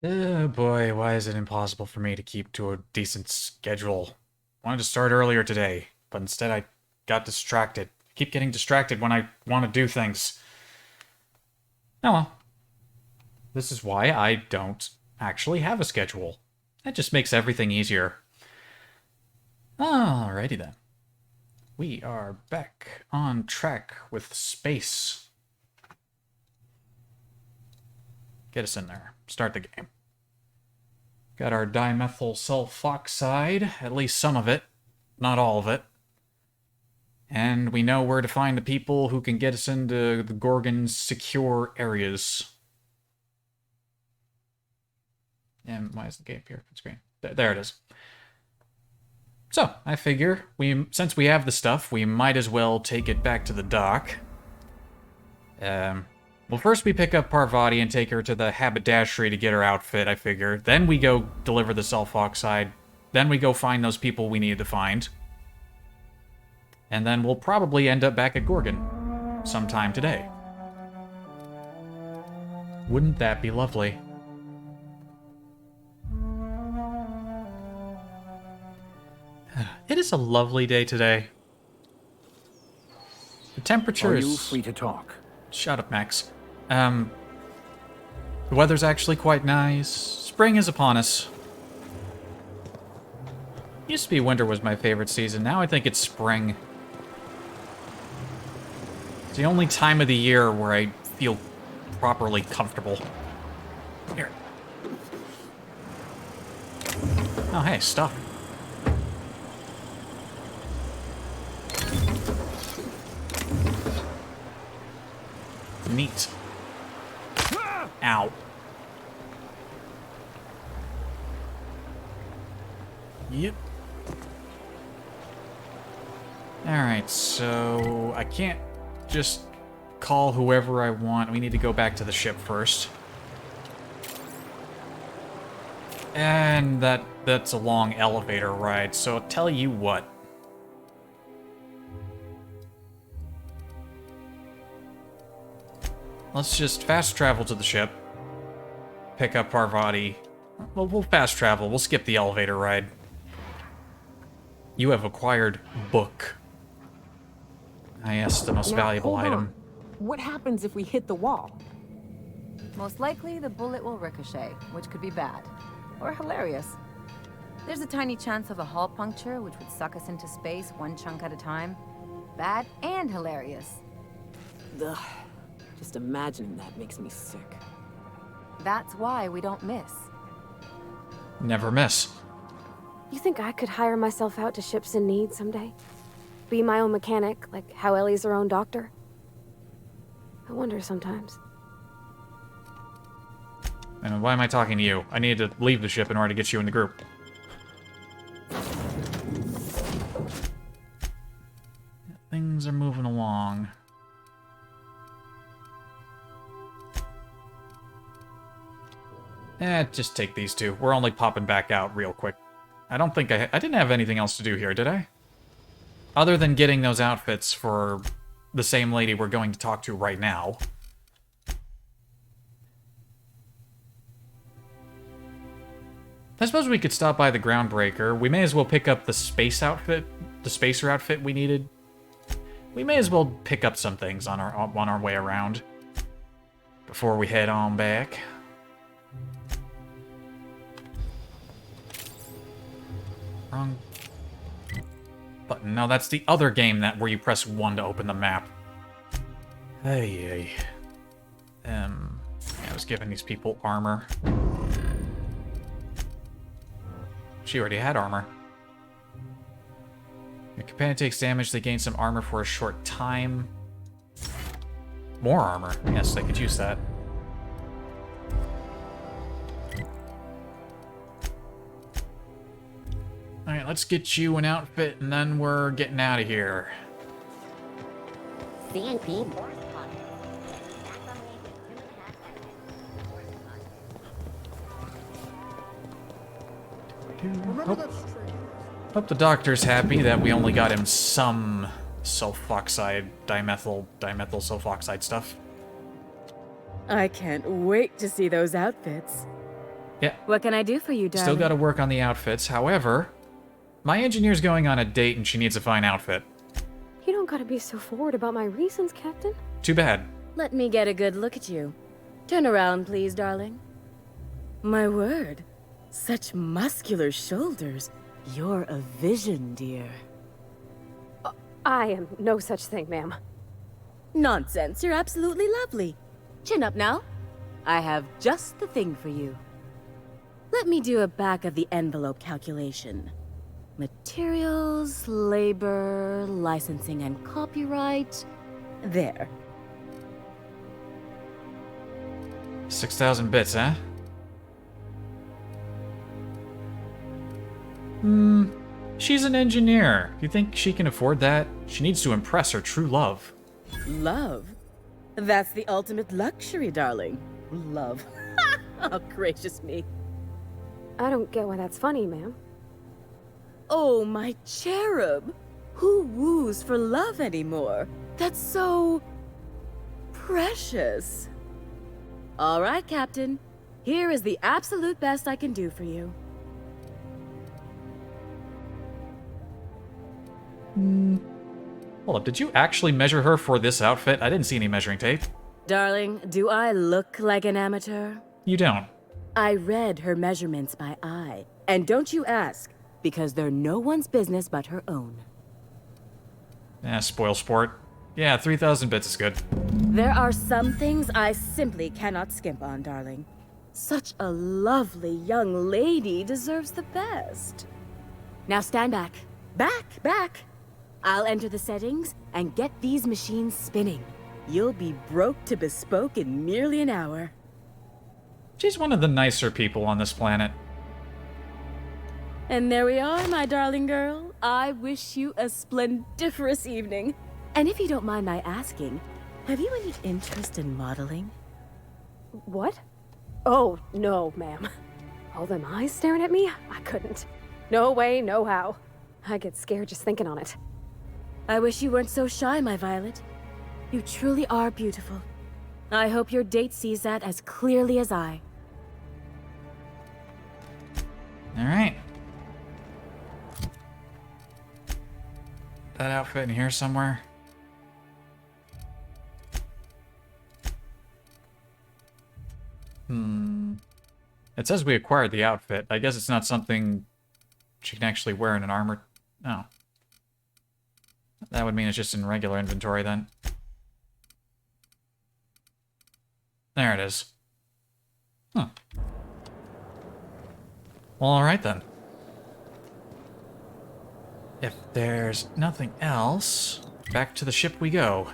Oh boy, why is it impossible for me to keep to a decent schedule? Wanted to start earlier today, but instead I got distracted. I keep getting distracted when I want to do things. Oh well, this is why I don't actually have a schedule. That just makes everything easier. Alrighty then. We are back on track with space. Get us in there. Start the game. Got our dimethyl sulfoxide, at least some of it, not all of it. And we know where to find the people who can get us into the Gorgon's secure areas. And why is the game here on screen? There it is. So, I figure, since we have the stuff, we might as well take it back to the dock. Well, first we pick up Parvati and take her to the haberdashery to get her outfit, I figure. Then we go deliver the sulfoxide. Then we go find those people we need to find. And then we'll probably end up back at Gorgon sometime today. Wouldn't that be lovely? It is a lovely day today. The temperature is... Are you free to talk? Shut up, Max. The weather's actually quite nice. Spring is upon us. Used to be winter was my favorite season. Now I think it's spring. It's the only time of the year where I feel properly comfortable. Here. Oh, hey, stuff. Neat. Ow. Yep. Alright, so I can't just call whoever I want. We need to go back to the ship first. And that's a long elevator ride, so I'll tell you what. Let's just fast travel to the ship. Pick up Parvati. Well, we'll fast travel. We'll skip the elevator ride. You have acquired book. Ah, yes, the most valuable hold item. on. What happens if we hit the wall? Most likely, the bullet will ricochet, which could be bad. Or hilarious. There's a tiny chance of a hull puncture, which would suck us into space one chunk at a time. Bad and hilarious. Ugh. Just imagining that makes me sick. That's why we don't miss. Never miss. You think I could hire myself out to ships in need someday? Be my own mechanic, like how Ellie's her own doctor? I wonder sometimes. And why am I talking to you? I need to leave the ship in order to get you in the group. Things are moving along. Just take these two. We're only popping back out real quick. I don't think I didn't have anything else to do here, did I? Other than getting those outfits for the same lady we're going to talk to right now. I suppose we could stop by the groundbreaker. We may as well pick up the space outfit, the spacer outfit we needed. We may as well pick up some things on our way around before we head on back. Wrong button. No, that's the other game where you press 1 to open the map. Hey. I was giving these people armor. She already had armor. Your companion takes damage, they gain some armor for a short time. More armor. Yes, they could use that. Alright, let's get you an outfit, and then we're getting out of here. CNP. Hope the doctor's happy that we only got him some sulfoxide, dimethyl sulfoxide stuff. I can't wait to see those outfits. Yeah, What can I do for you, darling? still gotta work on the outfits. However, my engineer's going on a date and she needs a fine outfit. You don't gotta be so forward about my reasons, Captain. Too bad. Let me get a good look at you. Turn around, please, darling. My word. Such muscular shoulders. You're a vision, dear. I am no such thing, ma'am. Nonsense. You're absolutely lovely. Chin up now. I have just the thing for you. Let me do a back-of-the-envelope calculation. Materials, labor, licensing and copyright. There. 6,000 bits, huh? She's an engineer. You think she can afford that? She needs to impress her true love. Love? That's the ultimate luxury, darling. Love. Oh, gracious me. I don't get why that's funny, ma'am. Oh, my cherub. Who woos for love anymore? That's so... precious. All right, Captain. Here is the absolute best I can do for you. Hold up, did you actually measure her for this outfit? I didn't see any measuring tape. Darling, do I look like an amateur? You don't. I read her measurements by eye. And don't you ask, because they're no one's business but her own. Spoil sport. Yeah, 3,000 bits is good. There are some things I simply cannot skimp on, darling. Such a lovely young lady deserves the best. Now stand back. Back! I'll enter the settings and get these machines spinning. You'll be broke to bespoke in merely an hour. She's one of the nicer people on this planet. And there we are, my darling girl. I wish you a splendiferous evening. And if you don't mind my asking, have you any interest in modeling? What? Oh, no, ma'am. All them eyes staring at me? I couldn't. No way, no how. I get scared just thinking on it. I wish you weren't so shy, my Violet. You truly are beautiful. I hope your date sees that as clearly as I. Alright. That outfit in here somewhere. It says we acquired the outfit. I guess it's not something she can actually wear in an armor. No. That would mean it's just in regular inventory then. There it is. Huh. Well, alright then. If there's nothing else, back to the ship we go.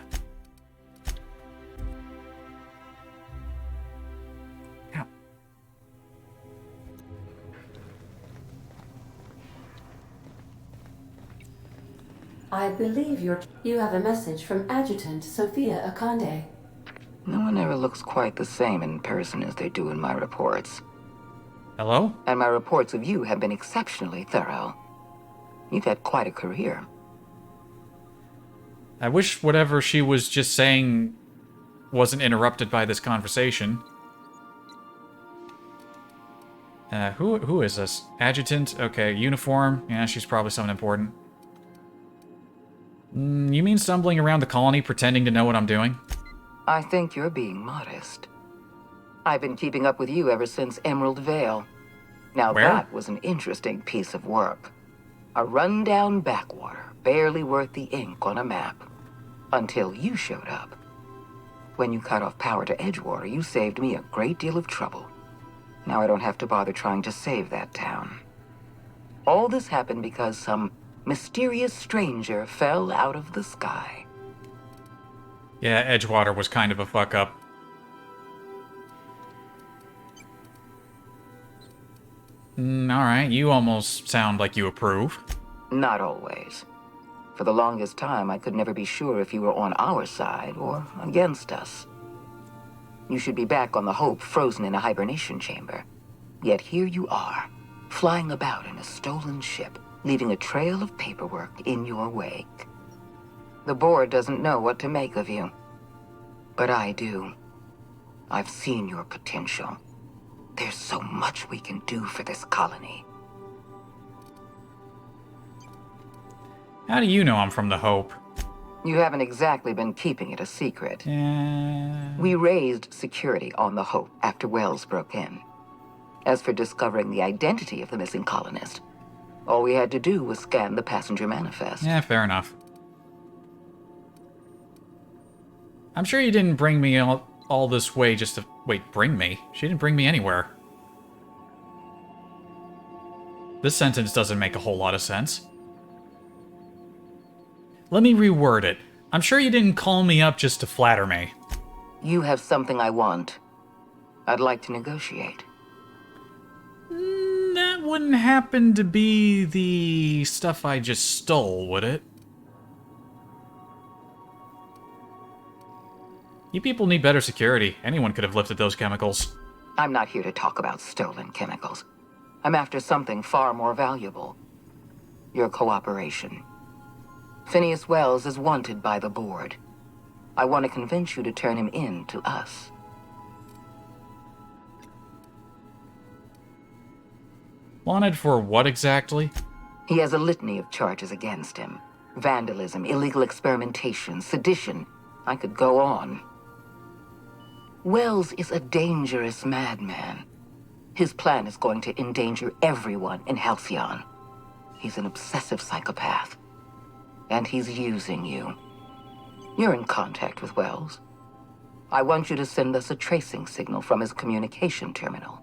Ow. I believe you have a message from Adjutant Sophia Akande. No one ever looks quite the same in person as they do in my reports. Hello? And my reports of you have been exceptionally thorough. You've had quite a career. I wish whatever she was just saying wasn't interrupted by this conversation. Who is this? Adjutant? Okay, uniform. Yeah, she's probably someone important. You mean stumbling around the colony pretending to know what I'm doing? I think you're being modest. I've been keeping up with you ever since Emerald Vale. Now Where? that was an interesting piece of work. A rundown backwater, barely worth the ink on a map. Until you showed up. When you cut off power to Edgewater, you saved me a great deal of trouble. Now I don't have to bother trying to save that town. All this happened because some mysterious stranger fell out of the sky. Yeah, Edgewater was kind of a fuck-up. Alright, you almost sound like you approve. Not always. For the longest time, I could never be sure if you were on our side or against us. You should be back on the Hope, frozen in a hibernation chamber. Yet here you are, flying about in a stolen ship, leaving a trail of paperwork in your wake. The board doesn't know what to make of you. But I do. I've seen your potential. There's so much we can do for this colony. How do you know I'm from the Hope? You haven't exactly been keeping it a secret. Yeah. We raised security on the Hope after Wells broke in. As for discovering the identity of the missing colonist, all we had to do was scan the passenger manifest. Yeah, fair enough. I'm sure you didn't bring me all this way just to... Wait, bring me? She didn't bring me anywhere. This sentence doesn't make a whole lot of sense. Let me reword it. I'm sure you didn't call me up just to flatter me. You have something I want. I'd like to negotiate. That wouldn't happen to be the stuff I just stole, would it? You people need better security. Anyone could have lifted those chemicals. I'm not here to talk about stolen chemicals. I'm after something far more valuable. Your cooperation. Phineas Wells is wanted by the board. I want to convince you to turn him in to us. Wanted for what exactly? He has a litany of charges against him. Vandalism, illegal experimentation, sedition. I could go on. Wells is a dangerous madman. His plan is going to endanger everyone in Halcyon. He's an obsessive psychopath. And he's using you. You're in contact with Wells. I want you to send us a tracing signal from his communication terminal.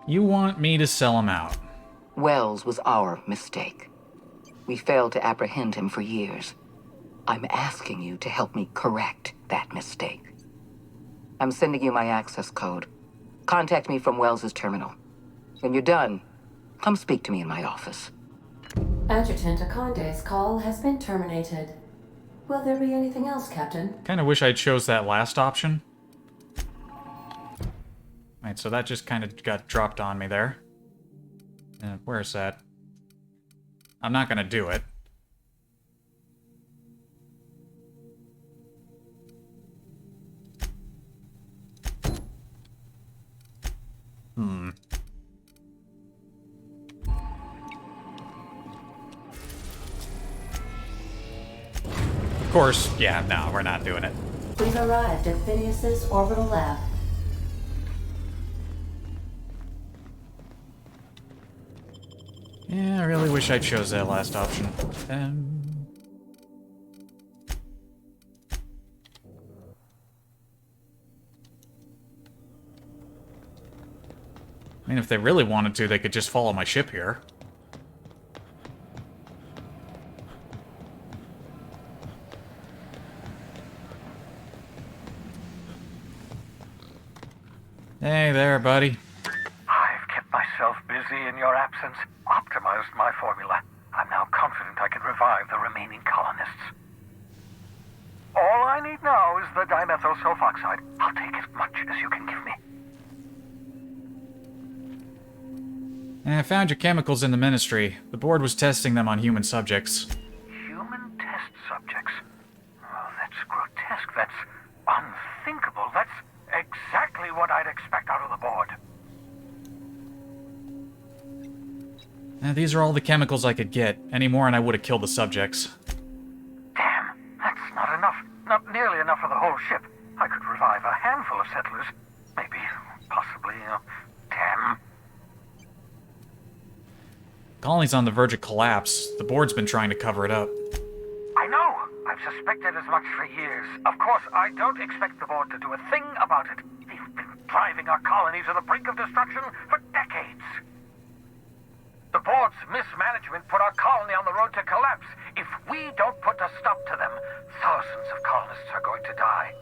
You want me to sell him out? Wells was our mistake. We failed to apprehend him for years. I'm asking you to help me correct that mistake. I'm sending you my access code. Contact me from Wells's terminal. When you're done, come speak to me in my office. Adjutant Akonde's call has been terminated. Will there be anything else, Captain? Kinda wish I chose that last option. Right, so that just kind of got dropped on me there. Where's that? I'm not gonna do it. Of course, yeah, no, we're not doing it. We've arrived at Phineas's orbital lab. Yeah, I really wish I chose that last option. I mean, if they really wanted to, they could just follow my ship here. Hey there, buddy. I've kept myself busy in your absence, optimized my formula. I'm now confident I can revive the remaining colonists. All I need now is the dimethyl sulfoxide. I'll take as much as you can give me. I found your chemicals in the Ministry. The board was testing them on human subjects. Human test subjects? Oh, that's grotesque. That's unthinkable. That's exactly what I'd expect out of the board. These are all the chemicals I could get. Any more and I would have killed the subjects. Damn, that's not enough. Not nearly enough for the whole ship. I could revive a handful of settlers. Maybe, possibly, damn. Colony's on the verge of collapse. The board's been trying to cover it up. I know. I've suspected as much for years. Of course, I don't expect the board to do a thing about it. They've been driving our colony to the brink of destruction for decades. The board's mismanagement put our colony on the road to collapse. If we don't put a stop to them, thousands of colonists are going to die.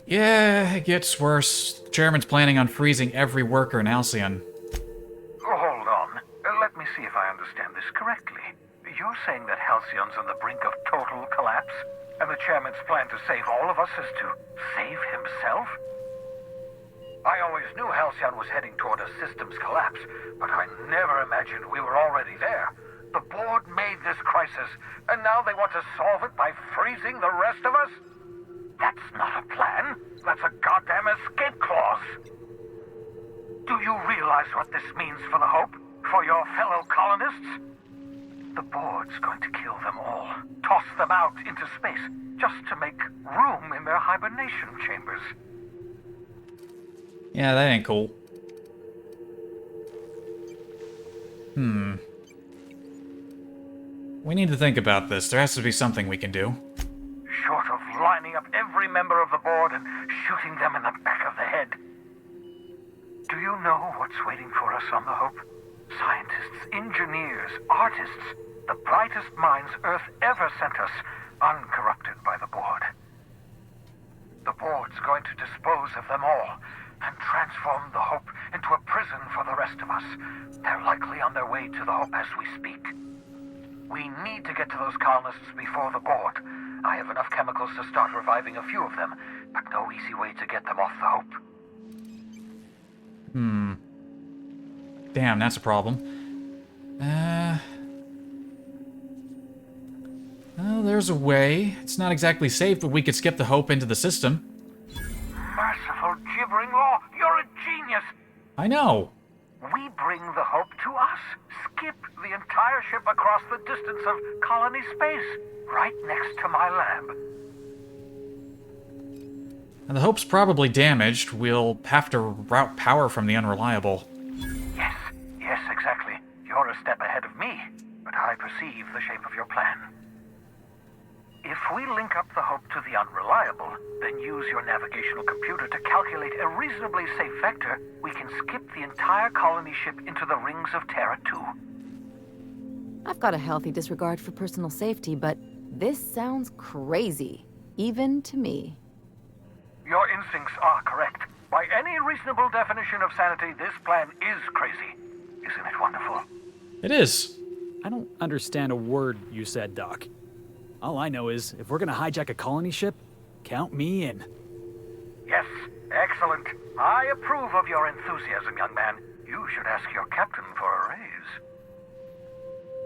Yeah, it gets worse. The chairman's planning on freezing every worker in Halcyon. Hold on. Let me see if I understand this correctly. You're saying that Halcyon's on the brink of total collapse? And the chairman's plan to save all of us is to save himself? I always knew Halcyon was heading toward a systems collapse, but I never imagined we were already there. The board made this crisis, and now they want to solve it by freezing the rest of us? That's not a plan. That's a goddamn escape clause. Do you realize what this means for the Hope? For your fellow colonists? The board's going to kill them all. Toss them out into space, just to make room in their hibernation chambers. Yeah, that ain't cool. We need to think about this. There has to be something we can do. Short of lining up every member of the board and shooting them in the back of the head. Do you know what's waiting for us on the Hope? Scientists, engineers, artists, the brightest minds Earth ever sent us, uncorrupted by the board. The board's going to dispose of them all and transform the Hope into a prison for the rest of us. They're likely on their way to the Hope as we speak. We need to get to those colonists before the board. I have enough chemicals to start reviving a few of them, but no easy way to get them off the Hope. Damn, that's a problem. Well, there's a way. It's not exactly safe, but we could skip the Hope into the system. Merciful gibbering law, you're a genius! I know. We bring the Hope to us. Skip the entire ship across the distance of colony space, right next to my lab. And the Hope's probably damaged. We'll have to route power from the Unreliable. Yes, exactly. You're a step ahead of me, but I perceive the shape of your plan. If we link up the Hope to the Unreliable, then use your navigational computer to calculate a reasonably safe vector, we can skip the entire colony ship into the rings of Terra 2. I've got a healthy disregard for personal safety, but this sounds crazy, even to me. Your instincts are correct. By any reasonable definition of sanity, this plan is crazy. Isn't it wonderful? It is. I don't understand a word you said, Doc. All I know is, if we're gonna hijack a colony ship, count me in. Yes, excellent. I approve of your enthusiasm, young man. You should ask your captain for a raise.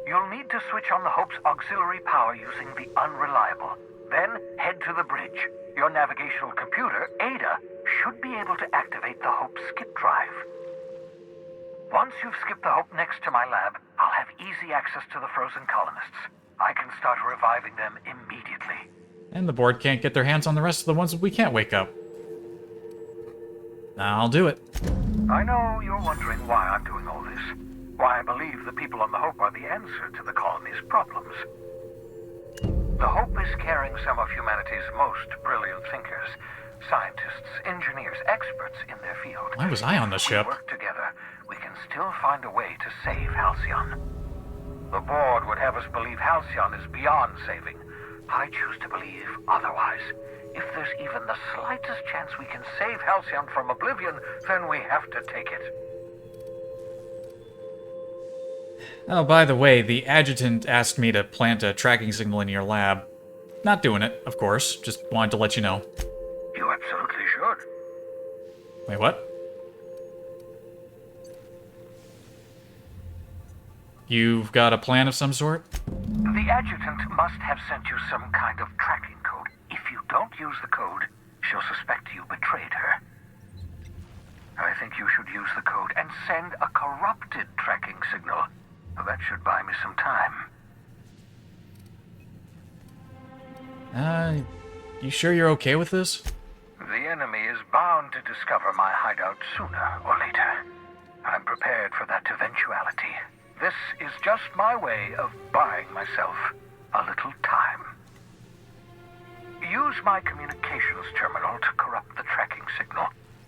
You'll need to switch on the Hope's auxiliary power using the Unreliable. Then head to the bridge. Your navigational computer, Ada, should be able to activate the Hope skip drive. Once you've skipped the Hope next to my lab, I'll have easy access to the frozen colonists. I can start reviving them immediately. And the board can't get their hands on the rest of the ones that we can't wake up. I'll do it. I know you're wondering why I'm doing all this. Why I believe the people on the Hope are the answer to the colony's problems. The Hope is carrying some of humanity's most brilliant thinkers. Scientists, engineers, experts in their field. Why was I on the If ship? we work together, we can still find a way to save Halcyon. The board would have us believe Halcyon is beyond saving. I choose to believe otherwise. If there's even the slightest chance we can save Halcyon from oblivion, then we have to take it. Oh, by the way, the adjutant asked me to plant a tracking signal in your lab. Not doing it, of course. Just wanted to let you know. You absolutely should. Wait, what? You've got a plan of some sort? The adjutant must have sent you some kind of tracking code. If you don't use the code, she'll suspect you betrayed her. I think you should use the code and send a corrupted tracking signal. That should buy me some time. You sure you're okay with this? The enemy is bound to discover my hideout sooner or later. I'm prepared for that eventuality. This is just my way of buying myself a little time. Use my communications terminal to corrupt the tracking signal.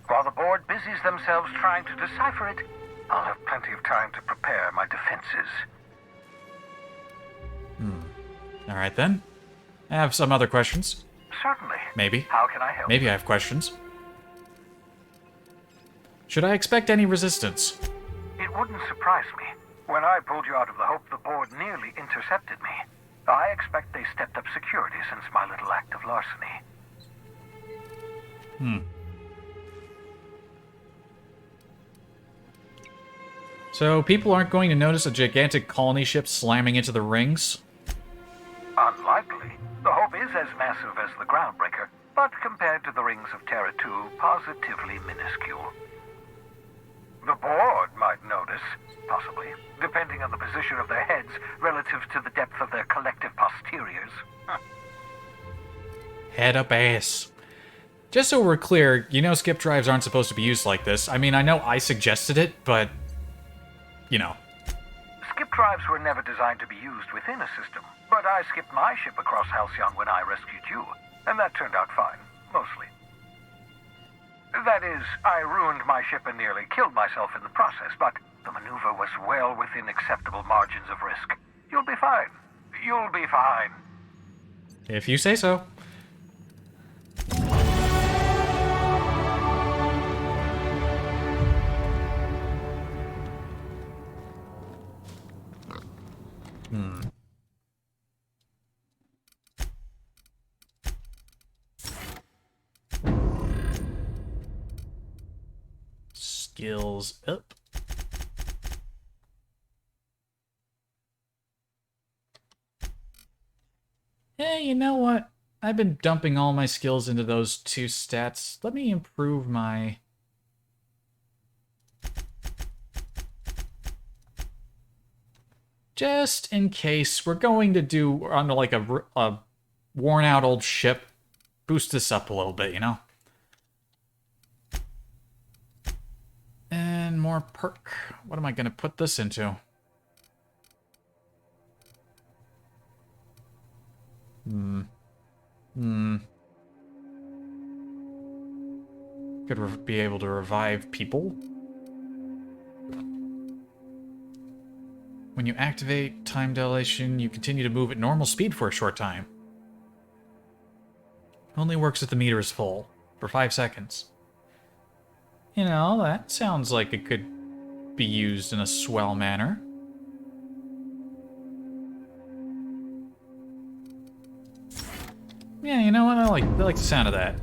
While the board busies themselves trying to decipher it, I'll have plenty of time to prepare my defenses. Alright then. I have some other questions. Certainly. Maybe. How can I help? Maybe I have questions. Should I expect any resistance? It wouldn't surprise me. When I pulled you out of the Hope, the board nearly intercepted me. I expect they stepped up security since my little act of larceny. So people aren't going to notice a gigantic colony ship slamming into the rings? Unlikely. The Hope is as massive as the Groundbreaker, but compared to the rings of Terra 2, positively minuscule. The board might notice, possibly, depending on the position of their heads relative to the depth of their collective posteriors. Head up ass. Just so we're clear, you know skip drives aren't supposed to be used like this. I mean, I know I suggested it, but... you know. Skip drives were never designed to be used within a system, but I skipped my ship across Halcyon when I rescued you, and that turned out fine, mostly. That is, I ruined my ship and nearly killed myself in the process, but the maneuver was well within acceptable margins of risk. You'll be fine. You'll be fine. If you say so. Skills up. Hey, you know what? I've been dumping all my skills into those two stats. Let me improve my... just in case. We're going to do on like a worn out old ship. Boost this up a little bit, you know? And more perk. What am I going to put this into? Could be able to revive people. When you activate time dilation, you continue to move at normal speed for a short time. Only works if the meter is full, for 5 seconds. You know, that sounds like it could be used in a swell manner. Yeah, you know what? I like the sound of that.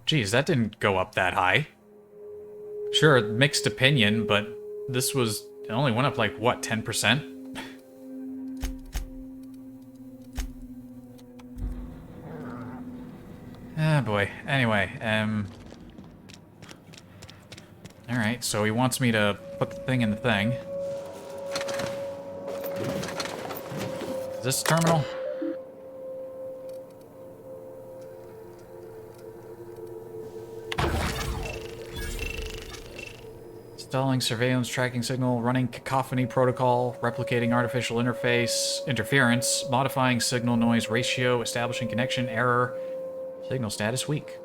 Geez, that didn't go up that high. Sure, mixed opinion, but this was... it only went up like, what, 10%? Ah, boy. Anyway, alright, so he wants me to put the thing in the thing. Is this the terminal? Installing surveillance tracking signal, running cacophony protocol, replicating artificial interference, modifying signal noise ratio, establishing connection error, signal status weak.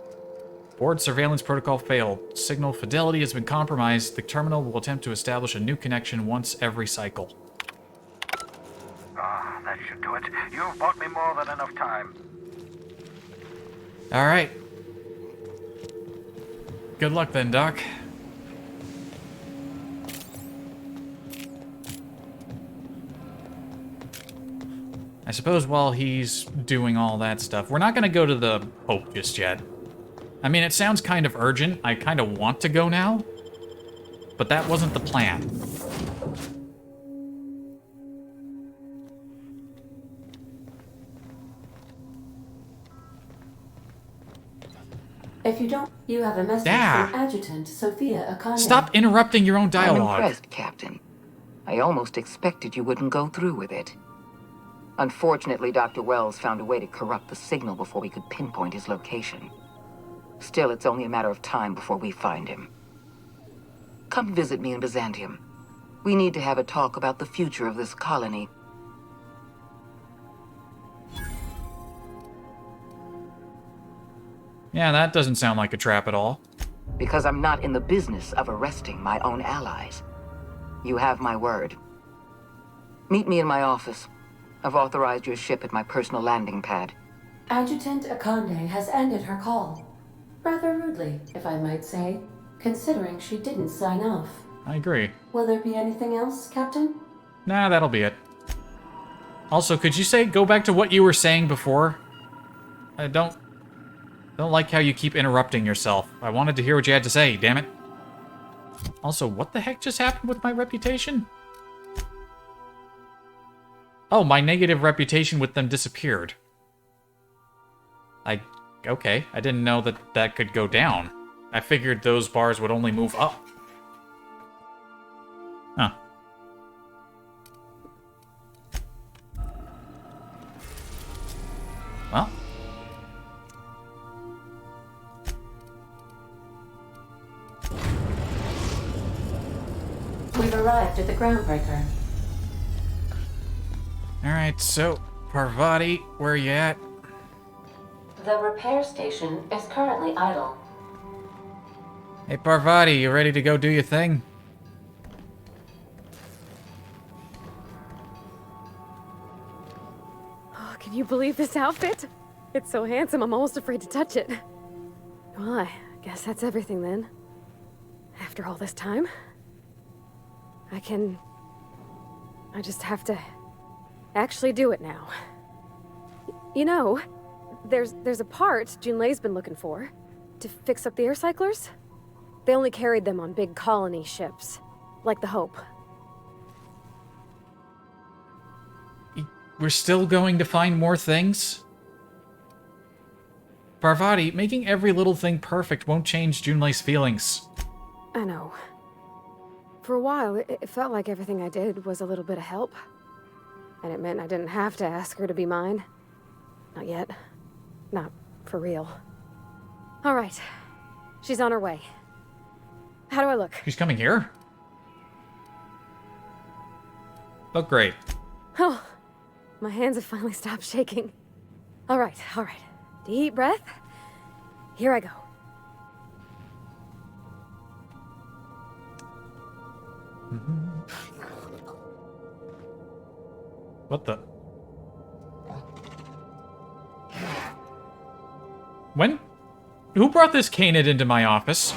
Board surveillance protocol failed. Signal fidelity has been compromised. The terminal will attempt to establish a new connection once every cycle. Ah, that should do it. You've bought me more than enough time. Alright. Good luck then, Doc. I suppose while he's doing all that stuff, we're not going to go to the Hope just yet. I mean, it sounds kind of urgent. I kind of want to go now, but that wasn't the plan. If you don't, you have a message Yeah. from Adjutant Sophia Akane. Stop interrupting your own I'm dialogue. impressed, Captain. I almost expected you wouldn't go through with it. Unfortunately, Dr. Wells found a way to corrupt the signal before we could pinpoint his location. Still, it's only a matter of time before we find him. Come visit me in Byzantium. We need to have a talk about the future of this colony. Yeah, that doesn't sound like a trap at all. Because I'm not in the business of arresting my own allies. You have my word. Meet me in my office. I've authorized your ship at my personal landing pad. Adjutant Akane has ended her call. Rather rudely, if I might say, considering she didn't sign off. I agree. Will there be anything else, Captain? Nah, that'll be it. Also, could you go back to what you were saying before? I don't... Don't like how you keep interrupting yourself. I wanted to hear what you had to say, damn it. Also, what the heck just happened with my reputation? Oh, my negative reputation with them disappeared. Okay, I didn't know that that could go down. I figured those bars would only move up. Huh. Well. We've arrived at the groundbreaker. Alright, so, Parvati, where you at? The repair station is currently idle. Hey, Parvati, you ready to go do your thing? Oh, can you believe this outfit? It's so handsome, I'm almost afraid to touch it. Well, I guess that's everything then. After all this time, I just have to actually do it now. You know, there's a part Junlei's been looking for to fix up the air cyclers. They only carried them on big colony ships, like the Hope. We're still going to find more things? Parvati, making every little thing perfect won't change Junlei's feelings. I know. For a while, it felt like everything I did was a little bit of help. And it meant I didn't have to ask her to be mine. Not yet. Not for real. All right. She's on her way. How do I look? She's coming here? Oh, great. Oh, my hands have finally stopped shaking. All right. Deep breath. Here I go. What the? When? Who brought this canid into my office?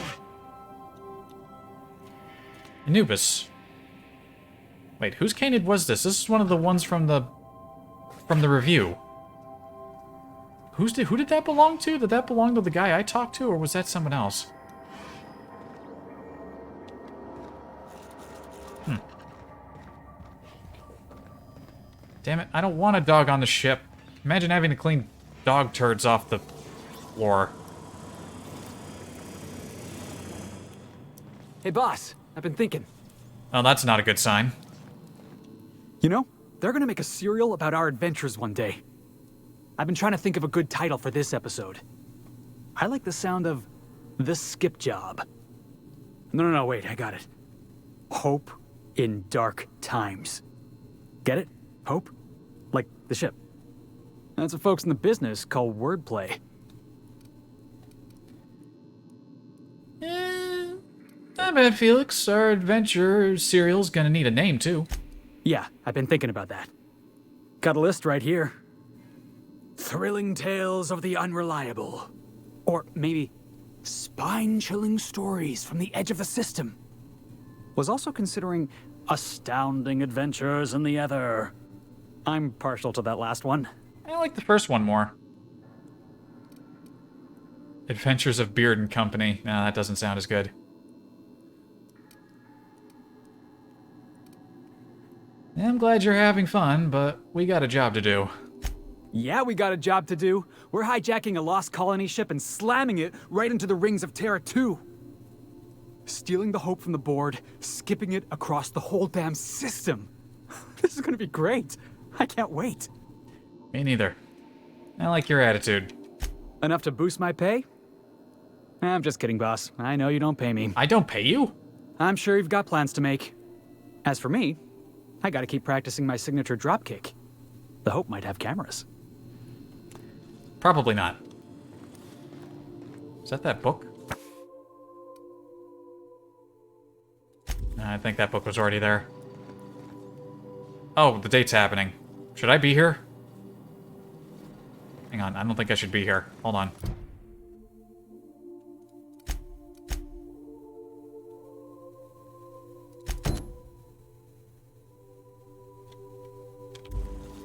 Anubis. Wait, whose canid was this? This is one of the ones from the review. Who did that belong to? Did that belong to the guy I talked to, or was that someone else? Damn it, I don't want a dog on the ship. Imagine having to clean dog turds off the floor. Hey, boss. I've been thinking. Oh, that's not a good sign. You know, they're gonna make a serial about our adventures one day. I've been trying to think of a good title for this episode. I like the sound of The Skip Job. No, wait, I got it. Hope in Dark Times. Get it? Hope? Like the ship. That's what folks in the business call wordplay. I bet, Felix, our adventure serial's gonna need a name, too. Yeah, I've been thinking about that. Got a list right here. Thrilling Tales of the Unreliable. Or maybe Spine-Chilling Stories from the Edge of the System. Was also considering Astounding Adventures in the Ether. I'm partial to that last one. I like the first one more. Adventures of Beard and Company. Nah, that doesn't sound as good. I'm glad you're having fun, but we got a job to do. Yeah, we got a job to do. We're hijacking a lost colony ship and slamming it right into the rings of Terra 2. Stealing the Hope from the board, skipping it across the whole damn system. This is gonna be great. I can't wait. Me neither. I like your attitude. Enough to boost my pay? I'm just kidding, boss. I know you don't pay me. I don't pay you? I'm sure you've got plans to make. As for me, I gotta keep practicing my signature dropkick. The Hope might have cameras. Probably not. Is that book? I think that book was already there. Oh, the date's happening. Should I be here? Hang on, I don't think I should be here. Hold on.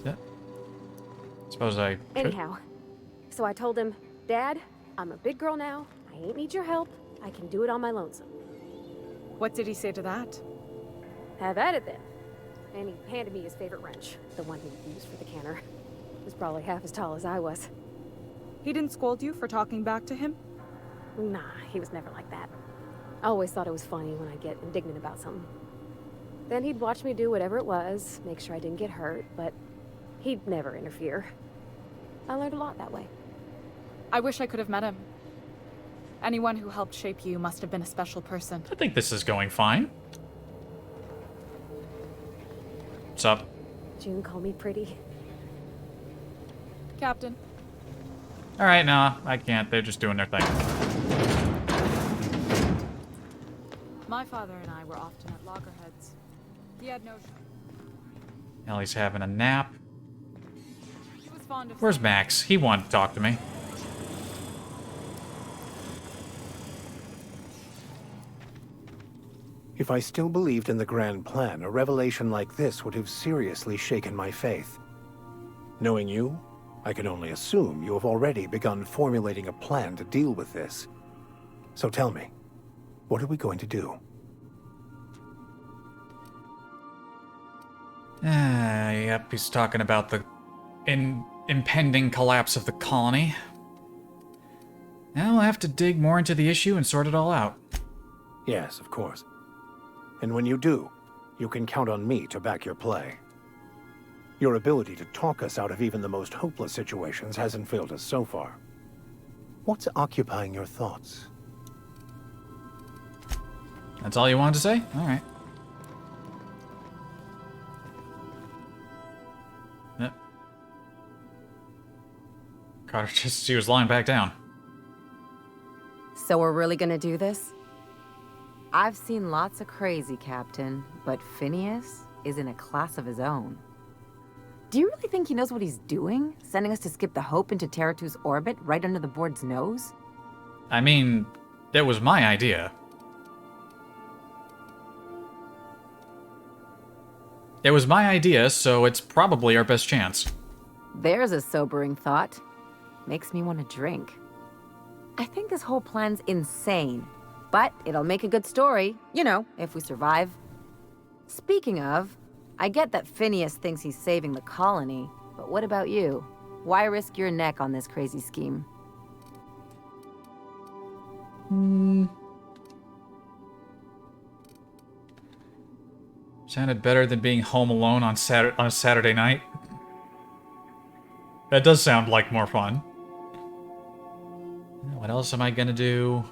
Yeah. Suppose I should. Anyhow, so I told him, Dad, I'm a big girl now. I ain't need your help. I can do it on my lonesome. What did he say to that? Have at it then. And he handed me his favorite wrench, the one he used for the canner. He was probably half as tall as I was. He didn't scold you for talking back to him? Nah, he was never like that. I always thought it was funny when I'd get indignant about something. Then he'd watch me do whatever it was, make sure I didn't get hurt, but he'd never interfere. I learned a lot that way. I wish I could have met him. Anyone who helped shape you must have been a special person. I think this is going fine. What's up? June called me pretty. Captain. Alright, nah, I can't. They're just doing their thing. My father and I were often at loggerheads. He had no... Ellie's having a nap. He was fond of... Where's Max? He wanted to talk to me. If I still believed in the grand plan, a revelation like this would have seriously shaken my faith. Knowing you, I can only assume you have already begun formulating a plan to deal with this. So tell me, what are we going to do? Yep, he's talking about the impending collapse of the colony. Now we'll have to dig more into the issue and sort it all out. Yes, of course. And when you do, you can count on me to back your play. Your ability to talk us out of even the most hopeless situations hasn't failed us so far. What's occupying your thoughts? That's all you wanted to say? Alright. Yep. Carter she was lying back down. So we're really gonna do this? I've seen lots of crazy, Captain, but Phineas is in a class of his own. Do you really think he knows what he's doing? Sending us to skip the Hope into Terra 2's orbit right under the board's nose? I mean, that was my idea. It was my idea, so it's probably our best chance. There's a sobering thought. Makes me want to drink. I think this whole plan's insane, but it'll make a good story, you know, if we survive. Speaking of, I get that Phineas thinks he's saving the colony, but what about you? Why risk your neck on this crazy scheme? Sounded better than being home alone on a Saturday night. That does sound like more fun. What else am I gonna do?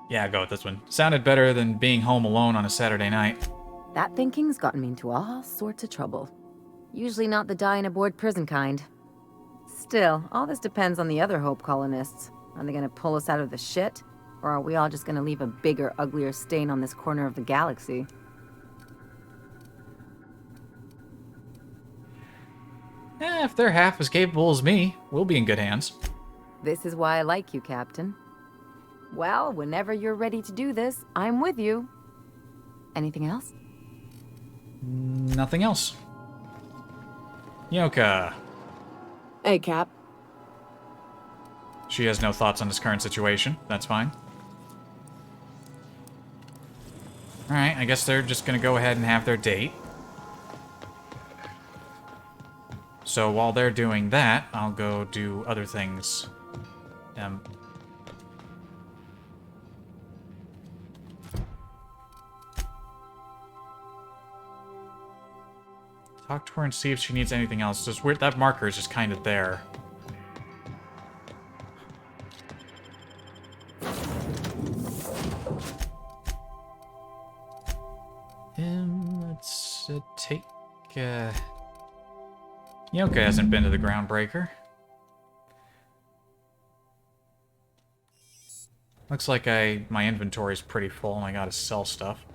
Yeah, go with this one. Sounded better than being home alone on a Saturday night. That thinking's gotten me into all sorts of trouble. Usually not the dying aboard prison kind. Still, all this depends on the other Hope colonists. Are they gonna pull us out of the shit? Or are we all just gonna leave a bigger, uglier stain on this corner of the galaxy? If they're half as capable as me, we'll be in good hands. This is why I like you, Captain. Well, whenever you're ready to do this, I'm with you. Anything else? Nothing else. Yoka. Hey, Cap. She has no thoughts on his current situation. That's fine. Alright, I guess they're just gonna go ahead and have their date. So while they're doing that, I'll go do other things. Talk to her and see if she needs anything else. Just weird, that marker is just kind of there. Let's take... Yoka hasn't been to the Groundbreaker. Looks like my inventory's pretty full and I gotta sell stuff.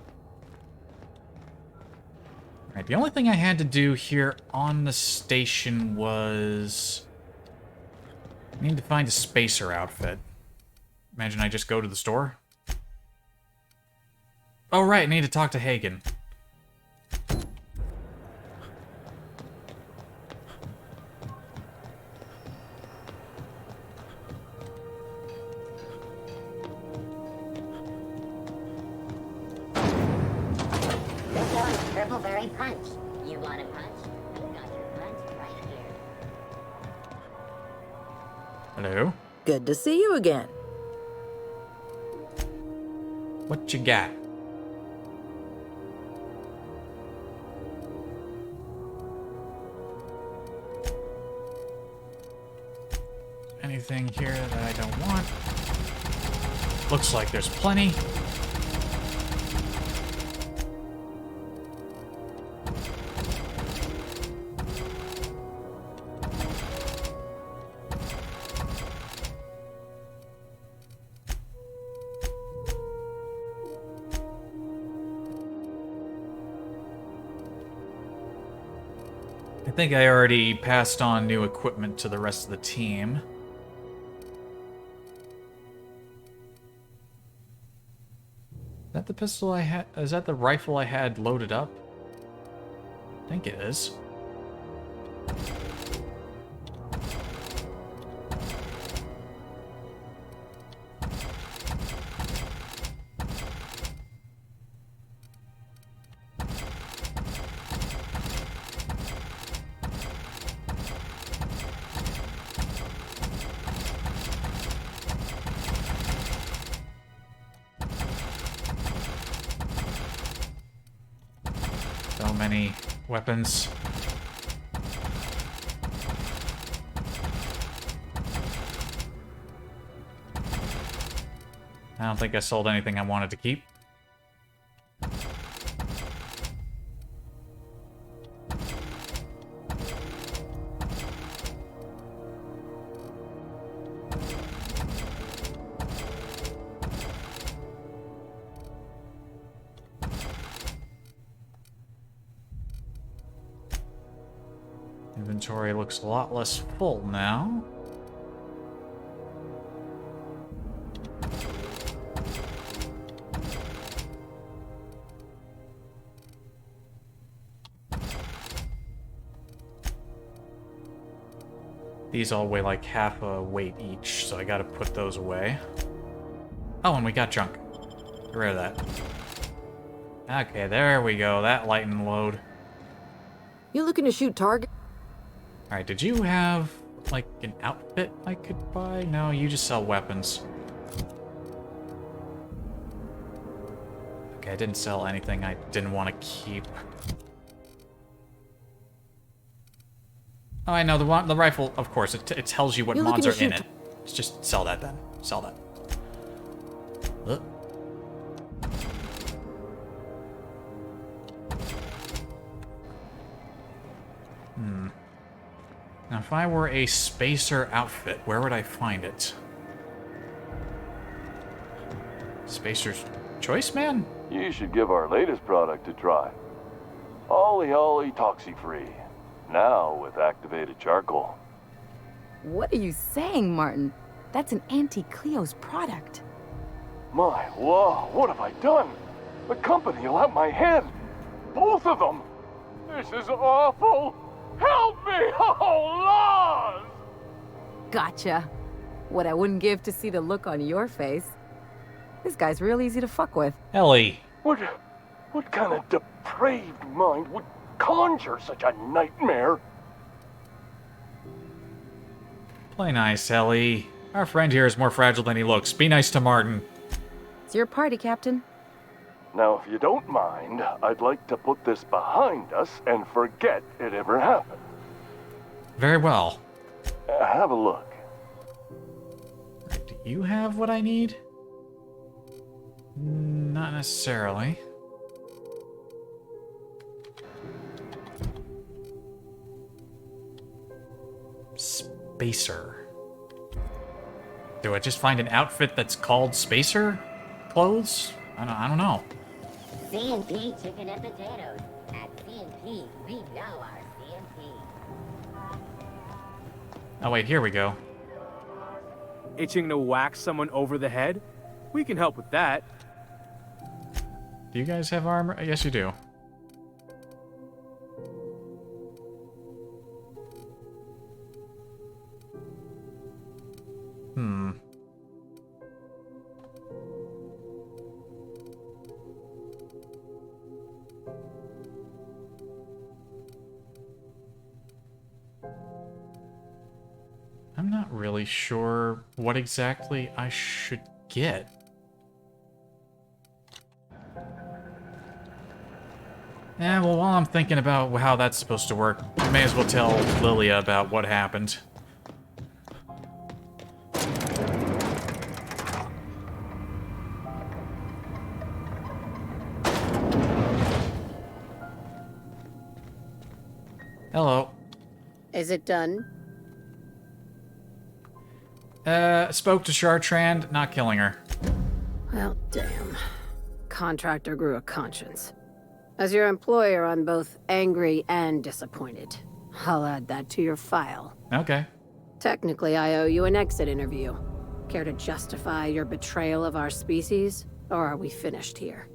Alright, the only thing I had to do here on the station was... I need to find a spacer outfit. Imagine I just go to the store. Oh right, I need to talk to Hagen. purple berry punch. You want a punch? We got your punch right here. Hello? Good to see you again. What you got? Anything here that I don't want? Looks like there's plenty. I think I already passed on new equipment to the rest of the team. Is that the pistol I had? Is that the rifle I had loaded up? I think it is. So many weapons. I don't think I sold anything I wanted to keep. Inventory looks a lot less full now. These all weigh like half a weight each, so I gotta put those away. Oh, and we got junk. Get rid of that. Okay, there we go. That light and load. You looking to shoot target? Alright, did you have, like, an outfit I could buy? No, you just sell weapons. Okay, I didn't sell anything I didn't want to keep. Oh, I know, the rifle, of course, it tells you what mods are in it. Just sell that then. Sell that. Ugh. Now, if I were a spacer outfit, where would I find it? Spacer's Choice, man? You should give our latest product a try. Ollie Ollie Toxi-Free. Now with activated charcoal. What are you saying, Martin? That's an Auntie Cleo's product. My law, what have I done? The company will have my head. Both of them. This is awful. Help me! Oh, Lord! Gotcha. What I wouldn't give to see the look on your face. This guy's real easy to fuck with. Ellie. What kind of depraved mind would conjure such a nightmare? Play nice, Ellie. Our friend here is more fragile than he looks. Be nice to Martin. It's your party, Captain. Now, if you don't mind, I'd like to put this behind us and forget it ever happened. Very well. Have a look. Do you have what I need? Not necessarily. Spacer. Do I just find an outfit that's called Spacer clothes? I don't know. C&P chicken and potatoes. At C&P, we know our C&P. Oh wait, here we go. Itching to whack someone over the head? We can help with that. Do you guys have armor? Yes, you do. not really sure what exactly I should get. Yeah, well, while I'm thinking about how that's supposed to work, I may as well tell Lilia about what happened. Hello. Is it done? Spoke to Chartrand, not killing her. Well, damn. Contractor grew a conscience. As your employer, I'm both angry and disappointed. I'll add that to your file. Okay. Technically, I owe you an exit interview. Care to justify your betrayal of our species? Or are we finished here?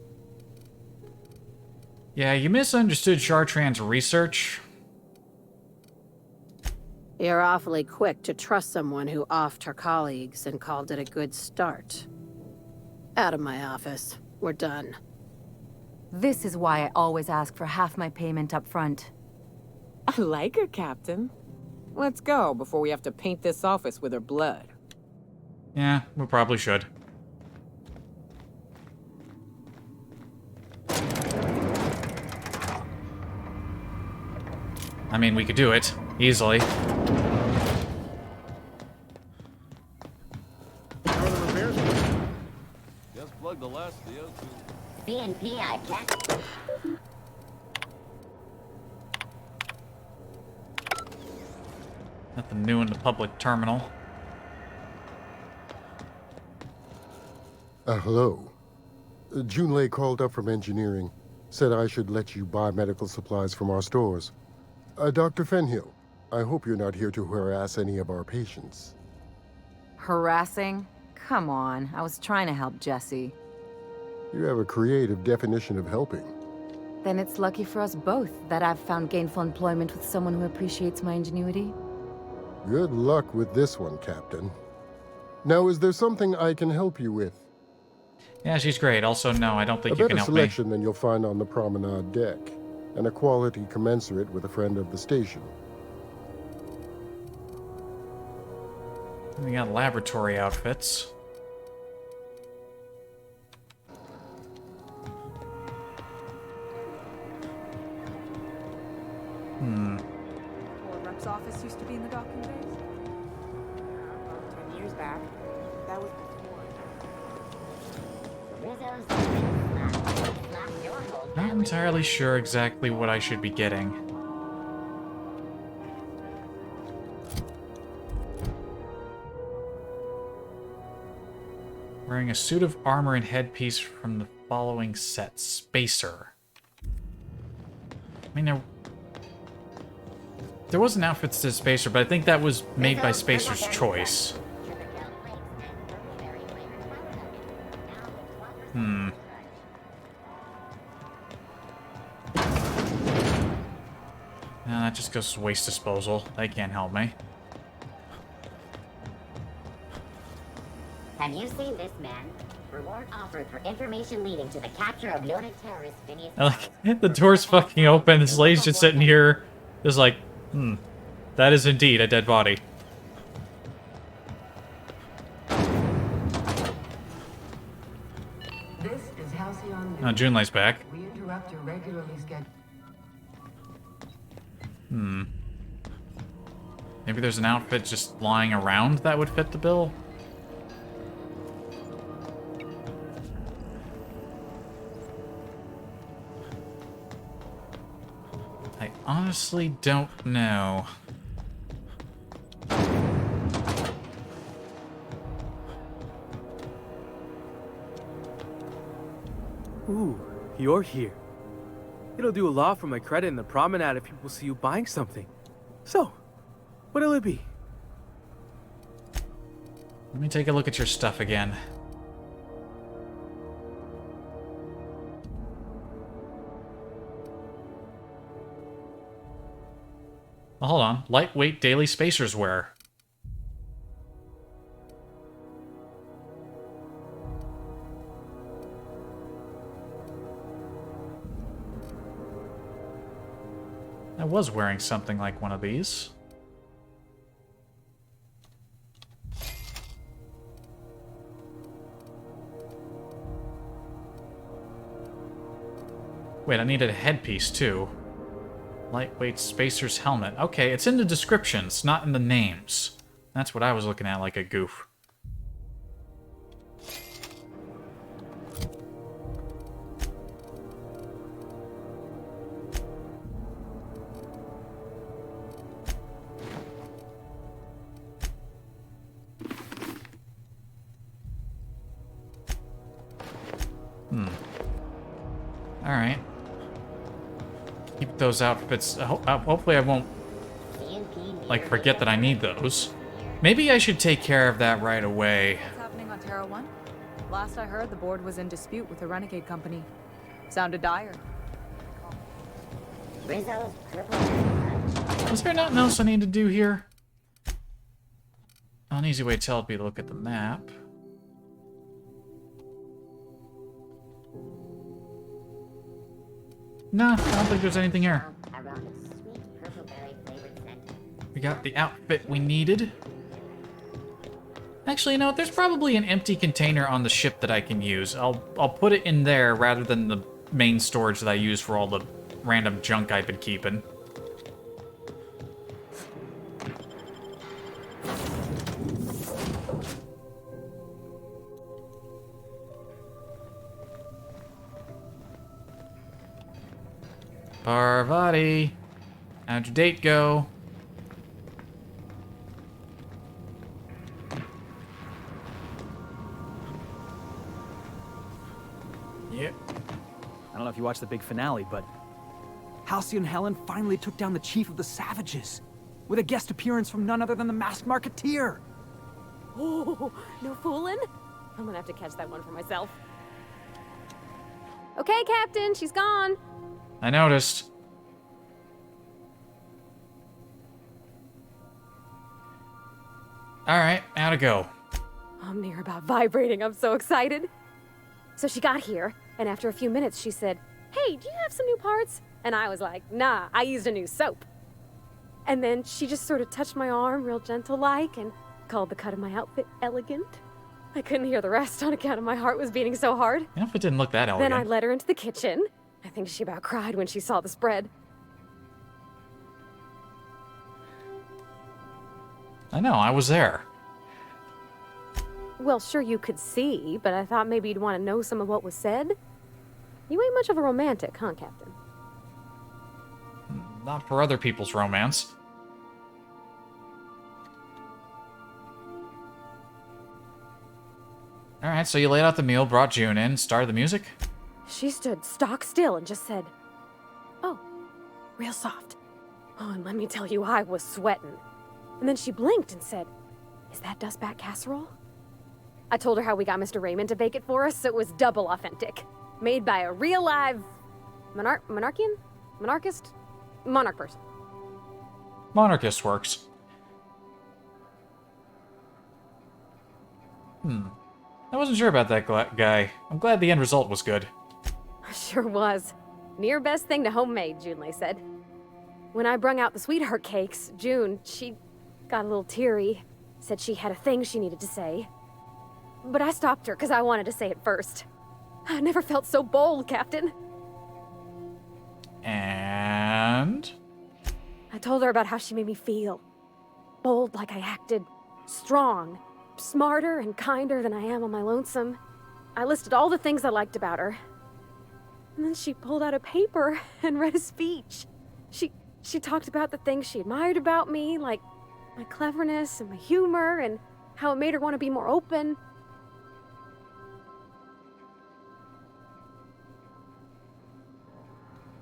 Yeah, you misunderstood Chartrand's research. You're awfully quick to trust someone who offed her colleagues and called it a good start. Out of my office. We're done. This is why I always ask for half my payment up front. I like her, Captain. Let's go before we have to paint this office with her blood. Yeah, we probably should. I mean, we could do it easily. Just plug the last CO2. CNP, I can't. Nothing new in the public terminal. Hello. Junlei called up from engineering. Said I should let you buy medical supplies from our stores. Dr. Fenhill, I hope you're not here to harass any of our patients. Harassing? Come on, I was trying to help Jesse. You have a creative definition of helping. Then it's lucky for us both that I've found gainful employment with someone who appreciates my ingenuity. Good luck with this one, Captain. Now, is there something I can help you with? Yeah, she's great. Also, no, I don't think A you can better help me. selection than you'll find on the promenade deck, and a quality commensurate with a friend of the station. We got laboratory outfits. Rep's office used to be in the docking bays? 10 years back. That was Not entirely sure exactly what I should be getting. Wearing a suit of armor and headpiece from the following set. Spacer. I mean, there was an outfit that says Spacer, but I think that was made by Spacer's choice. No, that just goes to waste disposal. They can't help me. Have you seen this man? Reward offered for information leading to the capture of noted terrorist Phineas. Like, the door's fucking open. This lady's just sitting here, just like, that is indeed a dead body. This is Halcyon. Oh, Junlei's back. We interrupt your regularly scheduled. Maybe there's an outfit just lying around that would fit the bill? I honestly don't know. Ooh, you're here. It'll do a lot for my credit in the promenade if people see you buying something. So, what'll it be? Let me take a look at your stuff again. Well, hold on. Lightweight daily spacers wear. I was wearing something like one of these. Wait, I needed a headpiece, too. Lightweight spacer's helmet. Okay, it's in the descriptions, not in the names. That's what I was looking at like a goof. Alright. Keep those outfits. Hopefully I won't, like, forget that I need those. Maybe I should take care of that right away. What's happening on Terra 1? Last I heard, the board was in dispute with the Renegade Company. Sounded dire. Rizzo's purple. Was there nothing else I need to do here? An easy way to tell would be to look at the map. No, I don't think there's anything here. Around a sweet purple berry flavored scent. We got the outfit we needed. Actually, you know what? There's probably an empty container on the ship that I can use. I'll put it in there rather than the main storage that I use for all the random junk I've been keeping. Parvati, how'd your date go? Yep. I don't know if you watched the big finale, but Halcyon Helen finally took down the chief of the Savages with a guest appearance from none other than the Masked Marketeer. Oh, no fooling? I'm gonna have to catch that one for myself. Okay, Captain, she's gone. I noticed. Alright, now to go. I'm near about vibrating. I'm so excited. So she got here, and after a few minutes, she said, "Hey, do you have some new parts?" And I was like, "Nah, I used a new soap." And then she just sort of touched my arm real gentle-like and called the cut of my outfit elegant. I couldn't hear the rest on account of my heart was beating so hard. The outfit didn't look that elegant. Then I led her into the kitchen. I think she about cried when she saw the spread. I know, I was there. Well, sure you could see, but I thought maybe you'd want to know some of what was said. You ain't much of a romantic, huh, Captain? Not for other people's romance. Alright, so you laid out the meal, brought June in, started the music? She stood stock still and just said, "Oh, real soft." Oh, and let me tell you, I was sweating. And then she blinked and said, "Is that dustback casserole?" I told her how we got Mr. Raymond to bake it for us, so it was double authentic. Made by a real live monarch person. Monarchist works. I wasn't sure about that guy. I'm glad the end result was good. Sure was. Near best thing to homemade, Junlei said. When I brung out the sweetheart cakes, June, she got a little teary. Said she had a thing she needed to say. But I stopped her because I wanted to say it first. I never felt so bold, Captain. And? I told her about how she made me feel. Bold like I acted. Strong. Smarter and kinder than I am on my lonesome. I listed all the things I liked about her. And then she pulled out a paper and read a speech. She talked about the things she admired about me, like my cleverness and my humor, and how it made her want to be more open.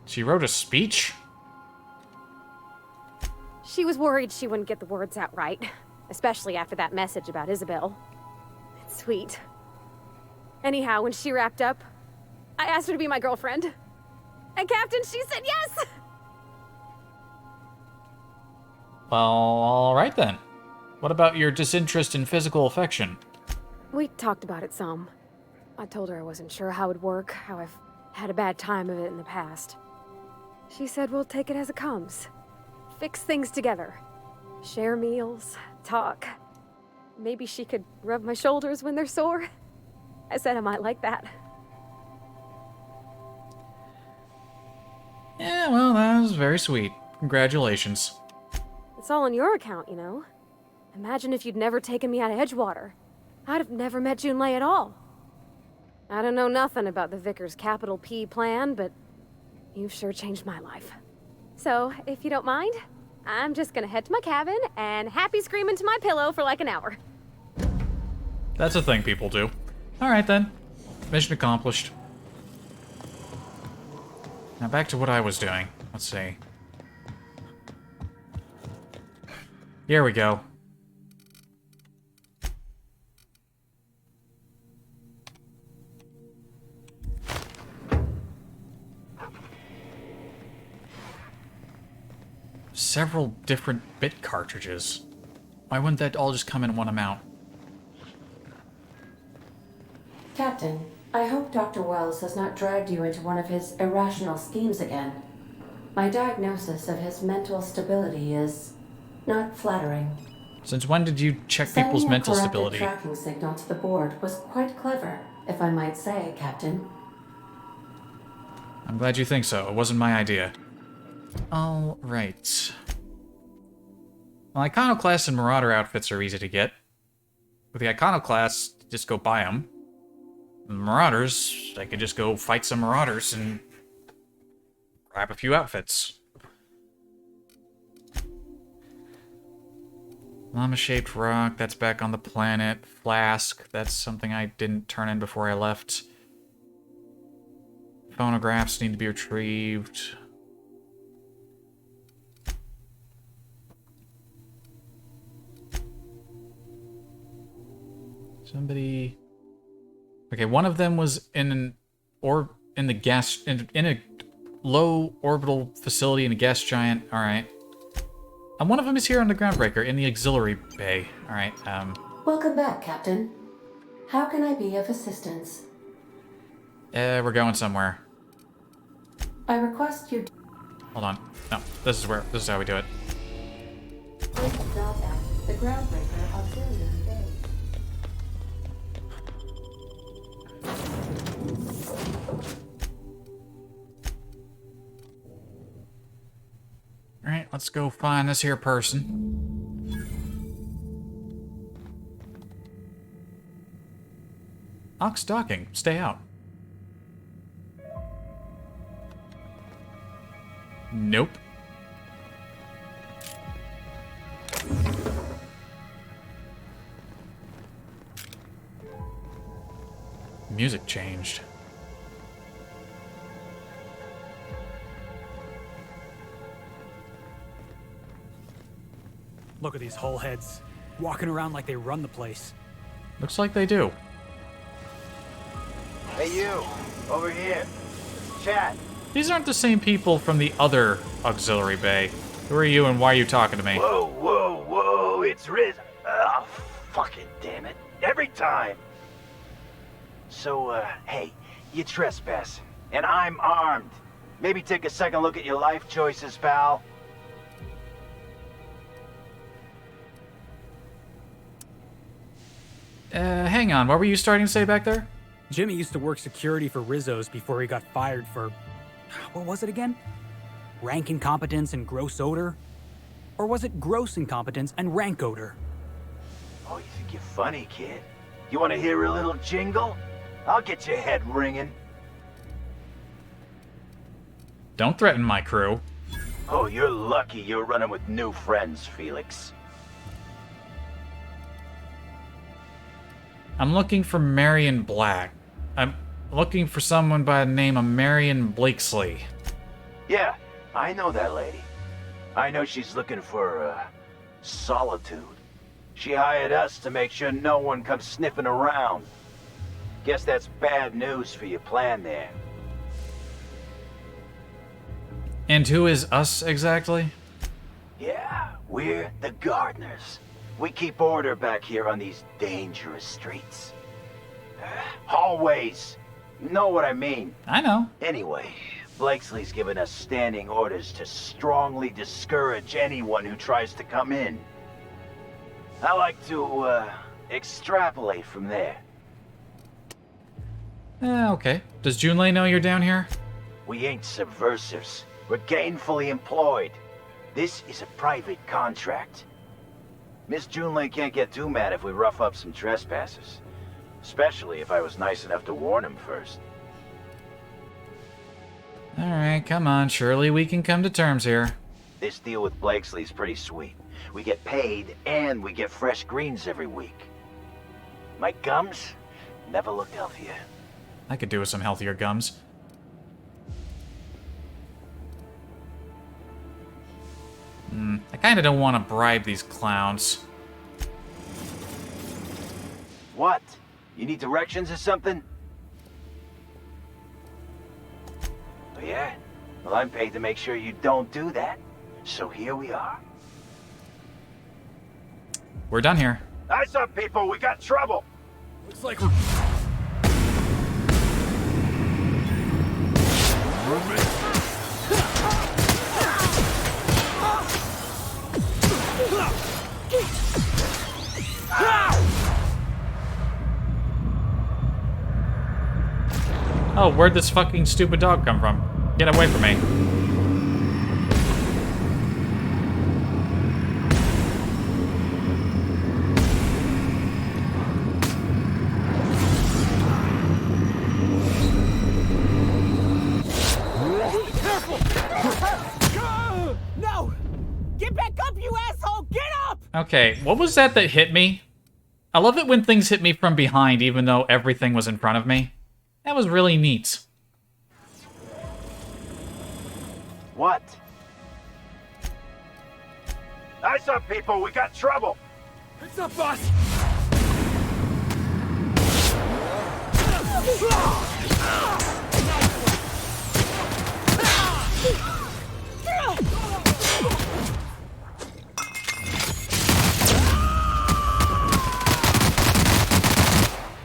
She wrote a speech? She was worried she wouldn't get the words out right, especially after that message about Isabel. It's sweet. Anyhow, when she wrapped up, I asked her to be my girlfriend. And Captain, she said yes! Well, alright then. What about your disinterest in physical affection? We talked about it some. I told her I wasn't sure how it'd work, how I've had a bad time of it in the past. She said we'll take it as it comes. Fix things together. Share meals, talk. Maybe she could rub my shoulders when they're sore. I said I might like that. Yeah, well, that was very sweet. Congratulations. It's all on your account, you know. Imagine if you'd never taken me out of Edgewater. I'd have never met Junlei at all. I don't know nothing about the Vicar's capital P plan, but you've sure changed my life. So, if you don't mind, I'm just gonna head to my cabin and happy scream into my pillow for like an hour. That's a thing people do. Alright then. Mission accomplished. Now back to what I was doing. Let's see. Here we go. Several different bit cartridges. Why wouldn't that all just come in one amount? Captain, I hope Dr. Wells has not dragged you into one of his irrational schemes again. My diagnosis of his mental stability is not flattering. Since when did you check people's mental stability? Sending a corrected tracking signal to the board was quite clever, if I might say, Captain. I'm glad you think so. It wasn't my idea. Alright. Well, Iconoclast and Marauder outfits are easy to get. With the Iconoclast, just go buy them. The Marauders, I could just go fight some Marauders and grab a few outfits. Llama-shaped rock, that's back on the planet. Flask, that's something I didn't turn in before I left. Phonographs need to be retrieved. Somebody... Okay, one of them was in in a low orbital facility in a gas giant. All right. And one of them is here on the Groundbreaker in the auxiliary bay. All right. Welcome back, Captain. How can I be of assistance? We're going somewhere. I request you. Hold on. No, this is how we do it. The Groundbreaker auxiliary bay. Alright, let's go find this here person. Ox docking. Stay out. Nope. Music changed. Look at these hull heads, walking around like they run the place. Looks like they do. Hey you, over here. Chat. These aren't the same people from the other auxiliary bay. Who are you and why are you talking to me? Whoa, whoa, whoa, it's Riz. Oh, fucking damn it. Every time. So, hey, you trespass, and I'm armed. Maybe take a second look at your life choices, pal. Hang on, what were you starting to say back there? Jimmy used to work security for Rizzo's before he got fired for... what was it again? Rank incompetence and gross odor? Or was it gross incompetence and rank odor? Oh, you think you're funny, kid? You want to hear a little jingle? I'll get your head ringing. Don't threaten my crew. Oh, you're lucky you're running with new friends, Felix. I'm looking for Marion Black. I'm looking for someone by the name of Marion Blakesley. Yeah, I know that lady. I know she's looking for, solitude. She hired us to make sure no one comes sniffing around. Guess that's bad news for your plan there. And who is us exactly? Yeah, we're the gardeners. We keep order back here on these dangerous streets. Hallways. You know what I mean? I know. Anyway, Blakesley's given us standing orders to strongly discourage anyone who tries to come in. I like to, extrapolate from there. Okay. Does Junlei know you're down here? We ain't subversives. We're gainfully employed. This is a private contract. Miss Junlei can't get too mad if we rough up some trespassers. Especially if I was nice enough to warn him first. Alright, come on. Surely we can come to terms here. This deal with Blakesley's pretty sweet. We get paid, and we get fresh greens every week. My gums never looked healthier. I could do with some healthier gums. I kind of don't want to bribe these clowns. What? You need directions or something? Oh yeah? Well, I'm paid to make sure you don't do that. So here we are. We're done here. Eyes up, people! We got trouble! Looks like Oh, where'd this fucking stupid dog come from? Get away from me. No! Get back up, you asshole! Get up! Okay, what was that hit me? I love it when things hit me from behind, even though everything was in front of me. That was really neat. What? Eyes up, people! We got trouble! It's up, boss!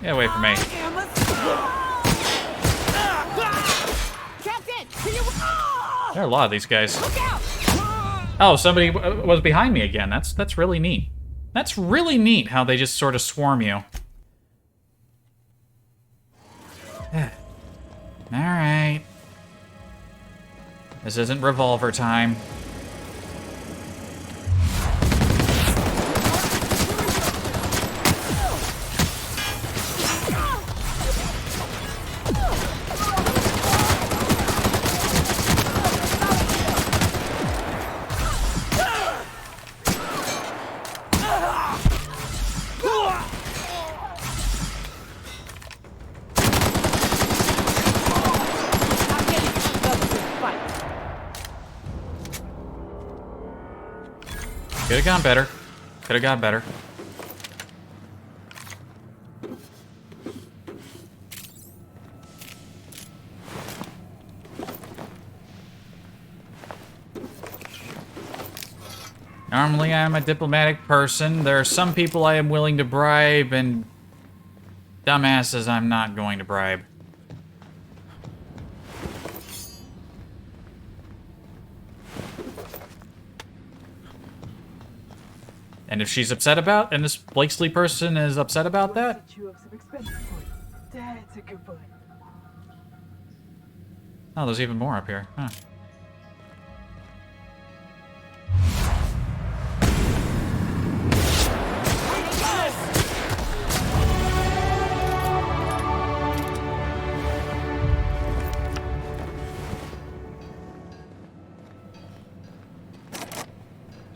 Get away from me. There are a lot of these guys. Oh, somebody was behind me again. That's really neat. That's really neat how they just sort of swarm you. Alright. This isn't revolver time. Could have gone better. Could have gone better. Normally, I'm a diplomatic person. There are some people I am willing to bribe, and dumbasses I'm not going to bribe. And if she's upset about, and this Blakesley person is upset about that? Oh, there's even more up here. Huh.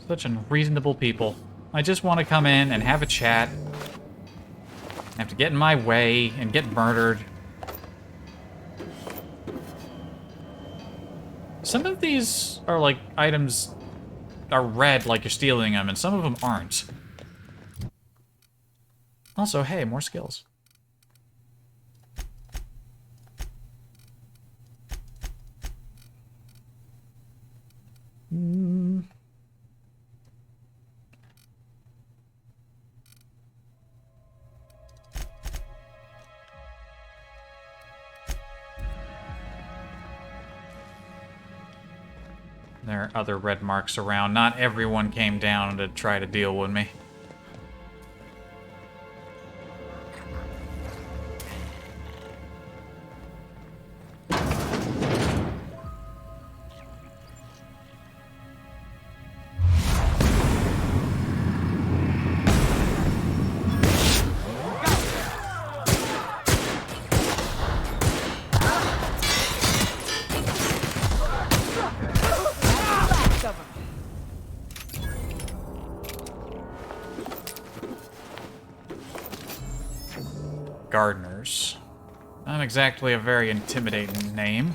Such unreasonable people. I just want to come in and have a chat. I have to get in my way and get murdered. Some of these are like items are red like you're stealing them, and some of them aren't. Also, hey, more skills. There are other red marks around. Not everyone came down to try to deal with me. Gardeners. Not exactly a very intimidating name.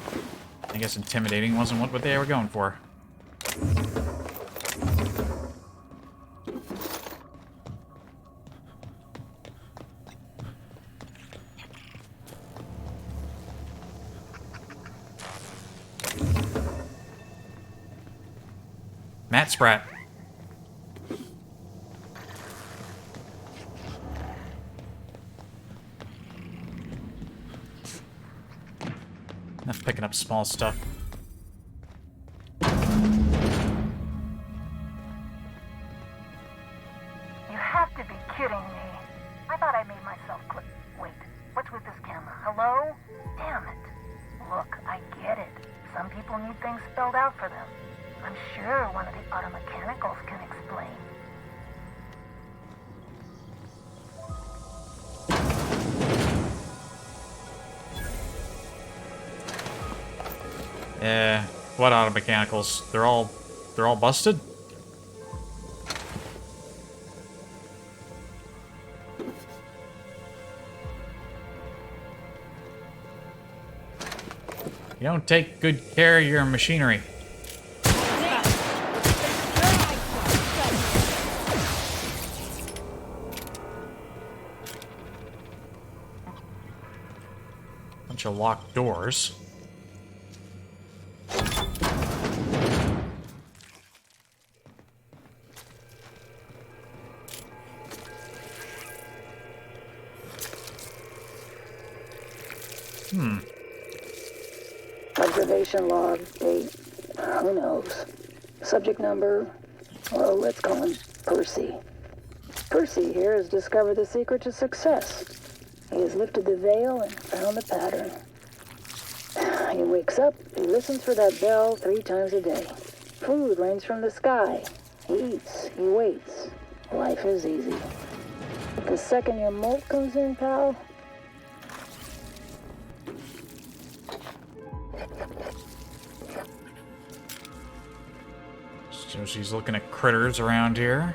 I guess intimidating wasn't what they were going for. Matt Spratt. Enough picking up small stuff. You have to be kidding me. I thought I made myself click. Wait, what's with this camera? Hello? Damn it. Look, I get it. Some people need things spelled out for them. I'm sure one of the automechanicals can explain. What automechanicals? They're all busted? You don't take good care of your machinery. Bunch of locked doors. Observation log, date, who knows. Subject number, well, let's call him Percy. Percy here has discovered the secret to success. He has lifted the veil and found the pattern. He wakes up, he listens for that bell 3 times a day. Food rains from the sky. He eats, he waits. Life is easy. The second your molt comes in, pal, so she's looking at critters around here.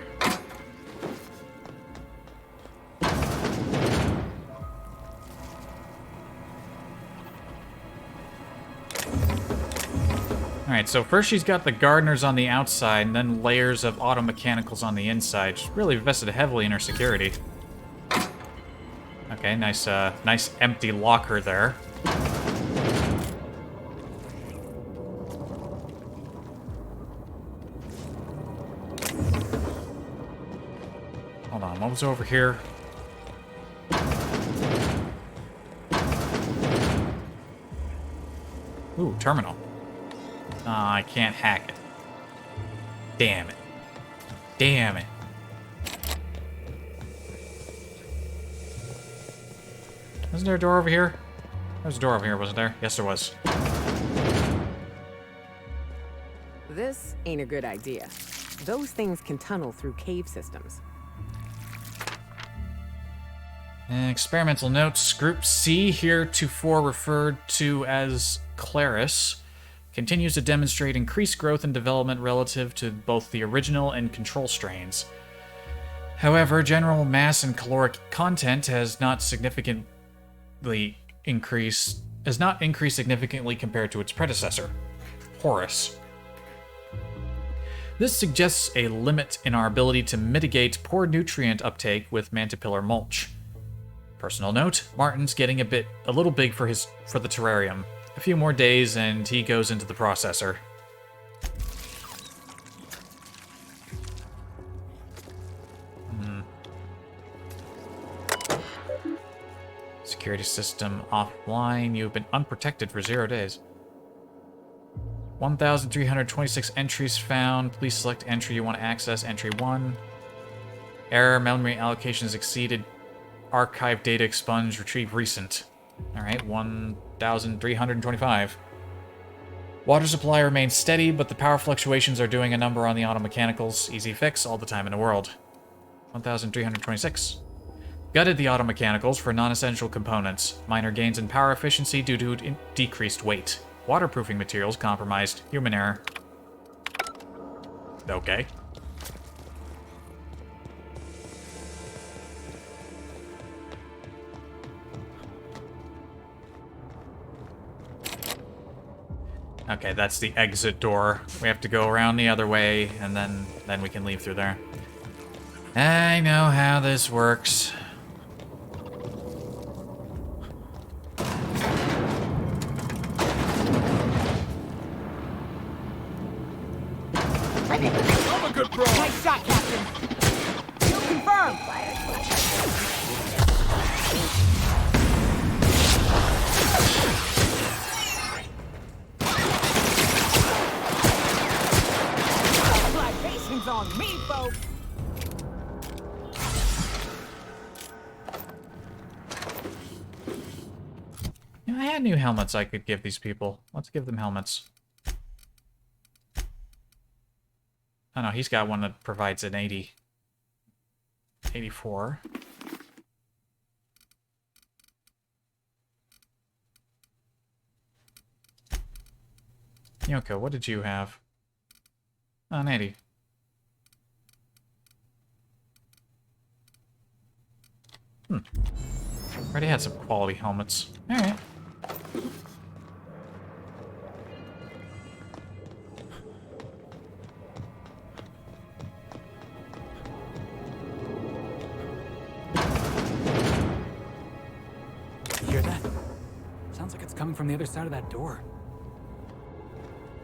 Alright, so first she's got the gardeners on the outside, and then layers of automechanicals on the inside. She's really invested heavily in her security. Okay, nice empty locker there. Hold on, what was over here? Ooh, terminal. I can't hack it. Damn it. Damn it. Wasn't there a door over here? There was a door over here, wasn't there? Yes, there was. This ain't a good idea. Those things can tunnel through cave systems. Experimental notes. Group C, heretofore referred to as Claris, continues to demonstrate increased growth and development relative to both the original and control strains. However, general mass and caloric content has not increased significantly compared to its predecessor, Horus. This suggests a limit in our ability to mitigate poor nutrient uptake with Mantipillar mulch. Personal note, Martin's getting a little big for the terrarium. A few more days and he goes into the processor. Security system offline. You've been unprotected for 0 days. 1,326 entries found. Please select entry you want to access. Entry 1. Error. Memory allocations exceeded. Archive data expunged. Retrieve recent. Alright, 1,325. Water supply remains steady, but the power fluctuations are doing a number on the automechanicals. Easy fix, all the time in the world. 1,326. Gutted the automechanicals for non-essential components. Minor gains in power efficiency due to decreased weight. Waterproofing materials compromised. Human error. Okay. Okay, that's the exit door. We have to go around the other way, and then we can leave through there. I know how this works. I'm a good bro. Nice shot, Captain. Kill confirmed. Black facing's on me, folks. You know, I had new helmets I could give these people. Let's give them helmets. Oh no, he's got one that provides an 80. 84. Yoko, what did you have? Oh, an 80. Already had some quality helmets. Alright. You hear that? Sounds like it's coming from the other side of that door.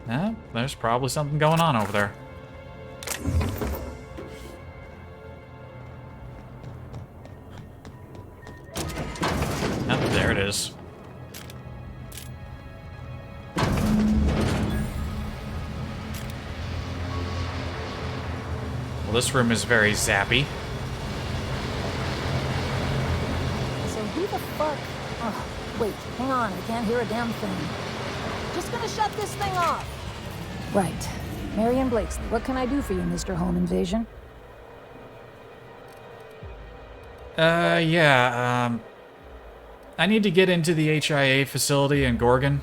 Yeah, there's probably something going on over there. Oh, there it is. Well, this room is very zappy. So who the fuck? Oh, wait, hang on, I can't hear a damn thing. Just gonna shut this thing off. Right. Marion Blakesley, what can I do for you, Mr. Home Invasion? Yeah, I need to get into the HIA facility in Gorgon.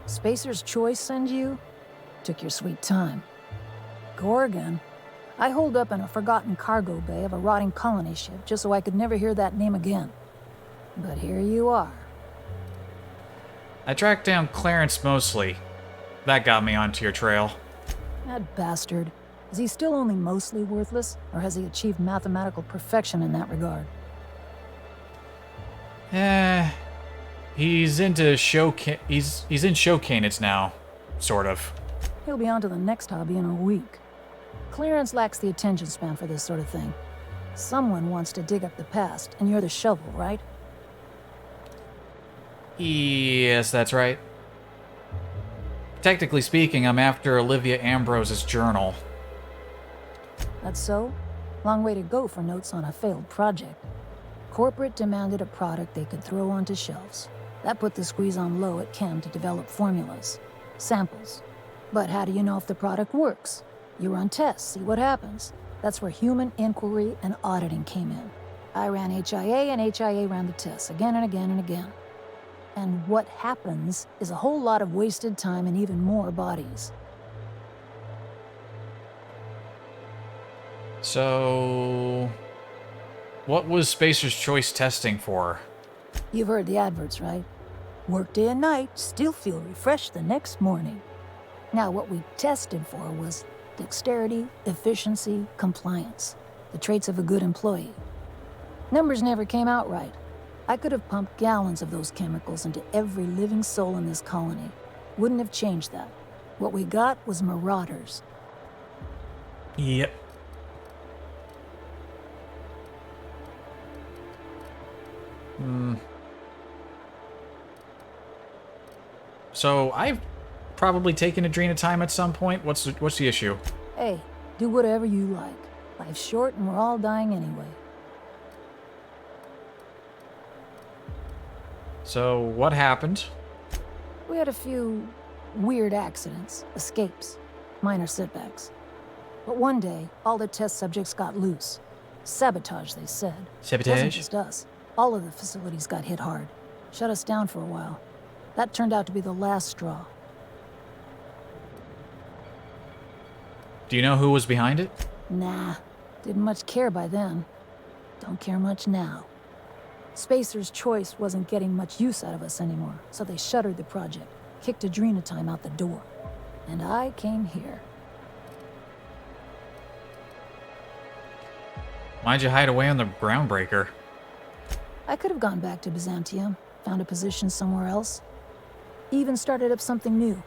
Spacer's Choice send you? Took your sweet time. Gorgon? I holed up in a forgotten cargo bay of a rotting colony ship just so I could never hear that name again. But here you are. I tracked down Clarence Mosley. That got me onto your trail. That bastard. Is he still only mostly worthless, or has he achieved mathematical perfection in that regard? He's into he's in show canids now, sort of. He'll be on to the next hobby in a week. Clarence lacks the attention span for this sort of thing. Someone wants to dig up the past, and you're the shovel, right? Yes, that's right. Technically speaking, I'm after Olivia Ambrose's journal. That's so? Long way to go for notes on a failed project. Corporate demanded a product they could throw onto shelves. That put the squeeze on low at Chem to develop formulas, samples. But how do you know if the product works? You run tests, see what happens. That's where human inquiry and auditing came in. I ran HIA, and HIA ran the tests again and again and again. And what happens is a whole lot of wasted time and even more bodies. So, what was Spacer's Choice testing for? You've heard the adverts, right? Work day and night, still feel refreshed the next morning. Now, what we tested for was dexterity, efficiency, compliance. The traits of a good employee. Numbers never came out right. I could have pumped gallons of those chemicals into every living soul in this colony. Wouldn't have changed that. What we got was marauders. Yep. So, I've probably taken adrenatime at some point. What's the issue? Hey, do whatever you like. Life's short and we're all dying anyway. So, what happened? We had a few weird accidents, escapes, minor setbacks. But one day, all the test subjects got loose. Sabotage, they said. Sabotage? It wasn't just us. All of the facilities got hit hard. Shut us down for a while. That turned out to be the last straw. Do you know who was behind it? Nah, didn't much care by then. Don't care much now. Spacer's Choice wasn't getting much use out of us anymore, so they shuttered the project. kicked Adrena time out the door. And I came here. Why'd you hide away on the groundbreaker? I could have gone back to Byzantium, found a position somewhere else. Even started up something new,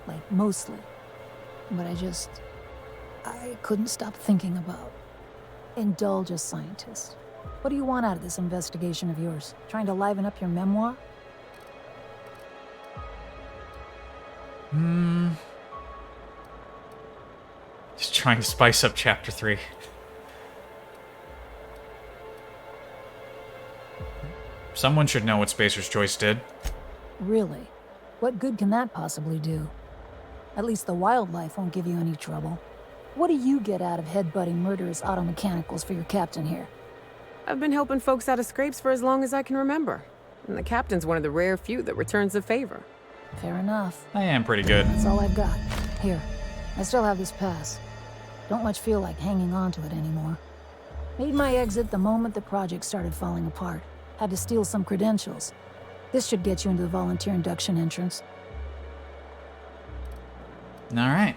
like mostly. But I couldn't stop thinking about. Indulge a scientist. What do you want out of this investigation of yours? Trying to liven up your memoir? Just trying to spice up chapter 3. Someone should know what Spacer's Choice did. Really? What good can that possibly do? At least the wildlife won't give you any trouble. What do you get out of headbutting murderous automechanicals for your captain here? I've been helping folks out of scrapes for as long as I can remember. And the captain's one of the rare few that returns the favor. Fair enough. I am pretty good. That's all I've got. Here, I still have this pass. Don't much feel like hanging on to it anymore. Made my exit the moment the project started falling apart. Had to steal some credentials. This should get you into the volunteer induction entrance. Alright.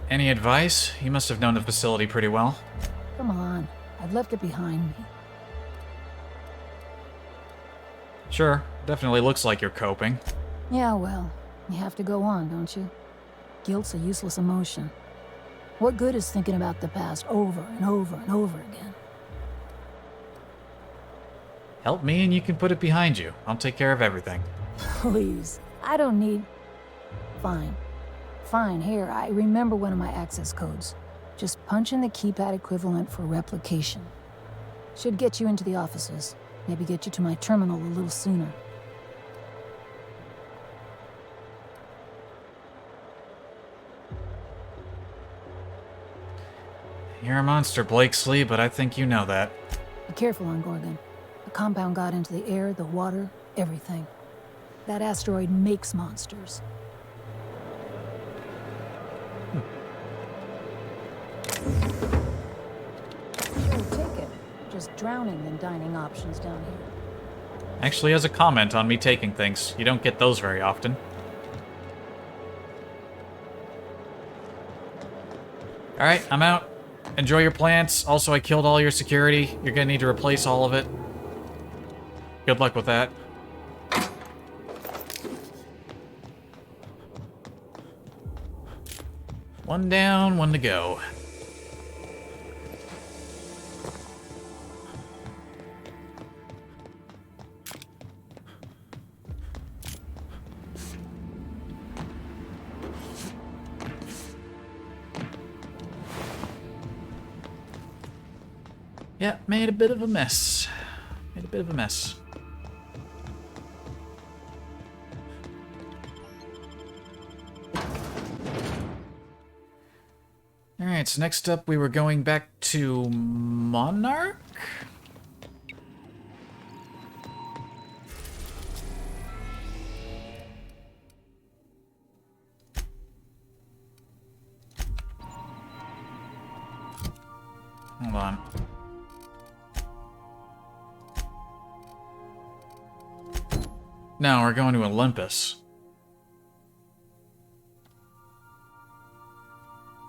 Any advice? You must have known the facility pretty well. Come on, I've left it behind me. Sure, definitely looks like you're coping. Yeah, well, you have to go on, don't you? Guilt's a useless emotion. What good is thinking about the past over and over and over again? Help me and you can put it behind you. I'll take care of everything. Please, I don't need... Fine. Fine, here, I remember one of my access codes. Just punch in the keypad equivalent for replication. Should get you into the offices. Maybe get you to my terminal a little sooner. You're a monster, Blakesley, but I think you know that. Be careful on Gorgon. The compound got into the air, the water, everything. That asteroid makes monsters. Sure, take it. Just drowning and dining options down here. Actually has a comment on me taking things. You don't get those very often. Alright, I'm out. Enjoy your plants. Also, I killed all your security. You're gonna need to replace all of it. Good luck with that. One down, one to go. Yeah, made a bit of a mess. Made a bit of a mess. Alright, so next up we were going back to Monarch? Hold on. No, we're going to Olympus.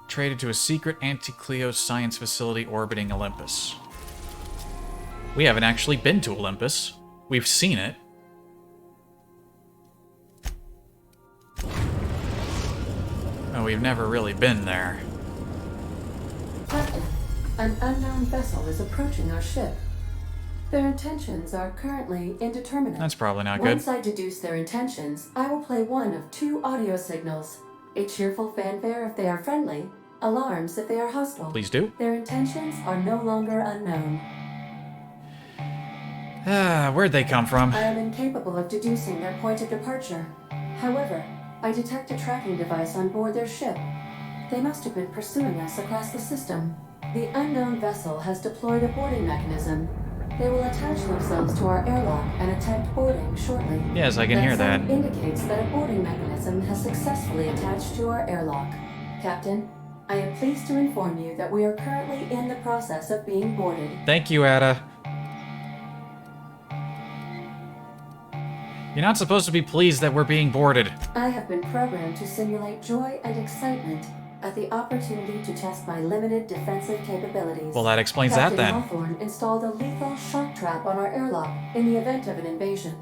Traded to a secret anti-Cleo science facility orbiting Olympus. We haven't actually been to Olympus. We've seen it. Oh, we've never really been there. Captain, an unknown vessel is approaching our ship. Their intentions are currently indeterminate. That's probably not good. Once I deduce their intentions, I will play one of two audio signals. A cheerful fanfare if they are friendly, alarms if they are hostile. Please do. Their intentions are no longer unknown. Where'd they come from? I am incapable of deducing their point of departure. However, I detect a tracking device on board their ship. They must have been pursuing us across the system. The unknown vessel has deployed a boarding mechanism. They will attach themselves to our airlock and attempt boarding shortly. Yes, I can hear that. That indicates that a boarding mechanism has successfully attached to our airlock. Captain, I am pleased to inform you that we are currently in the process of being boarded. Thank you, Ada. You're not supposed to be pleased that we're being boarded. I have been programmed to simulate joy and excitement at the opportunity to test my limited defensive capabilities. Well, that explains Captain that then. Hawthorne installed a lethal shock trap on our airlock in the event of an invasion.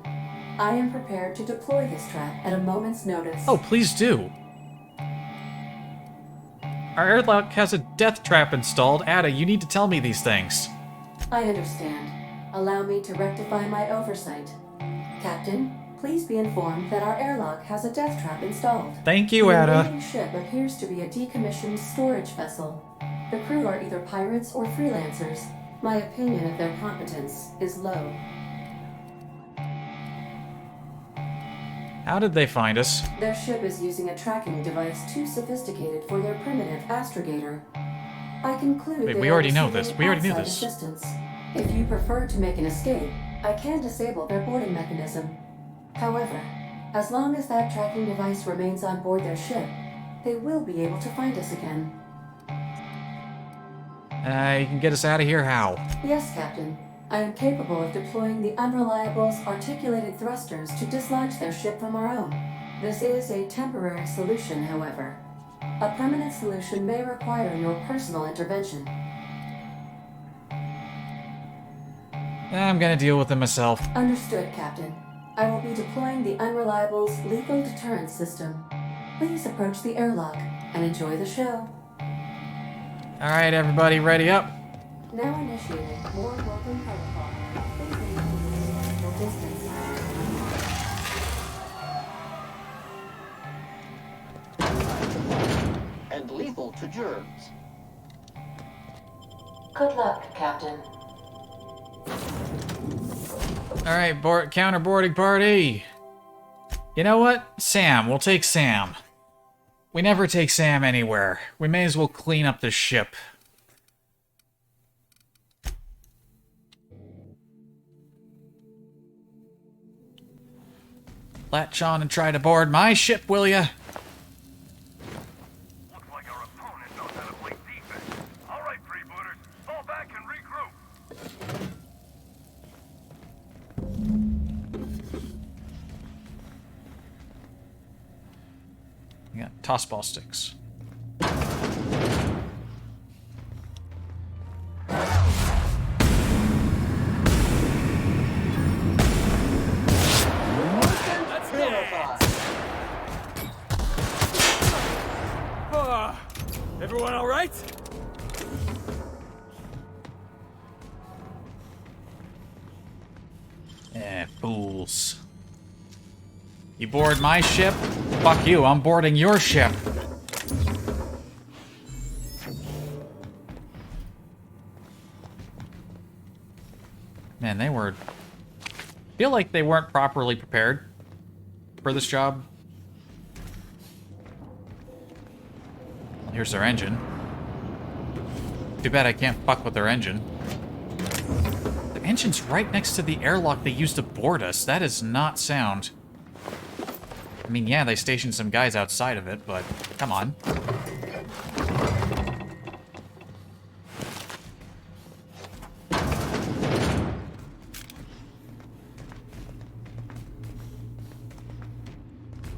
I am prepared to deploy this trap at a moment's notice. Oh, please do. Our airlock has a death trap installed. Ada, you need to tell me these things. I understand. Allow me to rectify my oversight. Captain, please be informed that our airlock has a death trap installed. Thank you, The Ada. invading ship appears to be a decommissioned storage vessel. The crew are either pirates or freelancers. My opinion of their competence is low. How did they find us? Their ship is using a tracking device too sophisticated for their primitive astrogator. I conclude Wait, they we are already know receiving this. We already knew outside this. assistance. If you prefer to make an escape, I can disable their boarding mechanism. However, as long as that tracking device remains on board their ship, they will be able to find us again. You can get us out of here how? Yes, Captain. I am capable of deploying the Unreliable's articulated thrusters to dislodge their ship from our own. This is a temporary solution, however. A permanent solution may require your personal intervention. I'm gonna deal with them myself. Understood, Captain. I will be deploying the Unreliable's lethal deterrence system. Please approach the airlock and enjoy the show. Alright, everybody, ready up. Now initiating more welcome protocol. Please maintain social distance. And lethal to germs. Good luck, Captain. Alright, counterboarding party. You know what? Sam. We'll take Sam. We never take Sam anywhere. We may as well clean up this ship. Latch on and try to board my ship, will ya? Looks like our opponent knows how to play defense. All right, freebooters, fall back and regroup. We got tossball sticks. Everyone all right? Fools. You board my ship? Fuck you, I'm boarding your ship. Man, they were... feel like they weren't properly prepared for this job. Here's their engine. Too bad I can't fuck with their engine. The engine's right next to the airlock they used to board us. That is not sound. I mean, yeah, they stationed some guys outside of it, but come on.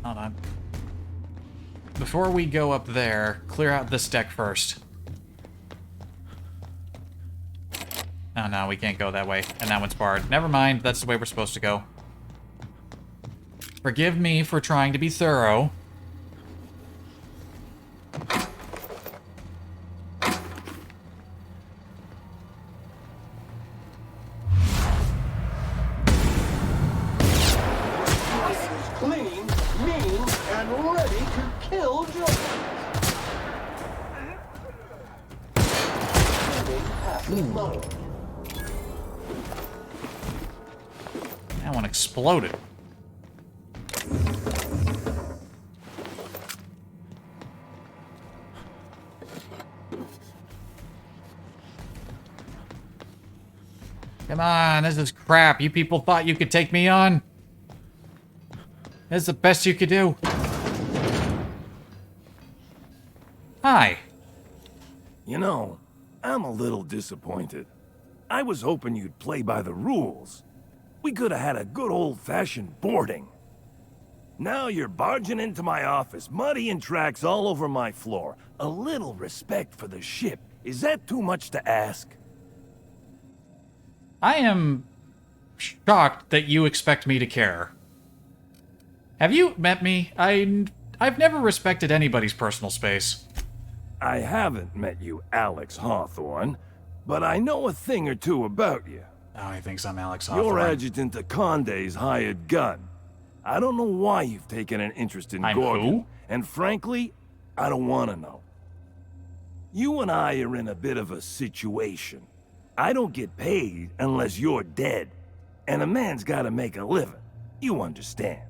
Hold on. Before we go up there, clear out this deck first. Oh no, we can't go that way. And that one's barred. Never mind, that's the way we're supposed to go. Forgive me for trying to be thorough. Clean, mean, and ready to kill Jordan. That one exploded. Come on, this is crap. You people thought you could take me on? This is the best you could do. Hi. You know, I'm a little disappointed. I was hoping you'd play by the rules. We could have had a good old-fashioned boarding. Now you're barging into my office, muddying tracks all over my floor. A little respect for the ship. Is that too much to ask? I am shocked that you expect me to care. Have you met me? I've never respected anybody's personal space. I haven't met you, Alex Hawthorne, but I know a thing or two about you. Oh, he thinks I'm Alex Hawthorne. You're Adjutant Akonde's hired gun. I don't know why you've taken an interest in I'm Gorgon, who? and frankly, I don't want to know. You and I are in a bit of a situation. I don't get paid unless you're dead, and a man's got to make a living. You understand?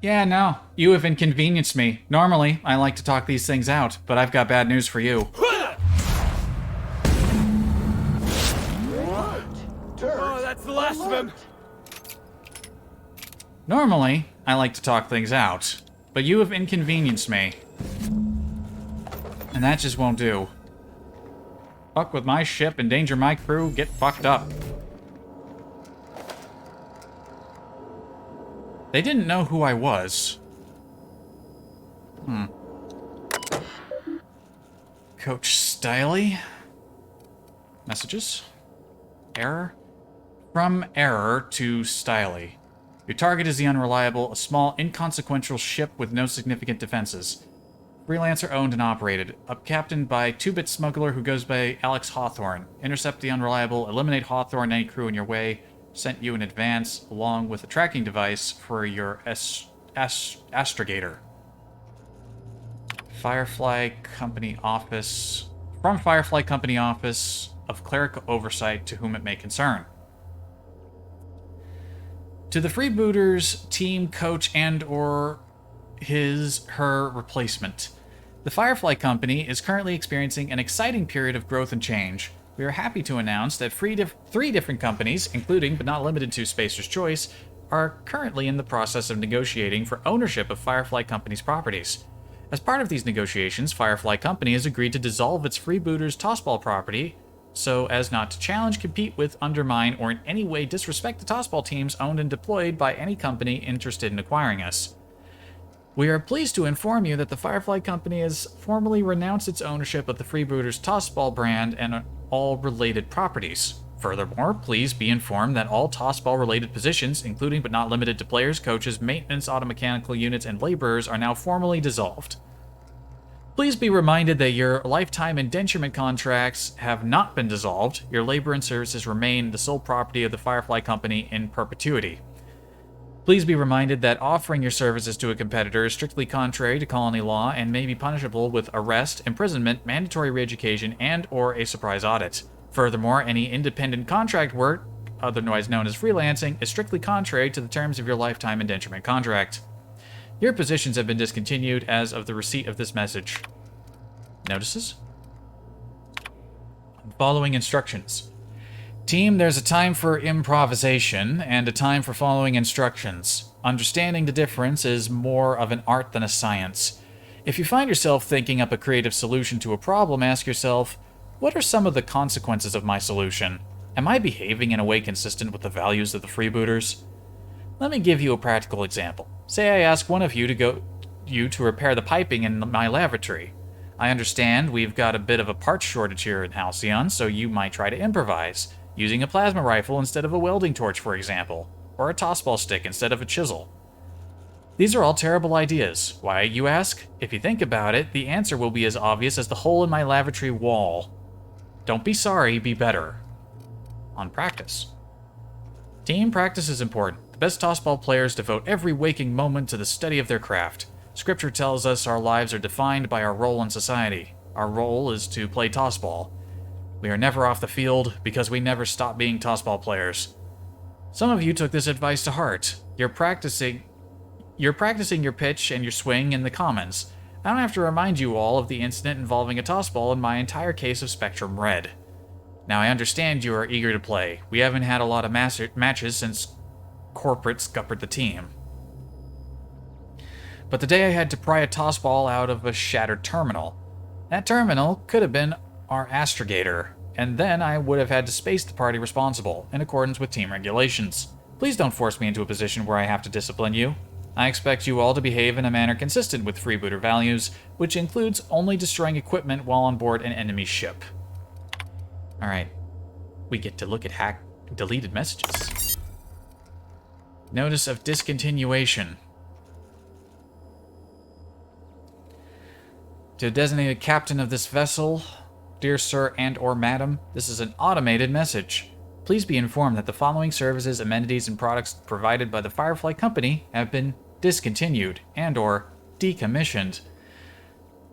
Yeah, no. You have inconvenienced me. Normally, I like to talk these things out, but I've got bad news for you. Oh, that's the last of him. Normally, I like to talk things out, but you have inconvenienced me. And that just won't do. Fuck with my ship, endanger my crew, get fucked up. They didn't know who I was. Coach Stiley? Messages? Error? From error to Stiley. Your target is the Unreliable, a small, inconsequential ship with no significant defenses. Freelancer owned and operated. Up-captained by 2-bit smuggler who goes by Alex Hawthorne. Intercept the Unreliable, eliminate Hawthorne and any crew in your way. Sent you in advance, along with a tracking device for your astrogator. Firefly Company Office. From Firefly Company Office of Clerical Oversight to whom it may concern. To the Freebooters, team, coach, and/or her replacement. The Firefly Company is currently experiencing an exciting period of growth and change. We are happy to announce that three different companies, including but not limited to Spacer's Choice, are currently in the process of negotiating for ownership of Firefly Company's properties. As part of these negotiations, Firefly Company has agreed to dissolve its Freebooters Tossball property so as not to challenge, compete with, undermine, or in any way disrespect the Tossball teams owned and deployed by any company interested in acquiring us. We are pleased to inform you that the Firefly Company has formally renounced its ownership of the Freebooters Tossball brand and all related properties. Furthermore, please be informed that all Tossball-related positions, including but not limited to players, coaches, maintenance, automechanical units, and laborers, are now formally dissolved. Please be reminded that your lifetime indenturement contracts have not been dissolved. Your labor and services remain the sole property of the Firefly Company in perpetuity. Please be reminded that offering your services to a competitor is strictly contrary to colony law and may be punishable with arrest, imprisonment, mandatory re-education, and/or a surprise audit. Furthermore, any independent contract work, otherwise known as freelancing, is strictly contrary to the terms of your lifetime indenturement contract. Your positions have been discontinued as of the receipt of this message. Notices? Following instructions. Team, there's a time for improvisation and a time for following instructions. Understanding the difference is more of an art than a science. If you find yourself thinking up a creative solution to a problem, ask yourself, what are some of the consequences of my solution? Am I behaving in a way consistent with the values of the freebooters? Let me give you a practical example. Say I ask one of you to repair the piping in my lavatory. I understand we've got a bit of a parts shortage here in Halcyon, so you might try to improvise, using a plasma rifle instead of a welding torch, for example, or a tossball stick instead of a chisel. These are all terrible ideas. Why, you ask? If you think about it, the answer will be as obvious as the hole in my lavatory wall. Don't be sorry, be better. On practice. Team practice is important. The best tossball players devote every waking moment to the study of their craft. Scripture tells us our lives are defined by our role in society. Our role is to play tossball. We are never off the field because we never stop being tossball players. Some of you took this advice to heart. You're practicing your pitch and your swing in the commons. I don't have to remind you all of the incident involving a tossball in my entire case of Spectrum Red. Now I understand you are eager to play. We haven't had a lot of matches since corporate scuppered the team. But the day I had to pry a tossball out of a shattered terminal. That terminal could have been our astrogator. and then I would have had to space the party responsible, in accordance with team regulations. Please don't force me into a position where I have to discipline you. I expect you all to behave in a manner consistent with freebooter values, which includes only destroying equipment while on board an enemy ship. Alright. We get to look at deleted messages. Notice of discontinuation. To a designated captain of this vessel, dear sir and or madam, this is an automated message. Please be informed that the following services, amenities, and products provided by the Firefly Company have been discontinued and or decommissioned.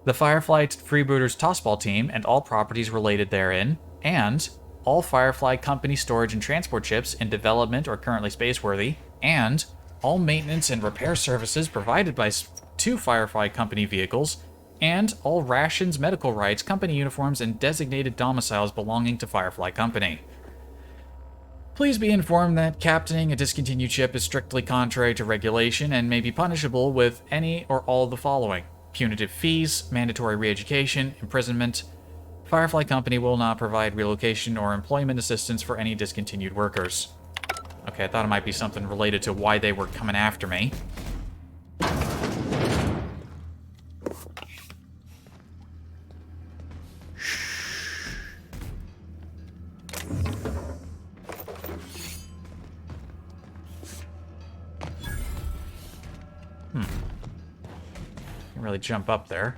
The Firefly Freebooters Tossball team and all properties related therein, and all Firefly Company storage and transport ships in development or currently spaceworthy, and all maintenance and repair services provided by two Firefly Company vehicles, and all rations, medical rights, company uniforms, and designated domiciles belonging to Firefly Company. Please be informed that captaining a discontinued ship is strictly contrary to regulation and may be punishable with any or all of the following: punitive fees, mandatory re-education, imprisonment. Firefly Company will not provide relocation or employment assistance for any discontinued workers. Okay, I thought it might be something related to why they were coming after me. Can't really jump up there.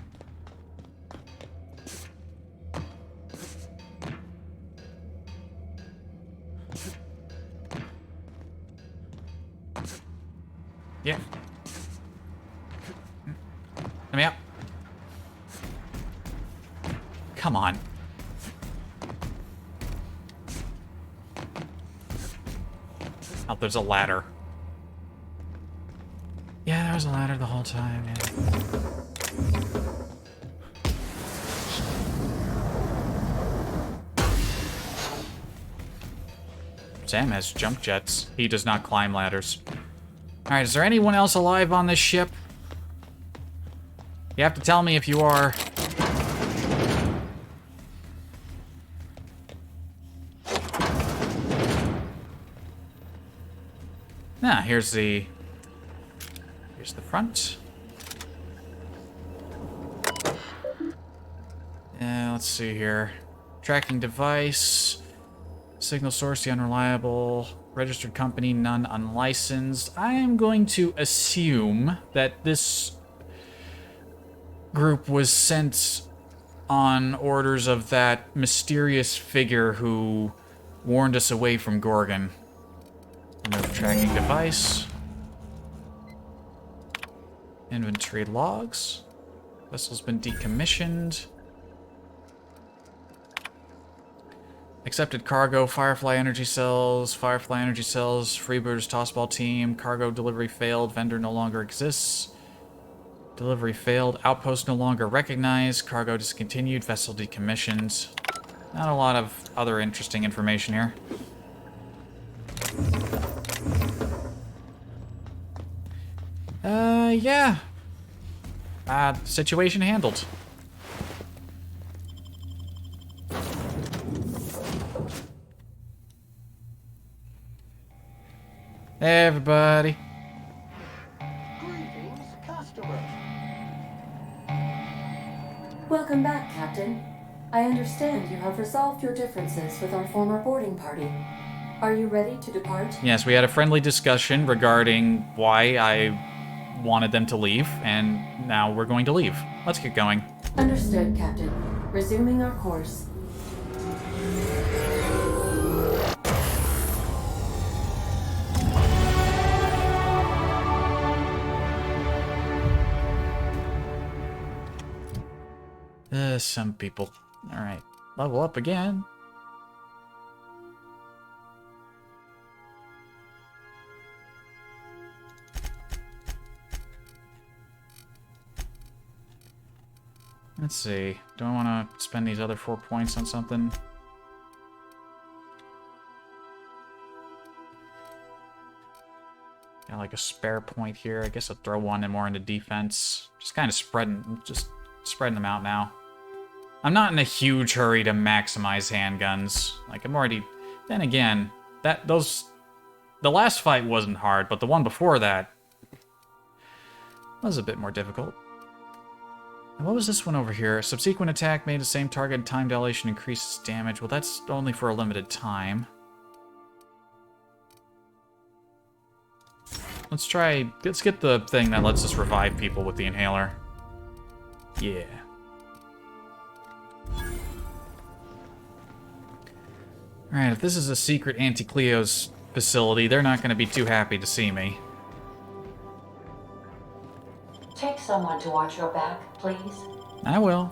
Yeah. Let me up. Come on. Oh, there's a ladder. Yeah, there was a ladder the whole time, yeah. Sam has jump jets. He does not climb ladders. Alright, is there anyone else alive on this ship? You have to tell me if you are. Here's the front. Let's see here. Tracking device. Signal source, the unreliable. Registered company, none unlicensed. I am going to assume that this group was sent on orders of that mysterious figure who warned us away from Gorgon. Remove tracking device. Inventory logs. Vessel's been decommissioned. Accepted cargo, Firefly Energy Cells, Freebooters Tossball Team, cargo delivery failed, vendor no longer exists. Delivery failed, outpost no longer recognized, cargo discontinued, vessel decommissioned. Not a lot of other interesting information here. Yeah. Situation handled. Hey, everybody. Greetings, customer. Welcome back, Captain. I understand you have resolved your differences with our former boarding party. Are you ready to depart? Yes, we had a friendly discussion regarding why I wanted them to leave, and now we're going to leave. Let's get going. Understood, Captain. Resuming our course. Some people. Alright. Level up again. Let's see. Do I want to spend these other 4 points on something? Got like a spare point here. I guess I'll throw one and more into defense. Just kind of spreading them out now. I'm not in a huge hurry to maximize handguns. Like, I'm already... Then again, the last fight wasn't hard, but the one before that was a bit more difficult. And what was this one over here? Subsequent attack made the same target, time dilation increases damage. Well, that's only for a limited time. Let's get the thing that lets us revive people with the inhaler. Yeah. Alright, if this is a secret Anti-Cleo's facility, they're not going to be too happy to see me. Take someone to watch your back, please. I will.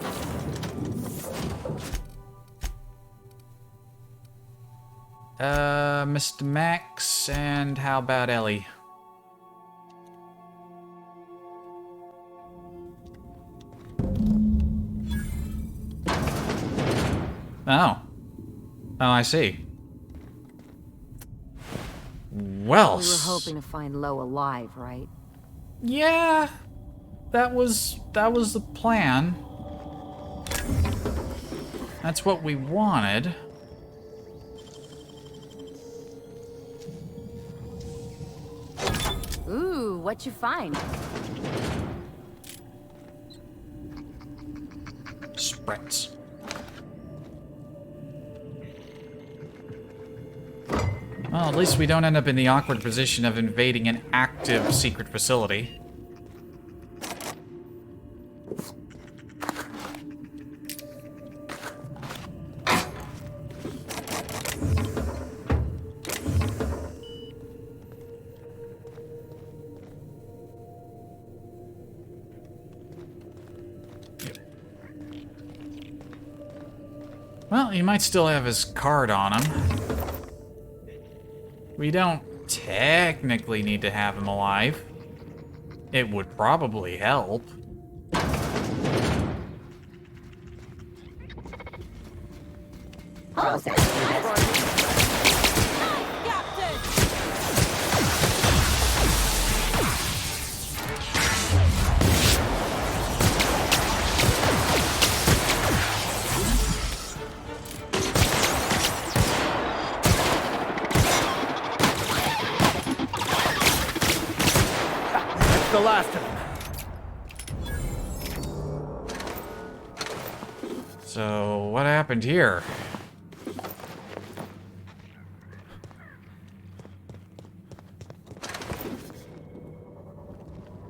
Mr. Max, and how about Ellie? Oh. Oh, I see. Well... We were hoping to find Lo alive, right? Yeah. That was the plan. That's what we wanted. Ooh, what you find? Sprats. Well, at least we don't end up in the awkward position of invading an active secret facility. Well, he might still have his card on him. We don't technically need to have him alive. It would probably help. The last of them. So, what happened here?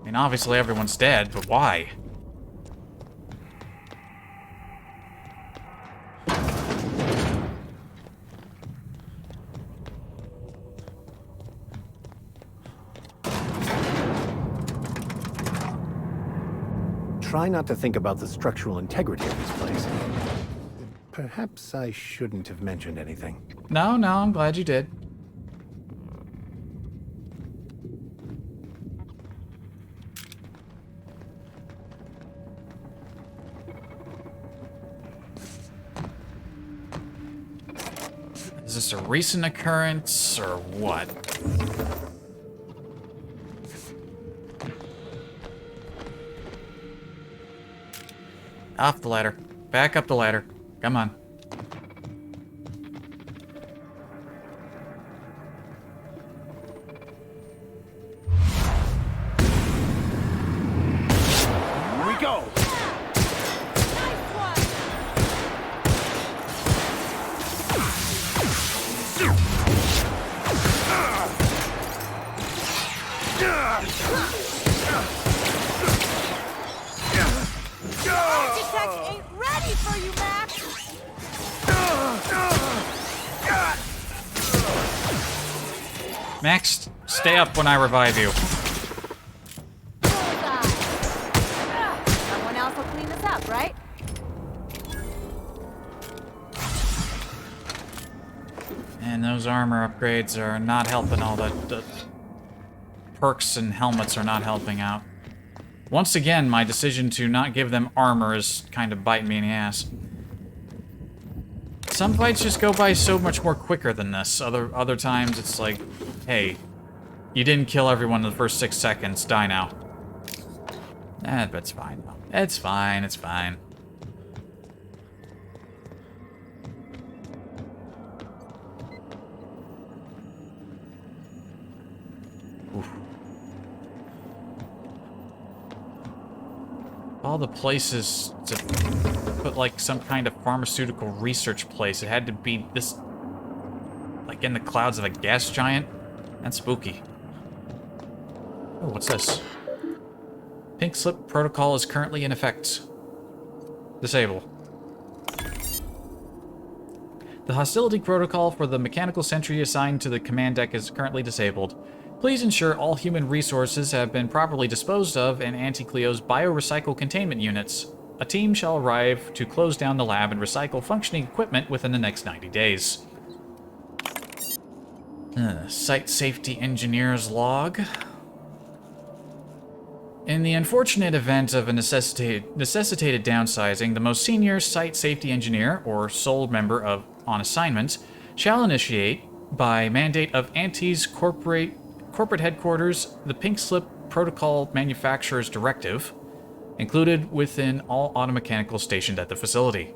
I mean, obviously everyone's dead, but why? Try not to think about the structural integrity of this place. Perhaps I shouldn't have mentioned anything. No, I'm glad you did. Is this a recent occurrence, or what? Off the ladder. Back up the ladder. Come on. Here we go. Architect ain't ready for you, Max! Max, stay up when I revive you. Someone else will clean this up, right? And those armor upgrades are not helping all the perks and helmets are not helping out. Once again, my decision to not give them armor is kind of biting me in the ass. Some fights just go by so much more quicker than this. Other times it's like, hey, you didn't kill everyone in the first 6 seconds, die now. That's fine. It's fine, it's fine. Oof. All the places to put, like, some kind of pharmaceutical research place, it had to be this, like, in the clouds of a gas giant? That's spooky. Oh, what's this? Pink slip protocol is currently in effect. Disable. The hostility protocol for the mechanical sentry assigned to the command deck is currently disabled. Please ensure all human resources have been properly disposed of in Anti-Cleo's biorecycle containment units. A team shall arrive to close down the lab and recycle functioning equipment within the next 90 days. Site safety engineer's log. In the unfortunate event of a necessitated downsizing, the most senior site safety engineer, or sole member on assignment, shall initiate, by mandate of Anti's corporate headquarters, the Pink Slip Protocol Manufacturer's Directive, included within all automechanical stationed at the facility.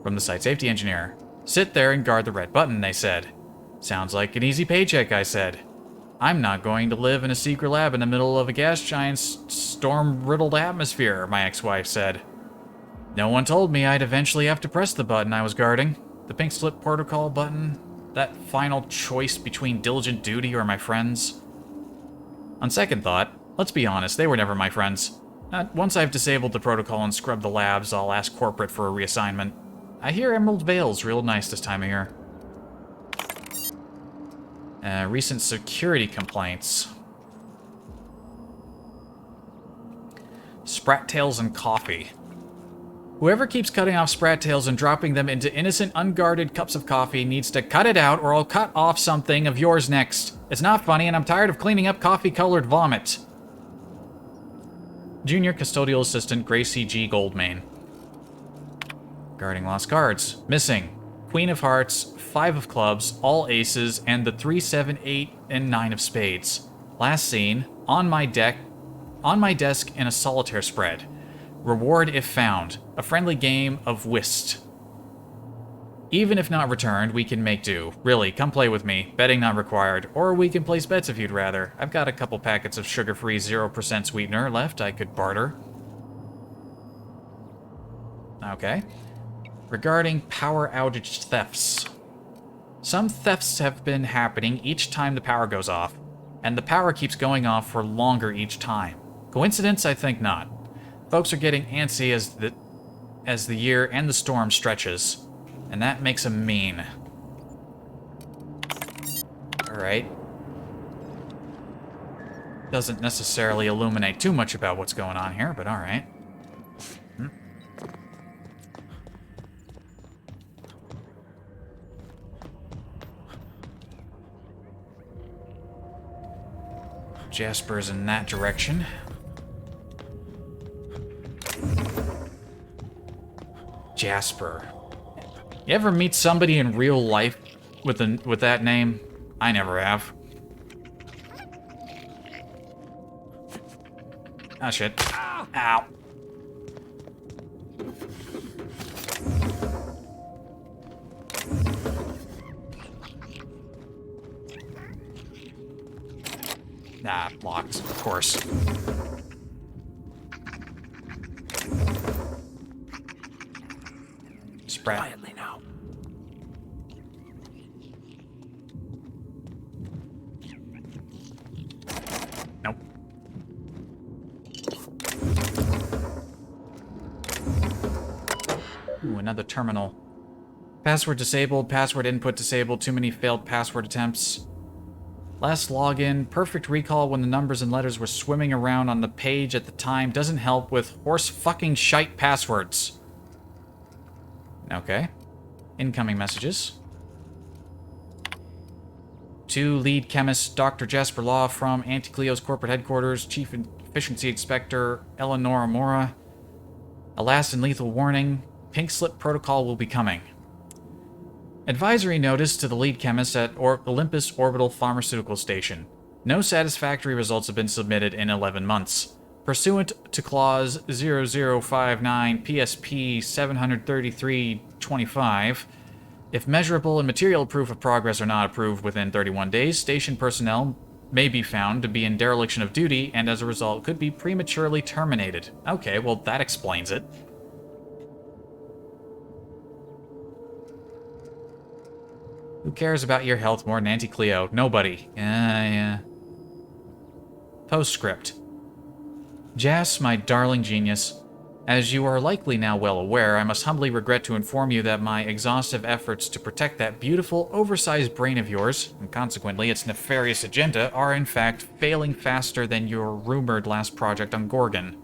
From the site safety engineer, sit there and guard the red button, they said. Sounds like an easy paycheck, I said. I'm not going to live in a secret lab in the middle of a gas giant's storm-riddled atmosphere, my ex-wife said. No one told me I'd eventually have to press the button I was guarding. The Pink Slip Protocol button. That final choice between diligent duty or my friends. On second thought, let's be honest, they were never my friends. Once I've disabled the protocol and scrubbed the labs, I'll ask corporate for a reassignment. I hear Emerald Vale's real nice this time of year. Recent security complaints. Sprat tails and coffee. Whoever keeps cutting off sprat tails and dropping them into innocent, unguarded cups of coffee needs to cut it out, or I'll cut off something of yours next. It's not funny, and I'm tired of cleaning up coffee-colored vomit. Junior Custodial Assistant Gracie G. Goldmain. Guarding lost cards. Missing. Queen of Hearts, 5 of Clubs, all aces, and the 3, 7, 8, and 9 of Spades. Last seen, on my desk in a solitaire spread. Reward if found. A friendly game of whist. Even if not returned, we can make do. Really, come play with me. Betting not required. Or we can place bets if you'd rather. I've got a couple packets of sugar-free 0% sweetener left I could barter. Okay. Regarding power outage thefts. Some thefts have been happening each time the power goes off, and the power keeps going off for longer each time. Coincidence? I think not. Folks are getting antsy as the year and the storm stretches, and that makes them mean. Alright. Doesn't necessarily illuminate too much about what's going on here, but alright. Jasper's in that direction. Jasper. You ever meet somebody in real life with that name? I never have. Ah, shit. Ow. Ah, locked, of course. Sprat. Quietly now. Nope. Ooh, another terminal. Password disabled, password input disabled, too many failed password attempts. Last login, perfect recall when the numbers and letters were swimming around on the page at the time doesn't help with horse fucking shite passwords. Okay. Incoming messages. To lead chemist Dr. Jasper Law from Anti-Cleo's corporate headquarters, Chief Efficiency Inspector Eleanor Mora. A last and lethal warning, Pink Slip Protocol will be coming. Advisory notice to the lead chemist at Olympus Orbital Pharmaceutical Station. No satisfactory results have been submitted in 11 months. Pursuant to Clause 0059 PSP 733-25, if measurable and material proof of progress are not approved within 31 days, station personnel may be found to be in dereliction of duty, and as a result could be prematurely terminated. Okay, well that explains it. Who cares about your health more than Auntie Cleo? Nobody. Yeah. Postscript. Jas, my darling genius, as you are likely now well aware, I must humbly regret to inform you that my exhaustive efforts to protect that beautiful, oversized brain of yours, and consequently its nefarious agenda, are in fact failing faster than your rumored last project on Gorgon.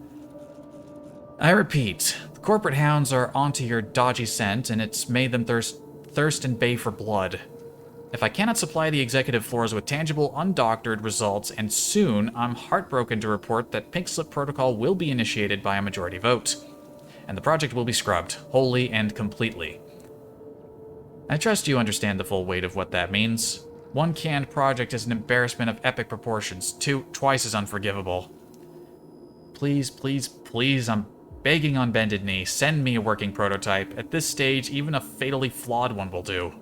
I repeat, the corporate hounds are onto your dodgy scent, and it's made them thirst and bay for blood. If I cannot supply the executive floors with tangible, undoctored results, and soon, I'm heartbroken to report that Pink Slip Protocol will be initiated by a majority vote, and the project will be scrubbed, wholly and completely. I trust you understand the full weight of what that means. One canned project is an embarrassment of epic proportions, twice as unforgivable. Please, please, please, I'm begging on bended knee, send me a working prototype. At this stage, even a fatally flawed one will do.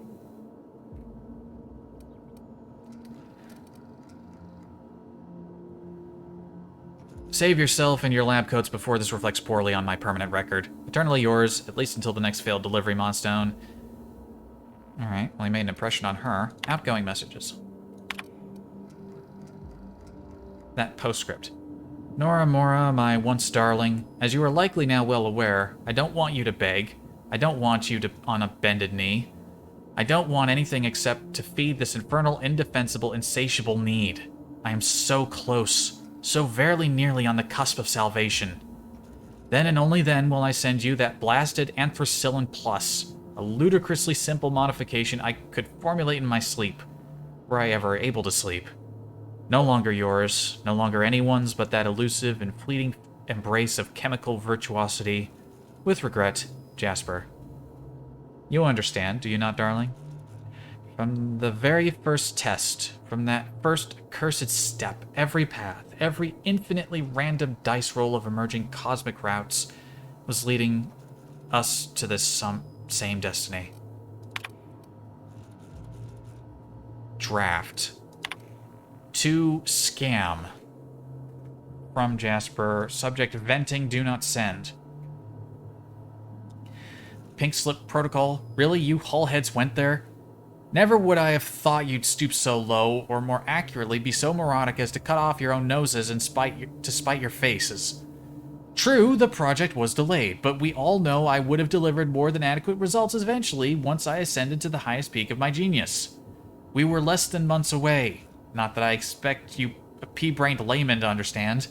Save yourself and your lab coats before this reflects poorly on my permanent record. Eternally yours, at least until the next failed delivery milestone. Alright, well he made an impression on her. Outgoing messages. That postscript. Nora Mora, my once darling, as you are likely now well aware, I don't want you to beg. I don't want you to on a bended knee. I don't want anything except to feed this infernal, indefensible, insatiable need. I am so close. So very nearly on the cusp of salvation. Then and only then will I send you that blasted Anthracillin Plus, a ludicrously simple modification I could formulate in my sleep, were I ever able to sleep. No longer yours, no longer anyone's but that elusive and fleeting embrace of chemical virtuosity. With regret, Jasper. You understand, do you not, darling? From the very first test, from that first accursed step, every path, every infinitely random dice roll of emerging cosmic routes was leading us to this same destiny. Draft. To scam. From Jasper. Subject venting, do not send. Pink Slip Protocol? Really? You hullheads went there? Never would I have thought you'd stoop so low, or more accurately, be so moronic as to cut off your own noses and to spite your faces. True, the project was delayed, but we all know I would have delivered more than adequate results eventually once I ascended to the highest peak of my genius. We were less than months away. Not that I expect you pea-brained laymen to understand.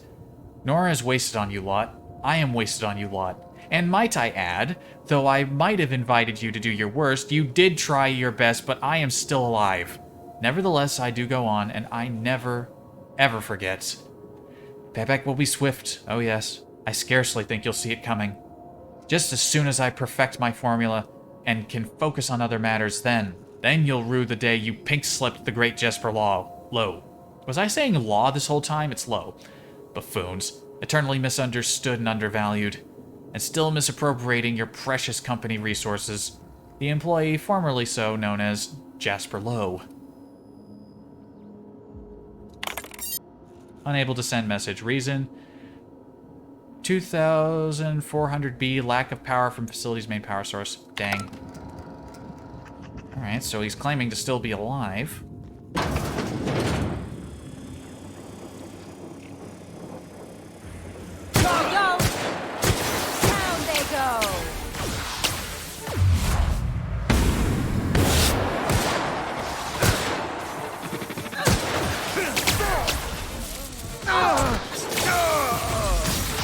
Nora is wasted on you lot. I am wasted on you lot. And might I add, though I might have invited you to do your worst, you did try your best, but I am still alive. Nevertheless, I do go on, and I never, ever forget. Payback will be swift, oh yes. I scarcely think you'll see it coming. Just as soon as I perfect my formula and can focus on other matters, then you'll rue the day you pink-slipped the great Jesper Low. Was I saying law this whole time? It's low. Buffoons. Eternally misunderstood and undervalued. And still misappropriating your precious company resources. The employee formerly so known as Jasper Low. Unable to send message. Reason: 2400B, lack of power from facility's main power source. Dang. Alright, so he's claiming to still be alive.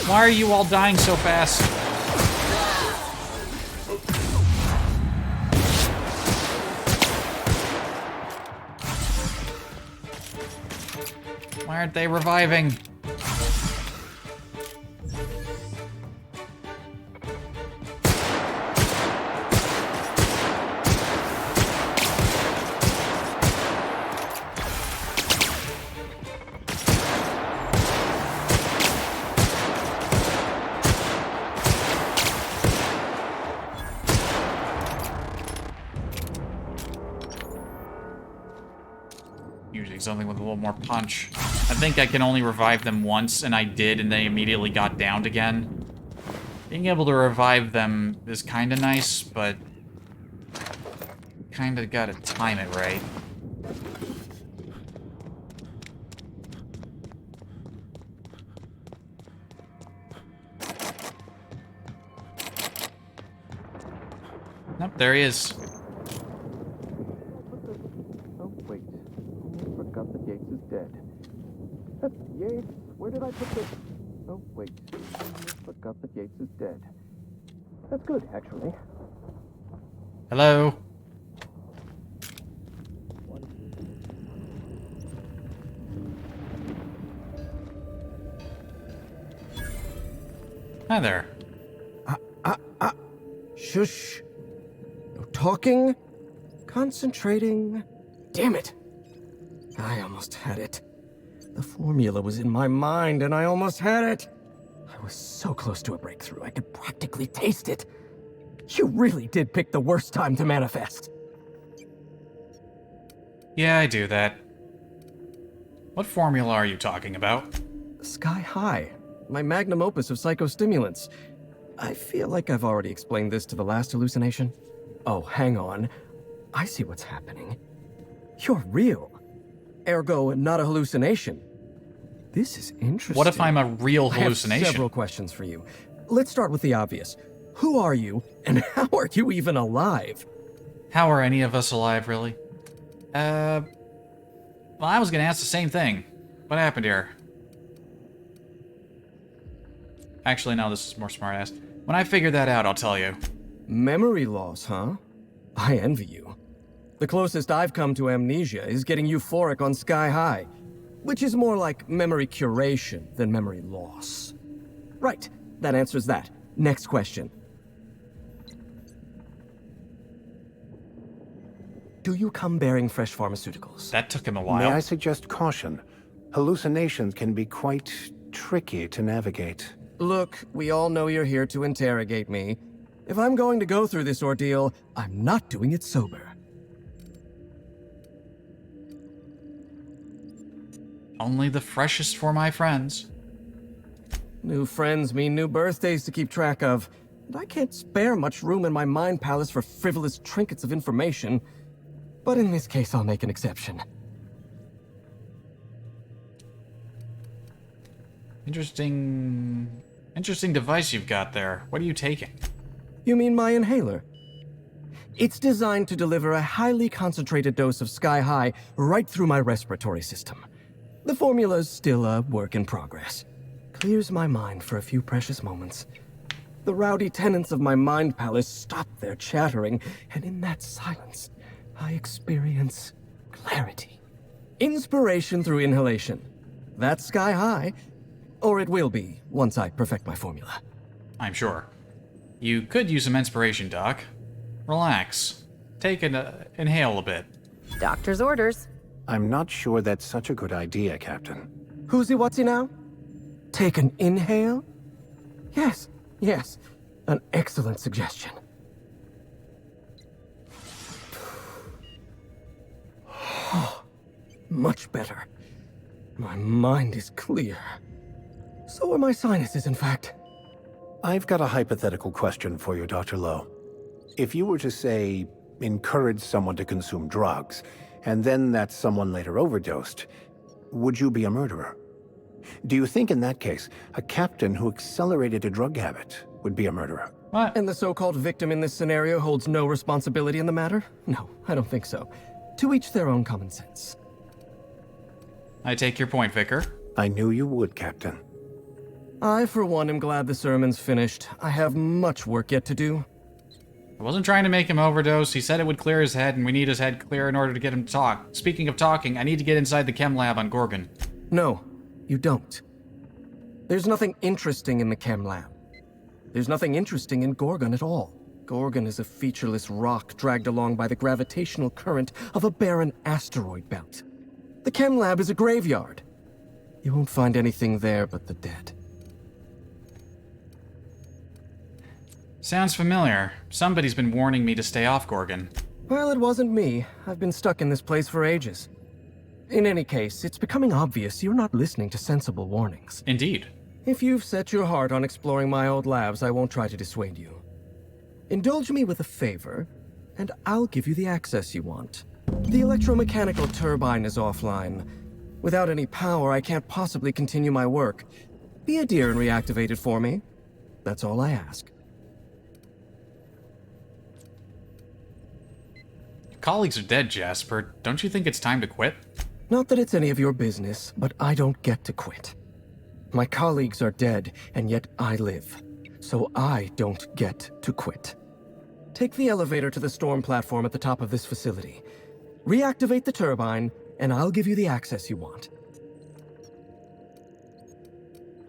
Why are you all dying so fast? Why aren't they reviving? Using something with a little more punch. I think I can only revive them once, and I did, and they immediately got downed again. Being able to revive them is kind of nice, but kind of gotta time it right. Nope, there he is. Oh, wait. I forgot that Yates is dead. Yates, where did I put this? Oh, wait. I forgot that Yates is dead. That's good, actually. Hello? Hi there. Shush. No talking. Concentrating. Damn it. I almost had it. The formula was in my mind and I almost had it. I was so close to a breakthrough, I could practically taste it. You really did pick the worst time to manifest. Yeah, I do that. What formula are you talking about? Sky High. My magnum opus of psychostimulants. I feel like I've already explained this to the last hallucination. Oh, hang on. I see what's happening. You're real. Ergo, not a hallucination. This is interesting. What if I'm a real hallucination? I have several questions for you. Let's start with the obvious. Who are you, and how are you even alive? How are any of us alive, really? Well, I was gonna ask the same thing. What happened here? Actually, no, this is more smart-ass. When I figure that out, I'll tell you. Memory loss, huh? I envy you. The closest I've come to amnesia is getting euphoric on Sky High, which is more like memory curation than memory loss. Right, that answers that. Next question. Do you come bearing fresh pharmaceuticals? That took him a while. May I suggest caution? Hallucinations can be quite tricky to navigate. Look, we all know you're here to interrogate me. If I'm going to go through this ordeal, I'm not doing it sober. Only the freshest for my friends. New friends mean new birthdays to keep track of, and I can't spare much room in my mind palace for frivolous trinkets of information. But in this case, I'll make an exception. Interesting device you've got there. What are you taking? You mean my inhaler? It's designed to deliver a highly concentrated dose of Sky High right through my respiratory system. The formula's still a work in progress. Clears my mind for a few precious moments. The rowdy tenants of my mind palace stop their chattering, and in that silence, I experience clarity. Inspiration through inhalation. That's Sky High. Or it will be, once I perfect my formula. I'm sure. You could use some inspiration, Doc. Relax. Take an inhale a bit. Doctor's orders. I'm not sure that's such a good idea, Captain. Who's he what's he now? Take an inhale? Yes, yes. An excellent suggestion. Much better. My mind is clear. So are my sinuses, in fact. I've got a hypothetical question for you, Dr. Lowe. If you were to, say, encourage someone to consume drugs, and then that someone later overdosed, would you be a murderer? Do you think in that case, a captain who accelerated a drug habit would be a murderer? What? And the so-called victim in this scenario holds no responsibility in the matter? No, I don't think so. To each their own common sense. I take your point, Vicar. I knew you would, Captain. I, for one, am glad the sermon's finished. I have much work yet to do. I wasn't trying to make him overdose. He said it would clear his head, and we need his head clear in order to get him to talk. Speaking of talking, I need to get inside the chem lab on Gorgon. No, you don't. There's nothing interesting in the chem lab. There's nothing interesting in Gorgon at all. Gorgon is a featureless rock dragged along by the gravitational current of a barren asteroid belt. The chem lab is a graveyard. You won't find anything there but the dead. Sounds familiar. Somebody's been warning me to stay off Gorgon. Well, it wasn't me. I've been stuck in this place for ages. In any case, it's becoming obvious you're not listening to sensible warnings. Indeed. If you've set your heart on exploring my old labs, I won't try to dissuade you. Indulge me with a favor, and I'll give you the access you want. The electromechanical turbine is offline. Without any power, I can't possibly continue my work. Be a dear and reactivate it for me. That's all I ask. Your colleagues are dead, Jasper. Don't you think it's time to quit? Not that it's any of your business, but I don't get to quit. My colleagues are dead, and yet I live. So I don't get to quit. Take the elevator to the storm platform at the top of this facility. Reactivate the turbine, and I'll give you the access you want.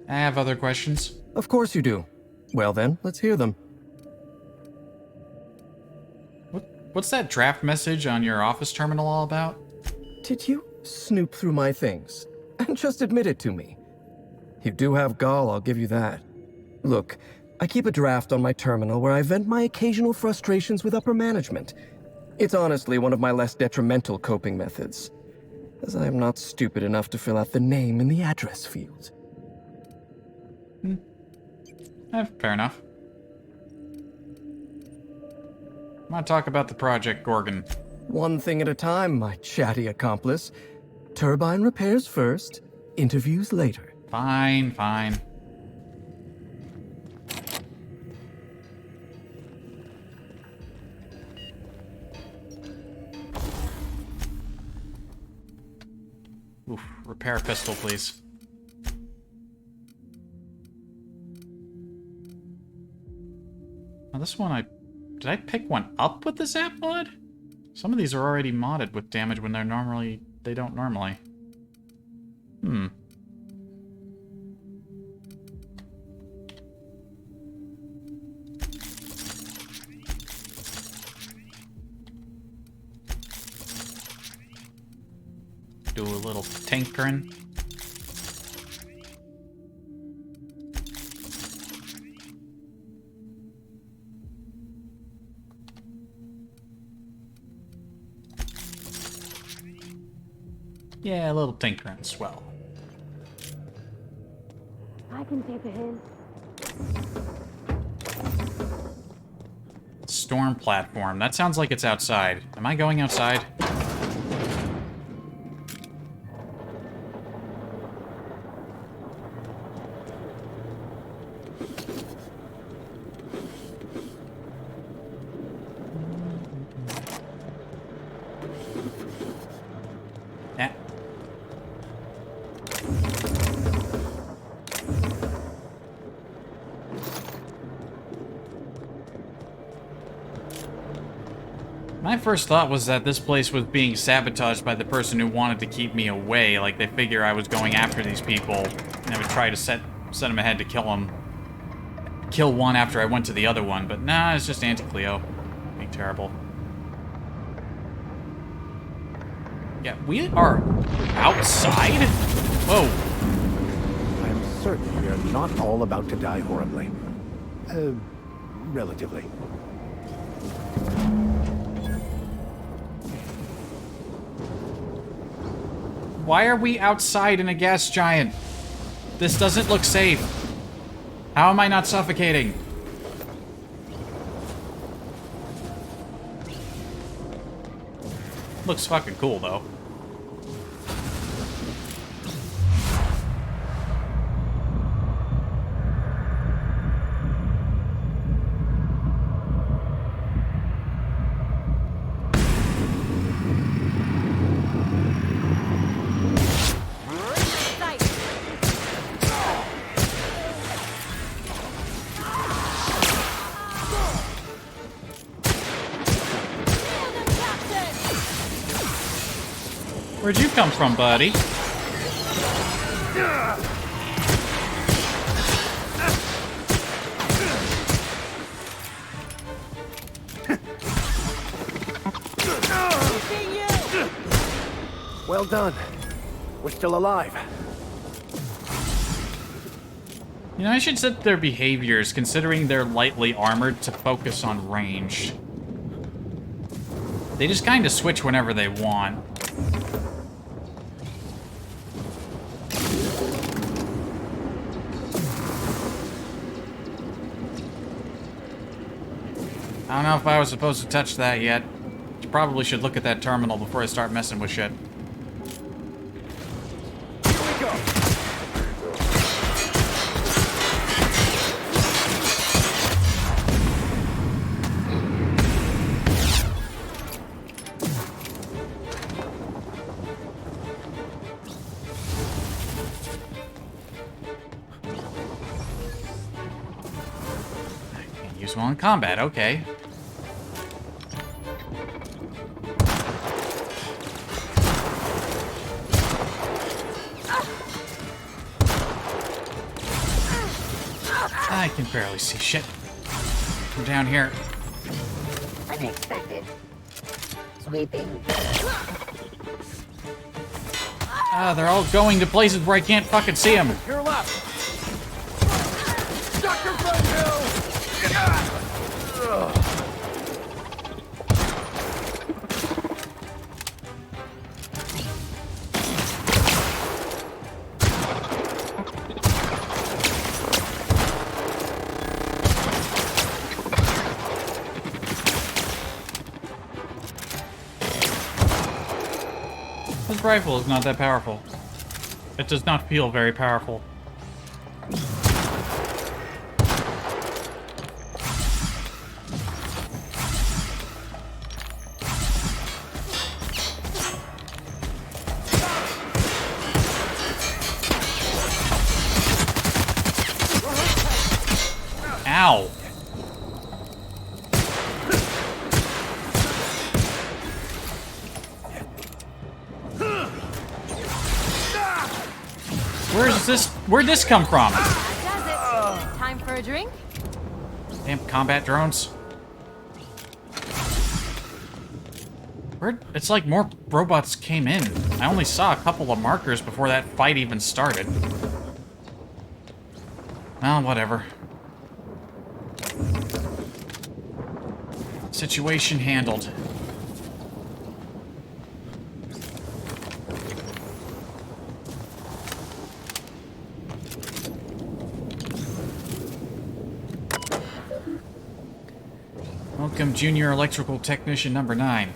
I have other questions. Of course you do. Well then, let's hear them. What's that draft message on your office terminal all about? Did you snoop through my things? And just admit it to me. You do have gall, I'll give you that. Look, I keep a draft on my terminal where I vent my occasional frustrations with upper management. It's honestly one of my less detrimental coping methods, as I am not stupid enough to fill out the name in the address field. Fair enough. I want to talk about the Project Gorgon. One thing at a time, my chatty accomplice. Turbine repairs first, interviews later. Fine, fine. Oof, repair pistol, please. Now this one, did I pick one up with the zap mod? Some of these are already modded with damage when they don't normally. Do a little tinkering. Yeah, a little tinkering, swell. I can take a hint. Storm platform. That sounds like it's outside. Am I going outside? My first thought was that this place was being sabotaged by the person who wanted to keep me away. Like, they figure I was going after these people, and I would try to set them ahead to kill them. Kill one after I went to the other one, but nah, it's just Anti-Cleo. Being terrible. Yeah, we are outside? Whoa. I'm certain we are not all about to die horribly. Relatively. Why are we outside in a gas giant? This doesn't look safe. How am I not suffocating? Looks fucking cool, though. Where'd you come from, buddy? Well done. We're still alive. You know, I should set their behaviors, considering they're lightly armored, to focus on range. They just kind of switch whenever they want. I don't know if I was supposed to touch that yet. Probably should look at that terminal before I start messing with shit. Use one in combat, okay. I can barely see shit. From down here. Unexpected. Sweeping. Ah, they're all going to places where I can't fucking see them. Your left. Dr. Frontier! This rifle is not that powerful. It does not feel very powerful. Ow! Where'd this come from? That does it. Time for a drink? Damn combat drones. It's like more robots came in. I only saw a couple of markers before that fight even started. Well, whatever. Situation handled. Welcome, Junior Electrical Technician number 9.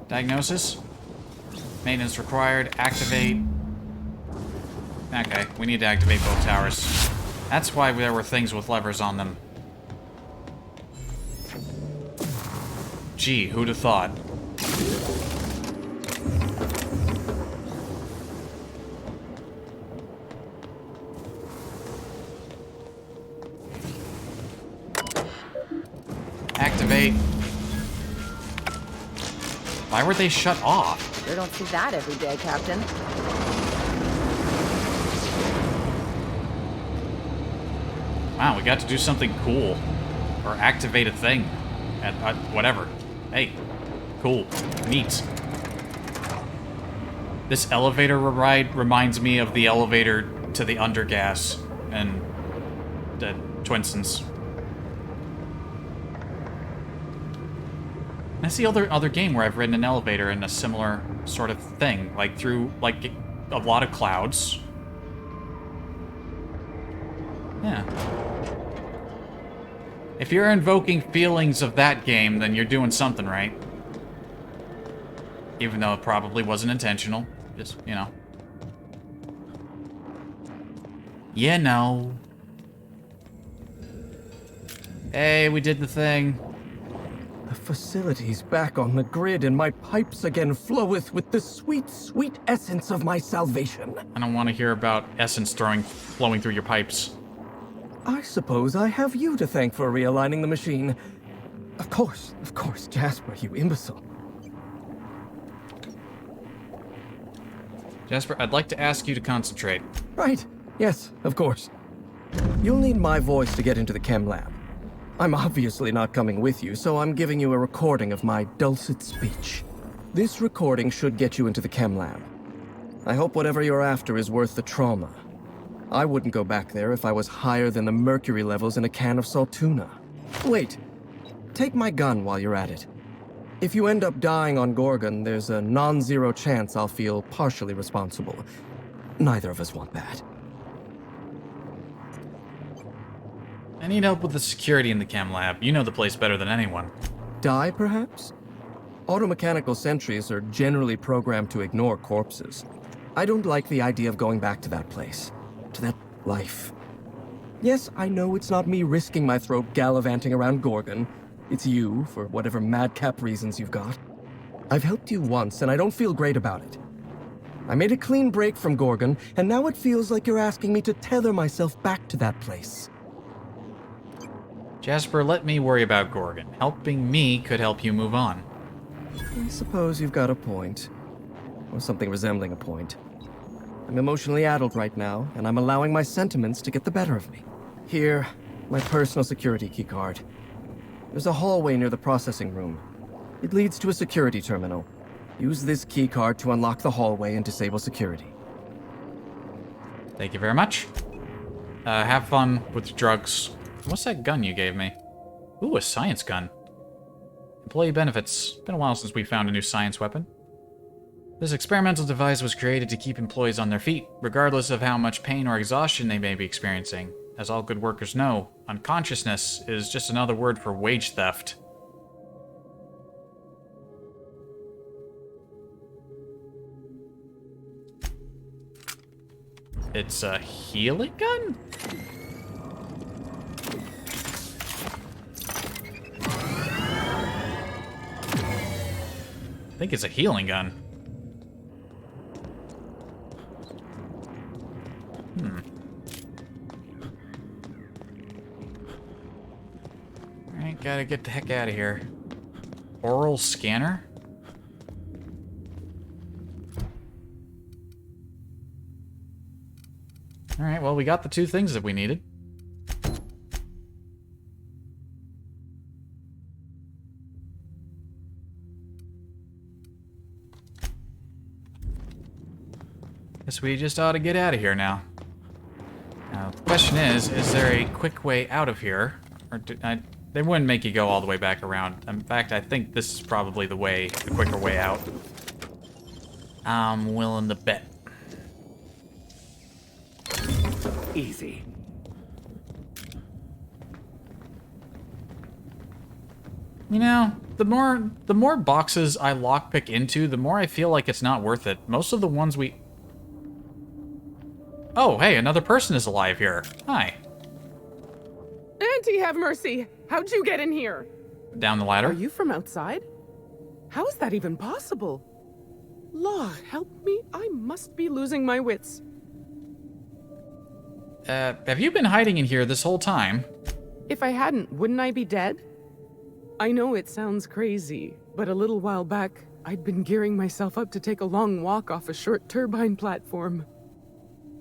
Diagnosis? Maintenance required. Activate. Okay, we need to activate both towers. That's why there were things with levers on them. Gee, who'd have thought? Activate. Why were they shut off? You don't see that every day, Captain. Wow, we got to do something cool. Or activate a thing. And whatever. Hey. Cool. Neat. This elevator ride reminds me of the elevator to the Undergas and the Twinsons. That's the other game where I've ridden an elevator in a similar sort of thing, like through like a lot of clouds. Yeah. If you're invoking feelings of that game, then you're doing something right. Even though it probably wasn't intentional. Just, you know. You know. Hey, we did the thing. The facility's back on the grid, and my pipes again floweth with the sweet, sweet essence of my salvation. I don't want to hear about essence flowing through your pipes. I suppose I have you to thank for realigning the machine. Of course, Jasper, you imbecile. Jasper, I'd like to ask you to concentrate. Right. Yes, of course. You'll need my voice to get into the chem lab. I'm obviously not coming with you, so I'm giving you a recording of my dulcet speech. This recording should get you into the chem lab. I hope whatever you're after is worth the trauma. I wouldn't go back there if I was higher than the mercury levels in a can of salt tuna. Wait. Take my gun while you're at it. If you end up dying on Gorgon, there's a non-zero chance I'll feel partially responsible. Neither of us want that. I need help with the security in the chem lab. You know the place better than anyone. Die, perhaps? Automechanical sentries are generally programmed to ignore corpses. I don't like the idea of going back to that place. To that life. Yes, I know it's not me risking my throat gallivanting around Gorgon. It's you, for whatever madcap reasons you've got. I've helped you once, and I don't feel great about it. I made a clean break from Gorgon, and now it feels like you're asking me to tether myself back to that place. Jasper, let me worry about Gorgon. Helping me could help you move on. I suppose you've got a point. Or something resembling a point. I'm emotionally addled right now, and I'm allowing my sentiments to get the better of me. Here, my personal security keycard. There's a hallway near the processing room. It leads to a security terminal. Use this keycard to unlock the hallway and disable security. Thank you very much. Have fun with drugs. What's that gun you gave me? Ooh, a science gun. Employee benefits. Been a while since we found a new science weapon. This experimental device was created to keep employees on their feet, regardless of how much pain or exhaustion they may be experiencing. As all good workers know, unconsciousness is just another word for wage theft. It's a healing gun? I think it's a healing gun. Alright, gotta get the heck out of here. Oral scanner? Alright, well, we got the two things that we needed. Guess we just ought to get out of here now. Now, the question is there a quick way out of here? Or they wouldn't make you go all the way back around. In fact, I think this is probably the quicker way out. I'm willing to bet. Easy. You know, the more boxes I lockpick into, the more I feel like it's not worth it. Most of the ones we... Oh, hey, another person is alive here. Hi. Auntie, have mercy! How'd you get in here? Down the ladder. Are you from outside? How is that even possible? Lord, help me, I must be losing my wits. Have you been hiding in here this whole time? If I hadn't, wouldn't I be dead? I know it sounds crazy, but a little while back, I'd been gearing myself up to take a long walk off a short turbine platform.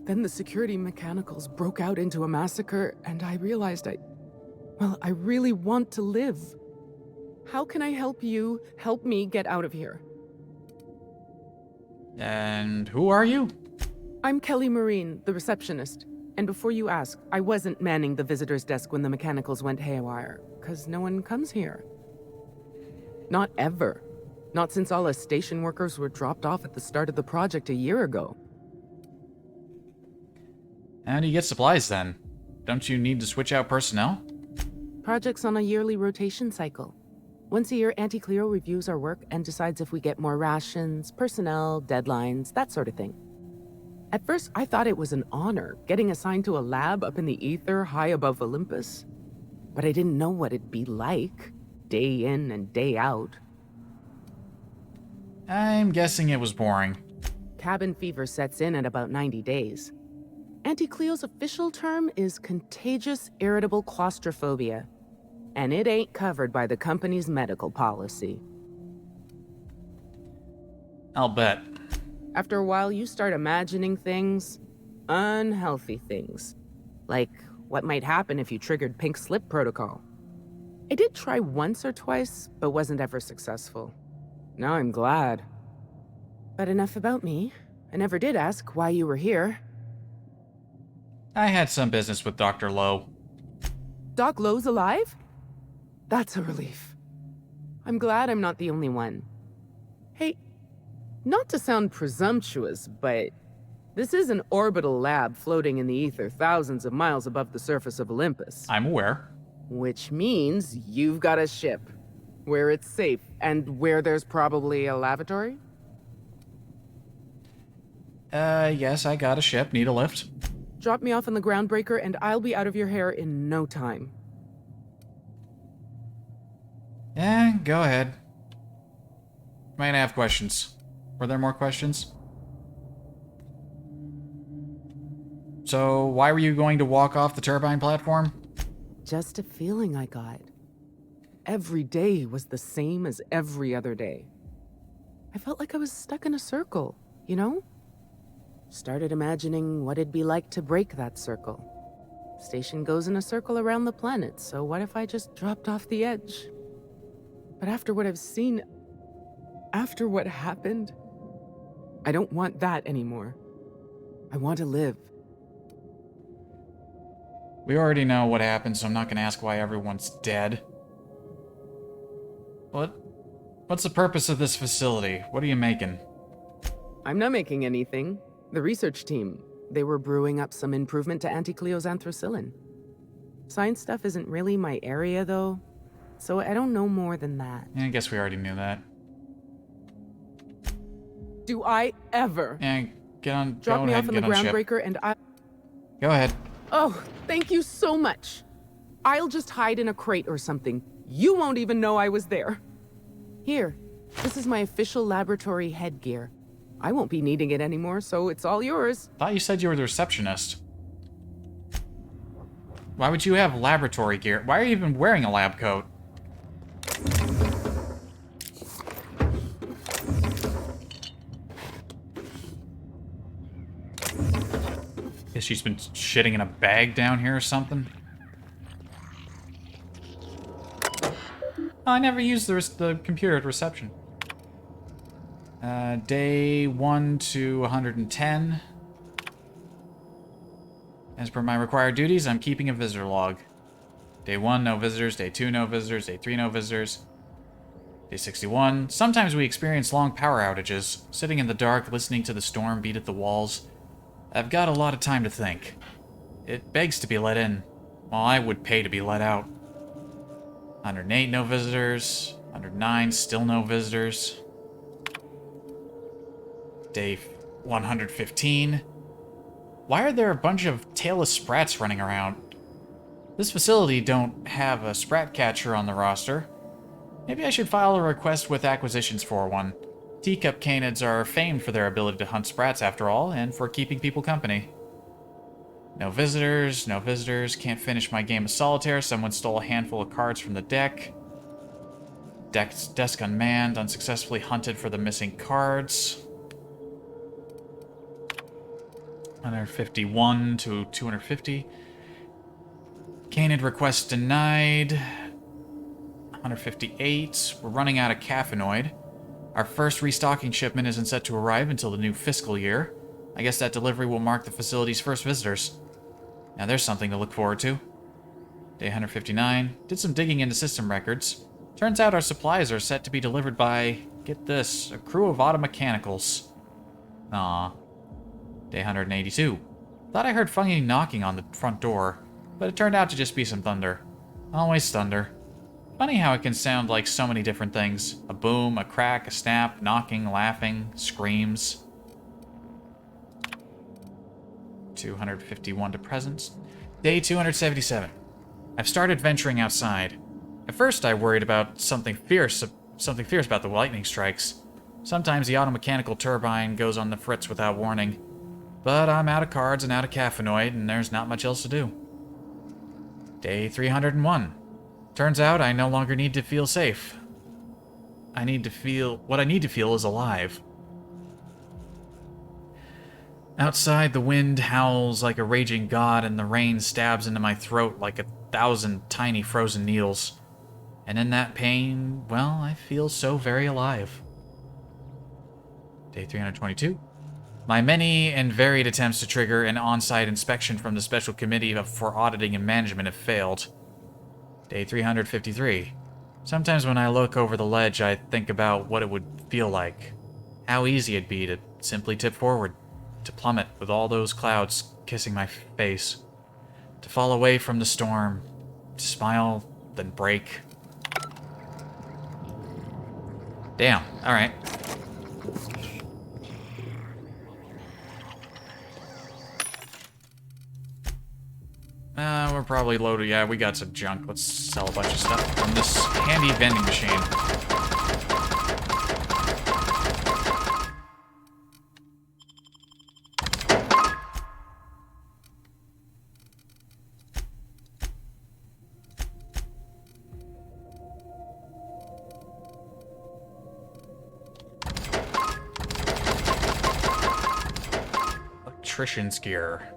Then the security mechanicals broke out into a massacre, and I realized I really want to live. How can I help you help me get out of here? And who are you? I'm Kelly Marine, the receptionist. And before you ask, I wasn't manning the visitor's desk when the mechanicals went haywire, because no one comes here. Not ever. Not since all us station workers were dropped off at the start of the project a year ago. How do you get supplies then? Don't you need to switch out personnel? Project's on a yearly rotation cycle. Once a year, Auntie Cleo reviews our work and decides if we get more rations, personnel, deadlines, that sort of thing. At first, I thought it was an honor, getting assigned to a lab up in the ether high above Olympus. But I didn't know what it'd be like, day in and day out. I'm guessing it was boring. Cabin fever sets in at about 90 days. Auntie Cleo's official term is contagious irritable claustrophobia, and it ain't covered by the company's medical policy. I'll bet. After a while, you start imagining things, unhealthy things, like what might happen if you triggered Pink Slip Protocol. I did try once or twice, but wasn't ever successful. Now I'm glad. But enough about me. I never did ask why you were here. I had some business with Dr. Lowe. Doc Lowe's alive? That's a relief. I'm glad I'm not the only one. Hey, not to sound presumptuous, but This is an orbital lab floating in the ether thousands of miles above the surface of Olympus. I'm aware. Which means you've got a ship, where it's safe, and where there's probably a lavatory? Yes, I got a ship. Need a lift. Drop me off on the groundbreaker, and I'll be out of your hair in no time. Yeah, go ahead. Might have questions. Were there more questions? So, why were you going to walk off the turbine platform? Just a feeling I got. Every day was the same as every other day. I felt like I was stuck in a circle, you know? Started imagining what it'd be like to break that circle. Station goes in a circle around the planet, so what if I just dropped off the edge? But after what I've seen, after what happened, I don't want that anymore. I want to live. We already know what happened, so I'm not going to ask why everyone's dead. What's the purpose of this facility? What are you making? I'm not making anything. The research team, they were brewing up some improvement to Anticleo's anthracillin. Science stuff isn't really my area, though, so I don't know more than that. I guess we already knew that. Do I ever? Yeah, get on. Drop go me ahead off on and the get on ship. groundbreaker, and I. Go ahead. Oh, thank you so much. I'll just hide in a crate or something. You won't even know I was there. Here, this is my official laboratory headgear. I won't be needing it anymore, so it's all yours. Thought you said you were the receptionist. Why would you have laboratory gear? Why are you even wearing a lab coat? Guess she's been shitting in a bag down here or something. Oh, I never used the computer at reception. Day 1 to 110. As per my required duties, I'm keeping a visitor log. Day 1, no visitors. Day 2, no visitors. Day 3, no visitors. Day 61. Sometimes we experience long power outages. Sitting in the dark, listening to the storm beat at the walls. I've got a lot of time to think. It begs to be let in, while I would pay to be let out. 108, no visitors. 109, still no visitors. Day 115. Why are there a bunch of tailless sprats running around? This facility don't have a sprat catcher on the roster. Maybe I should file a request with acquisitions for one. Teacup canids are famed for their ability to hunt sprats after all, and for keeping people company. No visitors, no visitors. Can't finish my game of solitaire. Someone stole a handful of cards from the deck. Desk unmanned. Unsuccessfully hunted for the missing cards. 151 to 250. Canid request denied. 158. We're running out of caffeinoid. Our first restocking shipment isn't set to arrive until the new fiscal year. I guess that delivery will mark the facility's first visitors. Now there's something to look forward to. Day 159. Did some digging into system records. Turns out our supplies are set to be delivered by, get this, a crew of auto mechanicals. Aw. Day 182. Thought I heard funny knocking on the front door, but it turned out to just be some thunder. Always thunder. Funny how it can sound like so many different things. A boom, a crack, a snap, knocking, laughing, screams. 251 to present. Day 277. I've started venturing outside. At first I worried about something fierce about the lightning strikes. Sometimes the automechanical turbine goes on the fritz without warning. But I'm out of cards and out of caffeinoid, and there's not much else to do. Day 301. Turns out I no longer need to feel safe. What I need to feel is alive. Outside, the wind howls like a raging god, and the rain stabs into my throat like 1,000 tiny frozen needles. And in that pain, well, I feel so very alive. Day 322. My many and varied attempts to trigger an on-site inspection from the Special Committee for Auditing and Management have failed. Day 353. Sometimes when I look over the ledge, I think about what it would feel like. How easy it'd be to simply tip forward. to plummet with all those clouds kissing my face. To fall away from the storm. To smile, then break. Damn, alright. We're probably loaded. Yeah, we got some junk. Let's sell a bunch of stuff from this handy vending machine. Electrician's gear.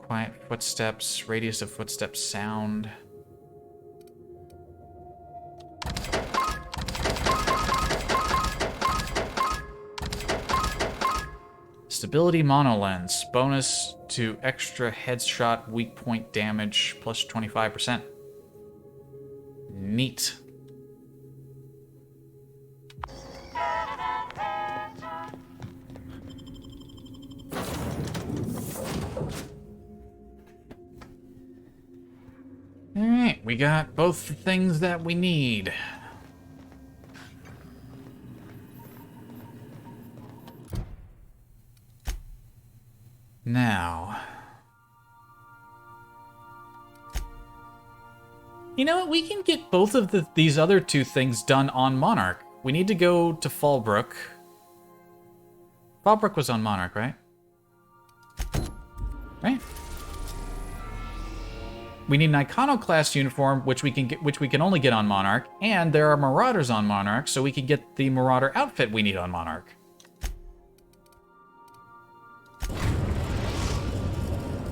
Quiet footsteps, radius of footsteps, sound. Stability monolens, bonus to extra headshot weak point damage plus 25%. Neat. Alright, we got both the things that we need. Now... You know what? We can get both of these other two things done on Monarch. We need to go to Fallbrook. Fallbrook was on Monarch, right? Right? We need an Iconoclast uniform, which we can only get on Monarch, and there are Marauders on Monarch, so we can get the Marauder outfit we need on Monarch.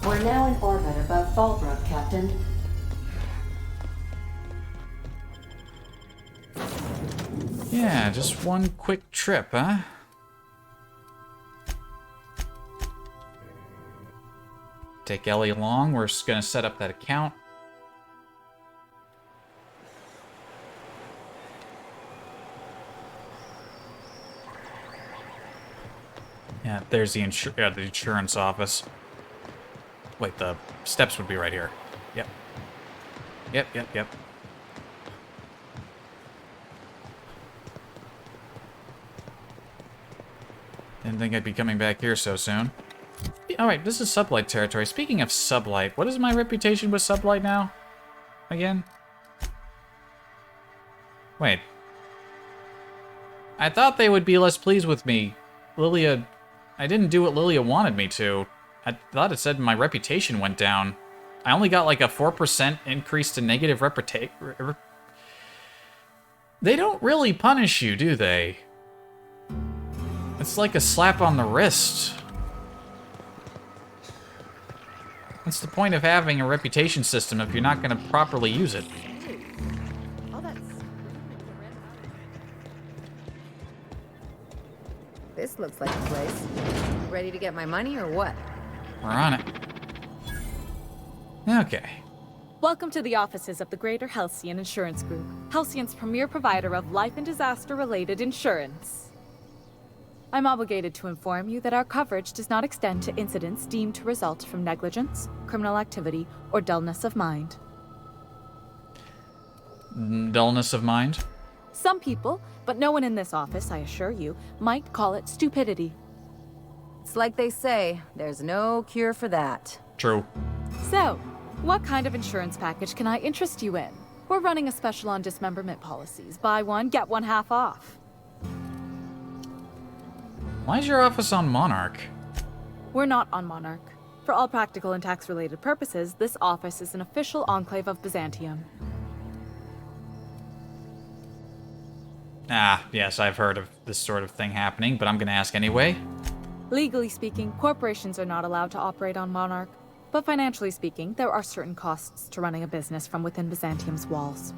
We're now in orbit above Fallbrook, Captain. Yeah, just one quick trip, huh? Take Ellie along. We're just gonna set up that account. Yeah, there's the insurance office. Wait, the steps would be right here. Yep. Yep. Didn't think I'd be coming back here so soon. Alright, this is Sublight territory. Speaking of Sublight, what is my reputation with Sublight now? Again? Wait. I thought they would be less pleased with me. Lilia... I didn't do what Lilia wanted me to. I thought it said my reputation went down. I only got like a 4% increase to negative reputation. They don't really punish you, do they? It's like a slap on the wrist. What's the point of having a reputation system if you're not going to properly use it? This looks like a place. Ready to get my money or what? We're on it. Okay. Welcome to the offices of the Greater Halcyon Insurance Group, Halcyon's premier provider of life and disaster-related insurance. I'm obligated to inform you that our coverage does not extend to incidents deemed to result from negligence, criminal activity, or dullness of mind. Dullness of mind? Some people, but no one in this office, I assure you, might call it stupidity. It's like they say, there's no cure for that. True. So, what kind of insurance package can I interest you in? We're running a special on dismemberment policies. Buy one, get one half off. Why is your office on Monarch? We're not on Monarch. For all practical and tax-related purposes, this office is an official enclave of Byzantium. Ah, yes, I've heard of this sort of thing happening, but I'm gonna ask anyway. Legally speaking, corporations are not allowed to operate on Monarch, but financially speaking, there are certain costs to running a business from within Byzantium's walls.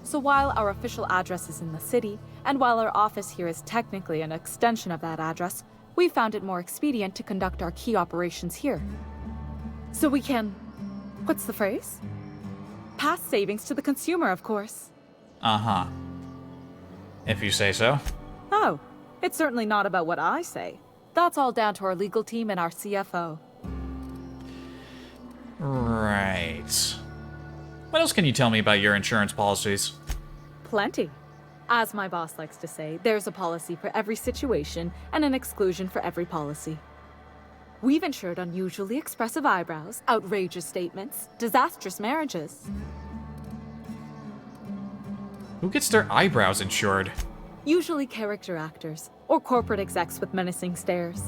So while our official address is in the city, and while our office here is technically an extension of that address, we found it more expedient to conduct our key operations here. So we can... what's the phrase? Pass savings to the consumer, of course. Uh-huh. If you say so. Oh, it's certainly not about what I say. That's all down to our legal team and our CFO. Right. What else can you tell me about your insurance policies? Plenty. As my boss likes to say, there's a policy for every situation and an exclusion for every policy. We've insured unusually expressive eyebrows, outrageous statements, disastrous marriages. Who gets their eyebrows insured? Usually character actors, or corporate execs with menacing stares.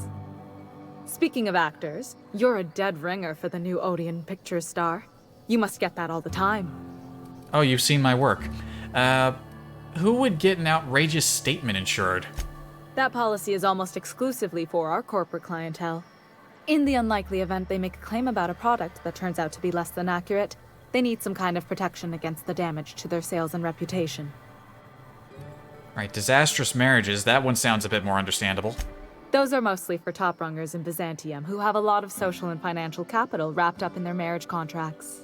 Speaking of actors, you're a dead ringer for the new Odeon Pictures star. You must get that all the time. Oh, you've seen my work. Who would get an outrageous statement insured? That policy is almost exclusively for our corporate clientele. In the unlikely event they make a claim about a product that turns out to be less than accurate, they need some kind of protection against the damage to their sales and reputation. Right, disastrous marriages, that one sounds a bit more understandable. Those are mostly for top rungers in Byzantium who have a lot of social and financial capital wrapped up in their marriage contracts.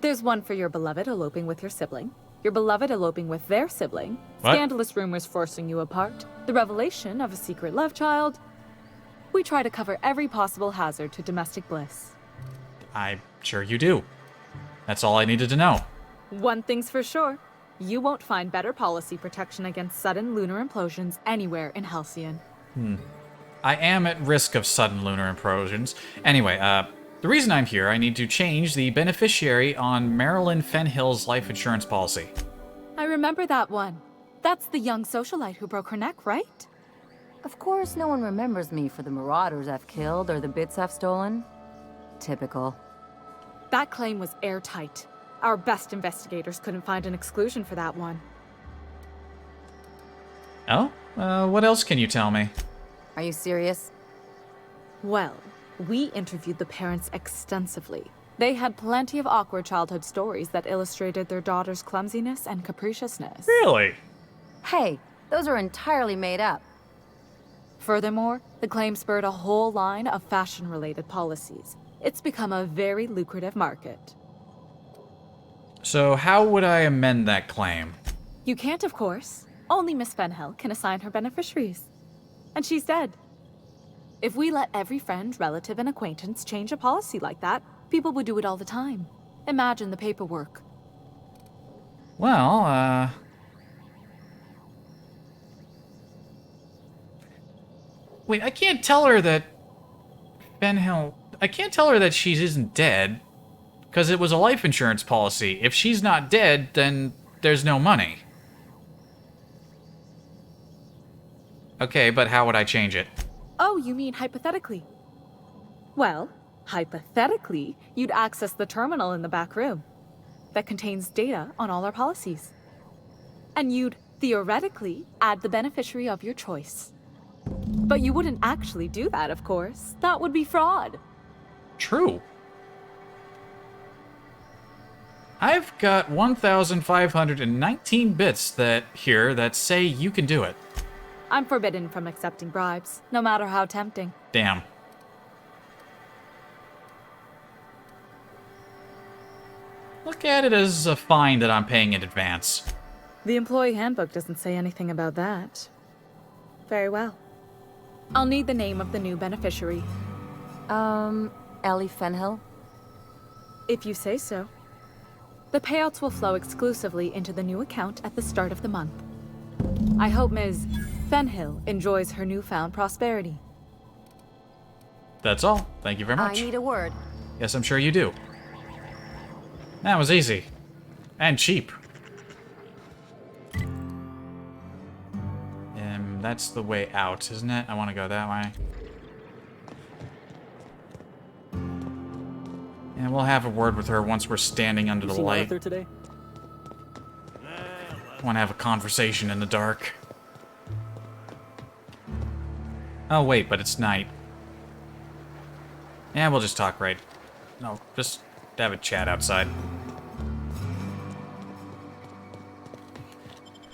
There's one for your beloved eloping with your sibling, your beloved eloping with their sibling, what? Scandalous rumors forcing you apart, the revelation of a secret love child. We try to cover every possible hazard to domestic bliss. I'm sure you do. That's all I needed to know. One thing's for sure. You won't find better policy protection against sudden lunar implosions anywhere in Halcyon. I am at risk of sudden lunar implosions. Anyway, the reason I'm here, I need to change the beneficiary on Marilyn Fenhill's life insurance policy. I remember that one. That's the young socialite who broke her neck, right? Of course, no one remembers me for the marauders I've killed or the bits I've stolen. Typical. That claim was airtight. Our best investigators couldn't find an exclusion for that one. Oh? What else can you tell me? Are you serious? Well, we interviewed the parents extensively. They had plenty of awkward childhood stories that illustrated their daughter's clumsiness and capriciousness. Really? Hey, those are entirely made up. Furthermore, the claim spurred a whole line of fashion-related policies. It's become a very lucrative market. So how would I amend that claim? You can't, of course. Only Miss Fenhill can assign her beneficiaries. And she's dead. If we let every friend, relative, and acquaintance change a policy like that, people would do it all the time. Imagine the paperwork. Well, wait, I can't tell her that Fenhill... I can't tell her that she isn't dead, because it was a life insurance policy. If she's not dead, then there's no money. Okay, but how would I change it? Oh, you mean hypothetically? Well, hypothetically, you'd access the terminal in the back room that contains data on all our policies. And you'd, theoretically, add the beneficiary of your choice. But you wouldn't actually do that, of course. That would be fraud. True. I've got 1,519 bits that say you can do it. I'm forbidden from accepting bribes, no matter how tempting. Damn. Look at it as a fine that I'm paying in advance. The employee handbook doesn't say anything about that. Very well. I'll need the name of the new beneficiary. Ellie Fenhill? If you say so. The payouts will flow exclusively into the new account at the start of the month. I hope Ms. Fenhill enjoys her newfound prosperity. That's all. Thank you very much. I need a word. Yes, I'm sure you do. That was easy. And cheap. That's the way out, isn't it? I want to go that way. And we'll have a word with her once we're standing under the light. Today? I want to have a conversation in the dark. Oh, wait, but it's night. Yeah, we'll just talk right. No, just have a chat outside.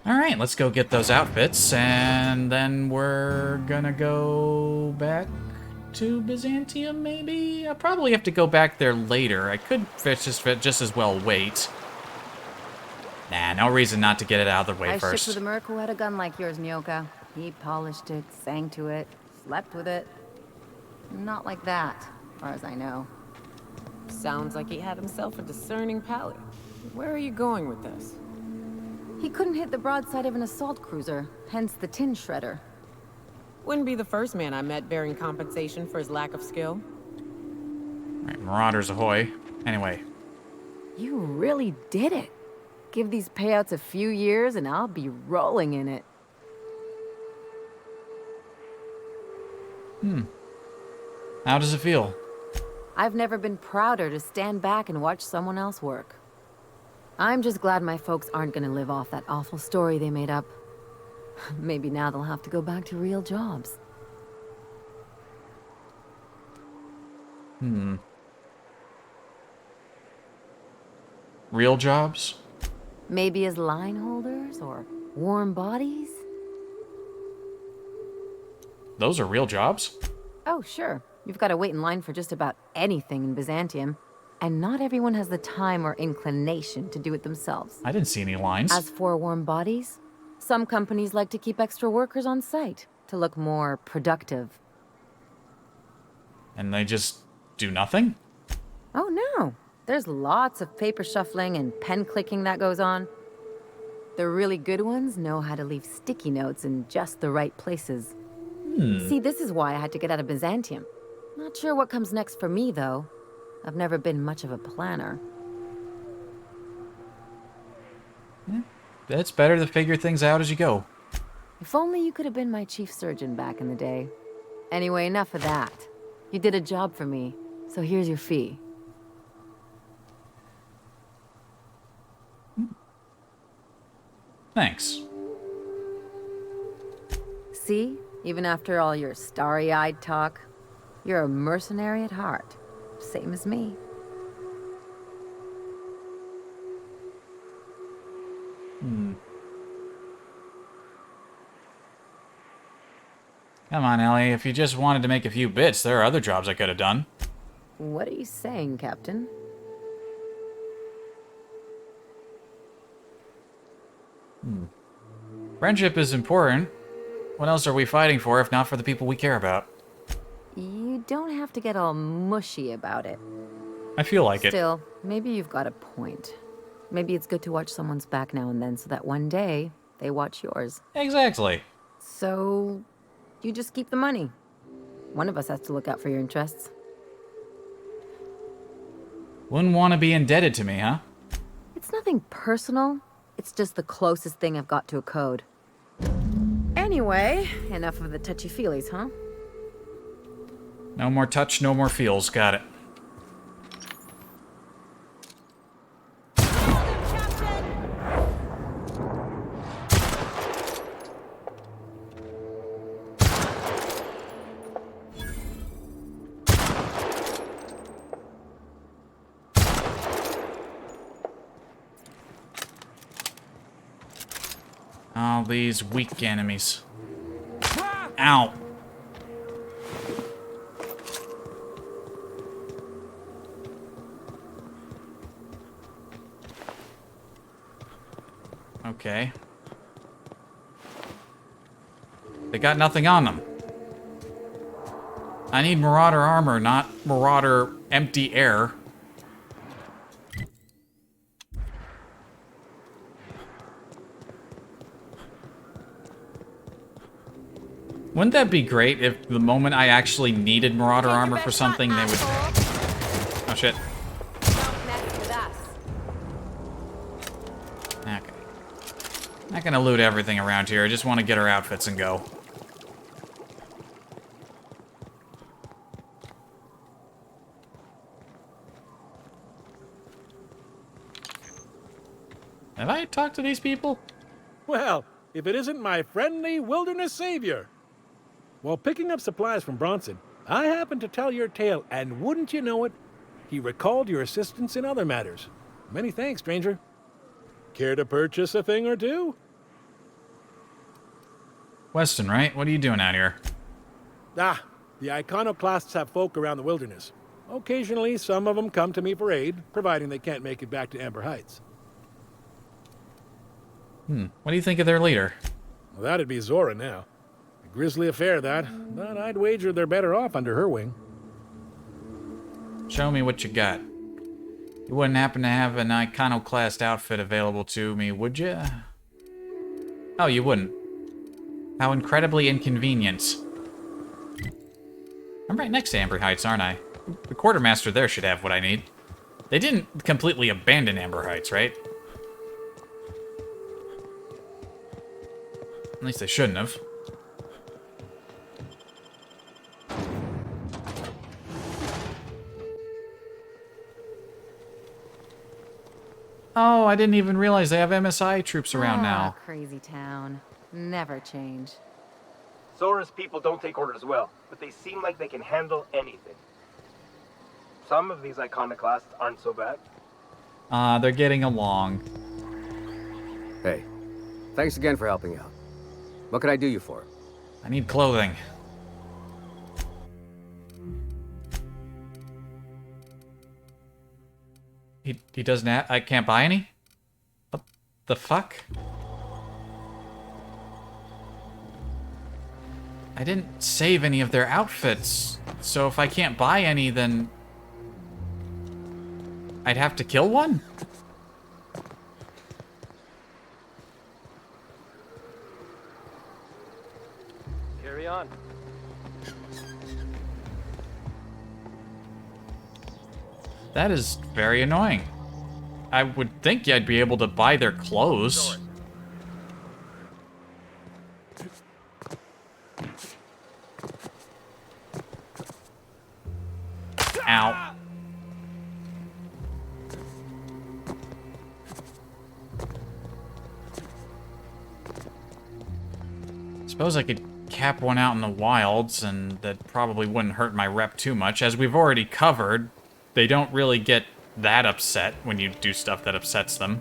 Alright, let's go get those outfits, and then we're gonna go back to Byzantium, maybe? I'll probably have to go back there later. I could just as well wait. Nah, no reason not to get it out of the way I first. shipped with a merc who had a gun like yours, Nyoka. He polished it, sang to it, slept with it. Not like that, as far as I know. Sounds like he had himself a discerning palate. Where are you going with this? He couldn't hit the broadside of an assault cruiser, hence the tin shredder. Wouldn't be the first man I met bearing compensation for his lack of skill. Right, Marauders ahoy. Anyway. You really did it. Give these payouts a few years and I'll be rolling in it. How does it feel? I've never been prouder to stand back and watch someone else work. I'm just glad my folks aren't gonna live off that awful story they made up. Maybe now they'll have to go back to real jobs. Real jobs? Maybe as line holders or warm bodies? Those are real jobs? Oh, sure. You've got to wait in line for just about anything in Byzantium. And not everyone has the time or inclination to do it themselves. I didn't see any lines. As for warm bodies, some companies like to keep extra workers on site to look more productive. And they just do nothing? Oh, no. There's lots of paper shuffling and pen clicking that goes on. The really good ones know how to leave sticky notes in just the right places. See, this is why I had to get out of Byzantium. Not sure what comes next for me, though. I've never been much of a planner. It's better to figure things out as you go. If only you could have been my chief surgeon back in the day. Anyway, enough of that. You did a job for me, so here's your fee. Thanks. See? Even after all your starry-eyed talk, you're a mercenary at heart. Same as me. Come on, Ellie. If you just wanted to make a few bits, there are other jobs I could have done. What are you saying, Captain? Friendship is important. What else are we fighting for if not for the people we care about? You don't have to get all mushy about it. I feel like it. Still, maybe you've got a point. Maybe it's good to watch someone's back now and then so that one day they watch yours. Exactly. So, you just keep the money. One of us has to look out for your interests. Wouldn't want to be indebted to me, huh? It's nothing personal. It's just the closest thing I've got to a code. Anyway, enough of the touchy-feelies, huh? No more touch, no more feels. Got it. All these weak enemies. Ow. Okay. They got nothing on them. I need Marauder armor, not Marauder empty air. Wouldn't that be great if the moment I actually needed Marauder armor for something, they would... Oh, shit. Okay. Not gonna loot everything around here. I just want to get our outfits and go. Have I talked to these people? Well, if it isn't my friendly wilderness savior. While picking up supplies from Bronson, I happened to tell your tale, and wouldn't you know it, he recalled your assistance in other matters. Many thanks, stranger. Care to purchase a thing or two? Weston, right? What are you doing out here? Ah, the iconoclasts have folk around the wilderness. Occasionally, some of them come to me for aid, providing they can't make it back to Amber Heights. What do you think of their leader? Well, that'd be Zora now. A grisly affair, that. But I'd wager they're better off under her wing. Show me what you got. You wouldn't happen to have an iconoclast outfit available to me, would you? Oh, you wouldn't. How incredibly inconvenient. I'm right next to Amber Heights, aren't I? The quartermaster there should have what I need. They didn't completely abandon Amber Heights, right? At least they shouldn't have. Oh, I didn't even realize they have MSI troops around now. Crazy town. Never change. Zora's people don't take orders well, but they seem like they can handle anything. Some of these iconoclasts aren't so bad. They're getting along. Hey, thanks again for helping out. What can I do you for? I need clothing. He doesn't have... I can't buy any? What the fuck? I didn't save any of their outfits, so if I can't buy any, then... I'd have to kill one? Carry on. That is very annoying. I would think I'd be able to buy their clothes. Ow. Suppose I could cap one out in the wilds, and that probably wouldn't hurt my rep too much. As we've already covered, they don't really get that upset when you do stuff that upsets them.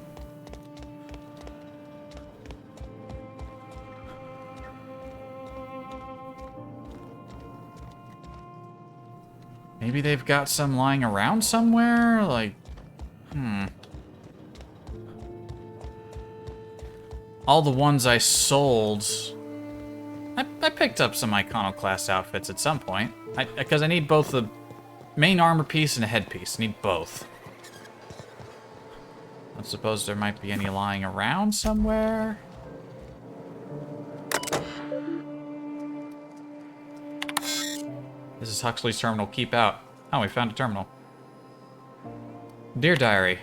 Maybe they've got some lying around somewhere? Like, all the ones I sold... I picked up some iconoclast outfits at some point. Because I need both the main armor piece and a headpiece. I need both. I suppose there might be any lying around somewhere. This is Huxley's terminal. Keep out. Oh, we found a terminal. Dear Diary,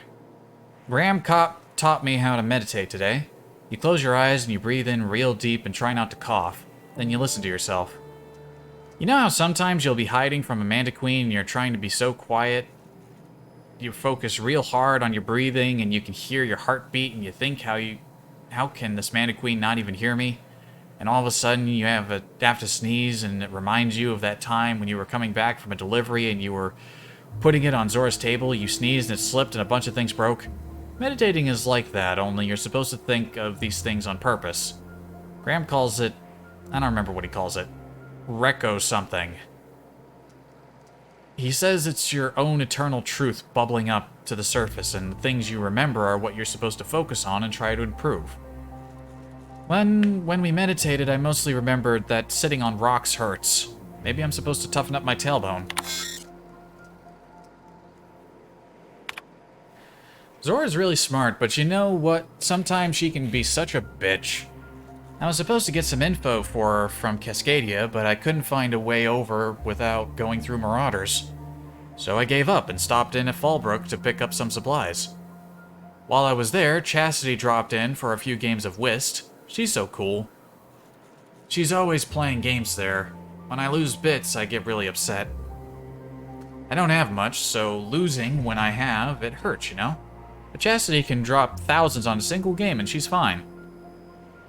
Graham taught me how to meditate today. You close your eyes and you breathe in real deep and try not to cough. Then you listen to yourself. You know how sometimes you'll be hiding from Amanda Queen and you're trying to be so quiet? You focus real hard on your breathing and you can hear your heartbeat and you think how can this Amanda Queen not even hear me? And all of a sudden you have to sneeze and it reminds you of that time when you were coming back from a delivery and you were putting it on Zora's table, you sneezed and it slipped and a bunch of things broke. Meditating is like that, only you're supposed to think of these things on purpose. Graham calls it, I don't remember what he calls it, Reco something. He says it's your own eternal truth bubbling up to the surface, and the things you remember are what you're supposed to focus on and try to improve. When we meditated, I mostly remembered that sitting on rocks hurts. Maybe I'm supposed to toughen up my tailbone. Zora's really smart, but you know what? Sometimes she can be such a bitch. I was supposed to get some info for her from Cascadia, but I couldn't find a way over without going through Marauders. So I gave up and stopped in at Fallbrook to pick up some supplies. While I was there, Chastity dropped in for a few games of whist. She's so cool. She's always playing games there. When I lose bits, I get really upset. I don't have much, so losing when I have, it hurts, you know? But Chastity can drop thousands on a single game and she's fine.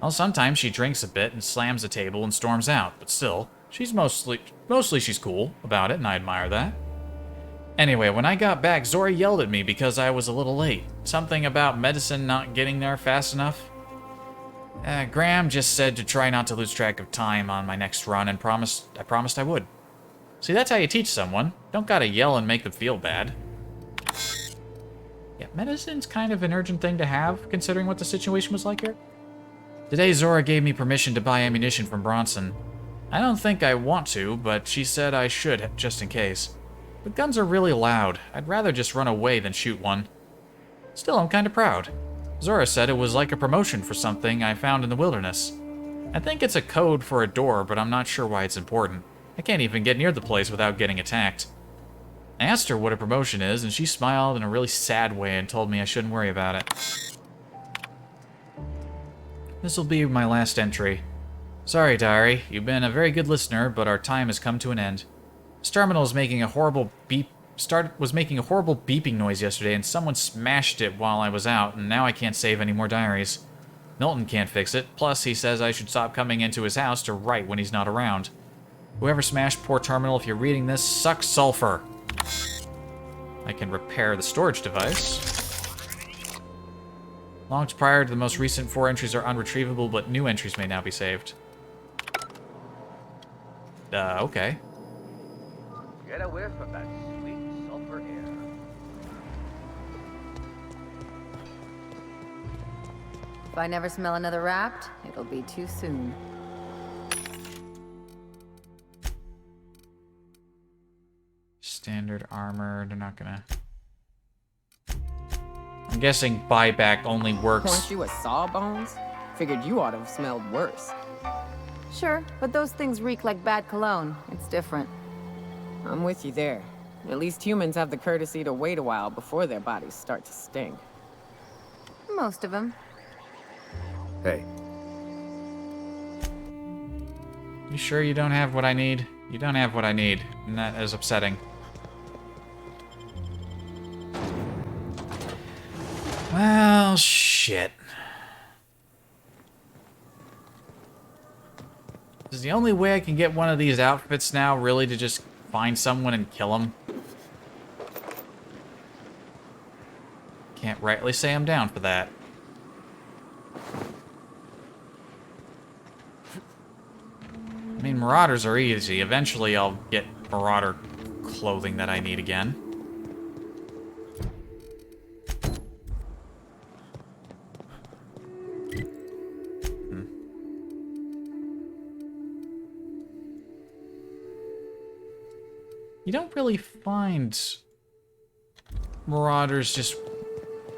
Well, sometimes she drinks a bit and slams the table and storms out, but still, she's mostly she's cool about it, and I admire that. Anyway, when I got back, Zora yelled at me because I was a little late. Something about medicine not getting there fast enough. Graham just said to try not to lose track of time on my next run and I promised I would. See, that's how you teach someone. Don't gotta yell and make them feel bad. Yeah, medicine's kind of an urgent thing to have, considering what the situation was like here. Today, Zora gave me permission to buy ammunition from Bronson. I don't think I want to, but she said I should, just in case. But guns are really loud. I'd rather just run away than shoot one. Still, I'm kinda proud. Zora said it was like a promotion for something I found in the wilderness. I think it's a code for a door, but I'm not sure why it's important. I can't even get near the place without getting attacked. I asked her what a promotion is, and she smiled in a really sad way and told me I shouldn't worry about it. This will be my last entry. Sorry, diary. You've been a very good listener, but our time has come to an end. This terminal is making a horrible beeping noise yesterday, and someone smashed it while I was out, and now I can't save any more diaries. Milton can't fix it, plus he says I should stop coming into his house to write when he's not around. Whoever smashed poor terminal, if you're reading this, sucks sulfur. I can repair the storage device. Logs prior to the most recent 4 entries are unretrievable, but new entries may now be saved. Okay. Get a whiff of that sweet sulfur air. If I never smell another Wrapped, it'll be too soon. Standard armor, they're not gonna... I'm guessing buyback only works... Weren't you a sawbones? Figured you ought to have smelled worse. Sure, but those things reek like bad cologne. It's different. I'm with you there. At least humans have the courtesy to wait a while before their bodies start to stink. Most of them. Hey. You sure you don't have what I need? You don't have what I need, and that is upsetting. Well, shit. Is the only way I can get one of these outfits now really to just find someone and kill them? Can't rightly say I'm down for that. I mean, Marauders are easy. Eventually I'll get Marauder clothing that I need again. You don't really find Marauders just...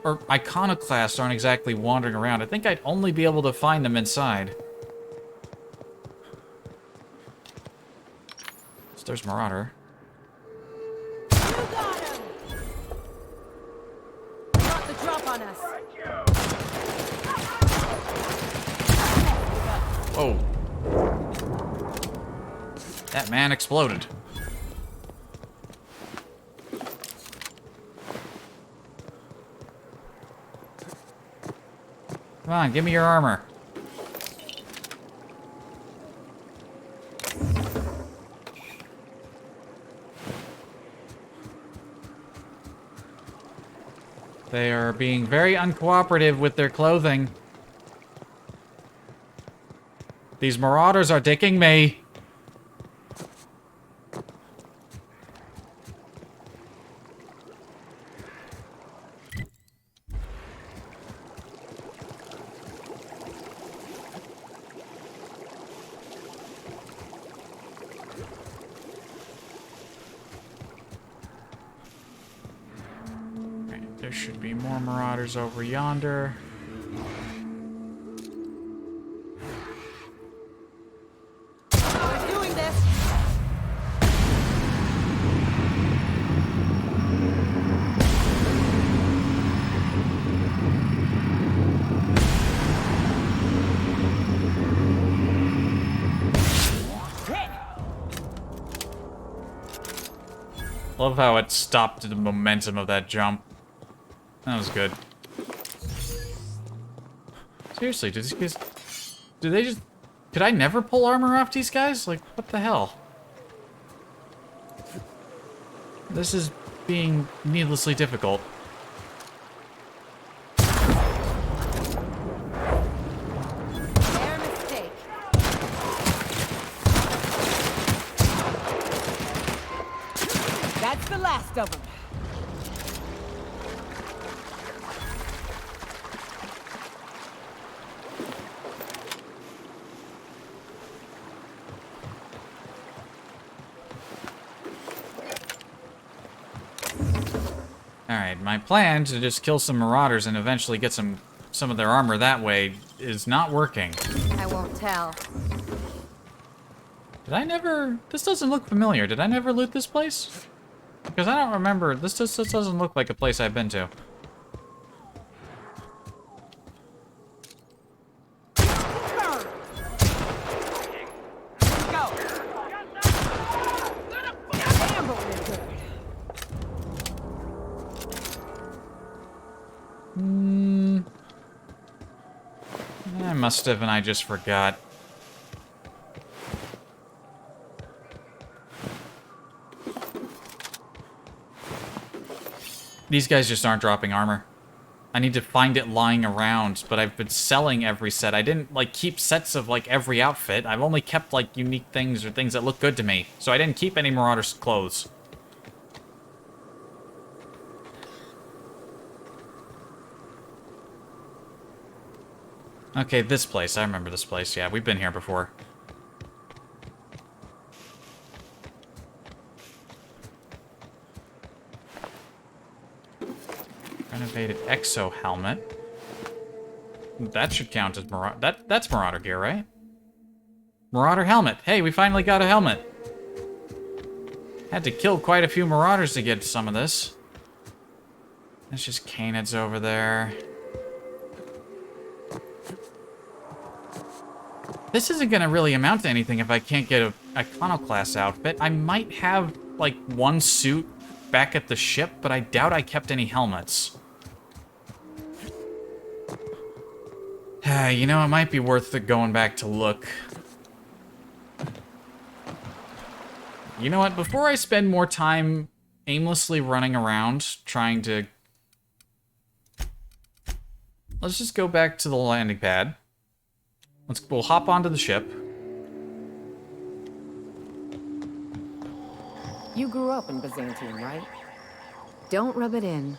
or Iconoclasts aren't exactly wandering around. I think I'd only be able to find them inside. So there's Marauder. Got the drop on us. Oh. That man exploded. Come on, give me your armor. They are being very uncooperative with their clothing. These Marauders are dicking me. There should be more Marauders over yonder. We're doing this. Love how it stopped the momentum of that jump. That was good. Seriously, did these guys... Do they just... Could I never pull armor off these guys? Like, what the hell? This is being needlessly difficult. Their mistake. That's the last of them. Alright, my plan to just kill some marauders and eventually get some of their armor that way is not working. I won't tell. Did I never... This doesn't look familiar. Did I never loot this place? Because I don't remember. This doesn't look like a place I've been to. I must have, and I just forgot. These guys just aren't dropping armor. I need to find it lying around, but I've been selling every set. I didn't, like, keep sets of, like, every outfit. I've only kept, like, unique things or things that look good to me. So I didn't keep any Marauder's clothes. Okay, this place. I remember this place. Yeah, we've been here before. Renovated exo helmet. That should count as Marauder. That's Marauder gear, right? Marauder helmet. Hey, we finally got a helmet. Had to kill quite a few Marauders to get some of this. There's just canids over there. This isn't gonna really amount to anything if I can't get a Iconoclast outfit. I might have, like, one suit back at the ship, but I doubt I kept any helmets. You know, it might be worth it going back to look. You know what? Before I spend more time aimlessly running around trying to... Let's just go back to the landing pad. We'll hop onto the ship. You grew up in Byzantium, right? Don't rub it in.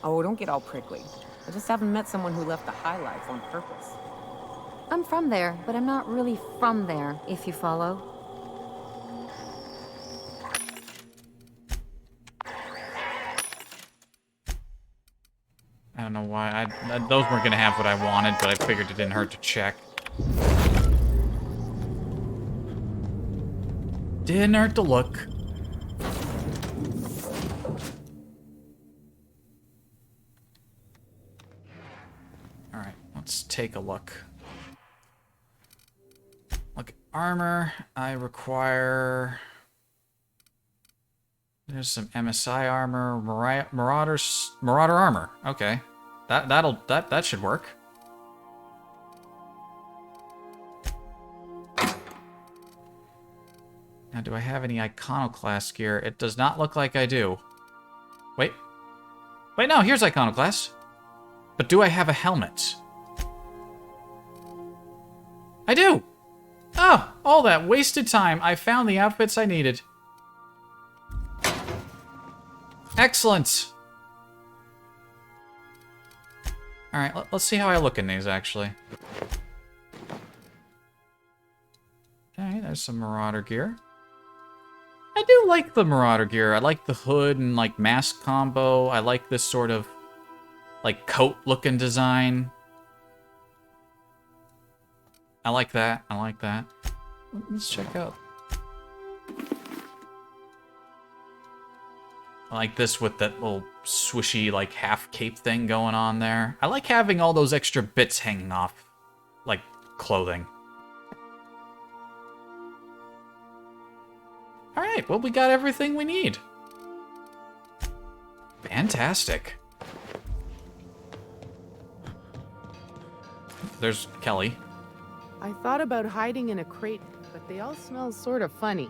Oh, don't get all prickly. I just haven't met someone who left the high life on purpose. I'm from there, but I'm not really from there, if you follow. I don't know why. Those weren't gonna have what I wanted, but I figured it didn't hurt to check. Didn't hurt to look. Alright, let's take a look. Look, armor. I require... There's some MSI armor, Marauder armor. Okay, that should work. Now, do I have any Iconoclast gear? It does not look like I do. Wait, no, here's Iconoclast. But do I have a helmet? I do. Oh, all that wasted time. I found the outfits I needed. Excellent! Alright, let's see how I look in these, actually. Okay, there's some Marauder gear. I do like the Marauder gear. I like the hood and, like, mask combo. I like this sort of, like, coat-looking design. I like that. I like that. Let's check out. I like this with that little swishy, like, half cape thing going on there. I like having all those extra bits hanging off, like, clothing. Alright, well, we got everything we need. Fantastic. There's Kelly. I thought about hiding in a crate, but they all smell sort of funny.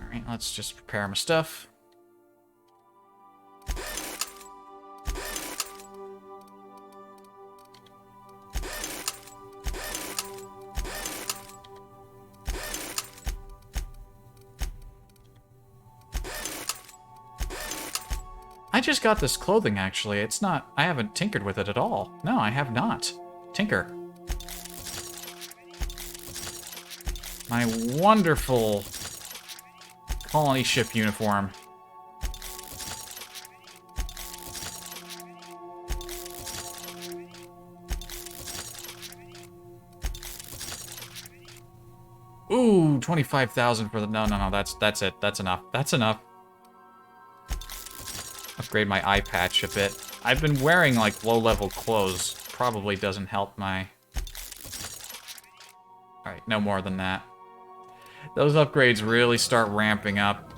Alright, let's just prepare my stuff. I just got this clothing, actually. It's not... I haven't tinkered with it at all. No, I have not. Tinker. My wonderful colony ship uniform. Ooh, 25,000 for the... No, that's it. That's enough. That's enough. Upgrade my eye patch a bit. I've been wearing, like, low-level clothes. Probably doesn't help my... Alright, no more than that. Those upgrades really start ramping up.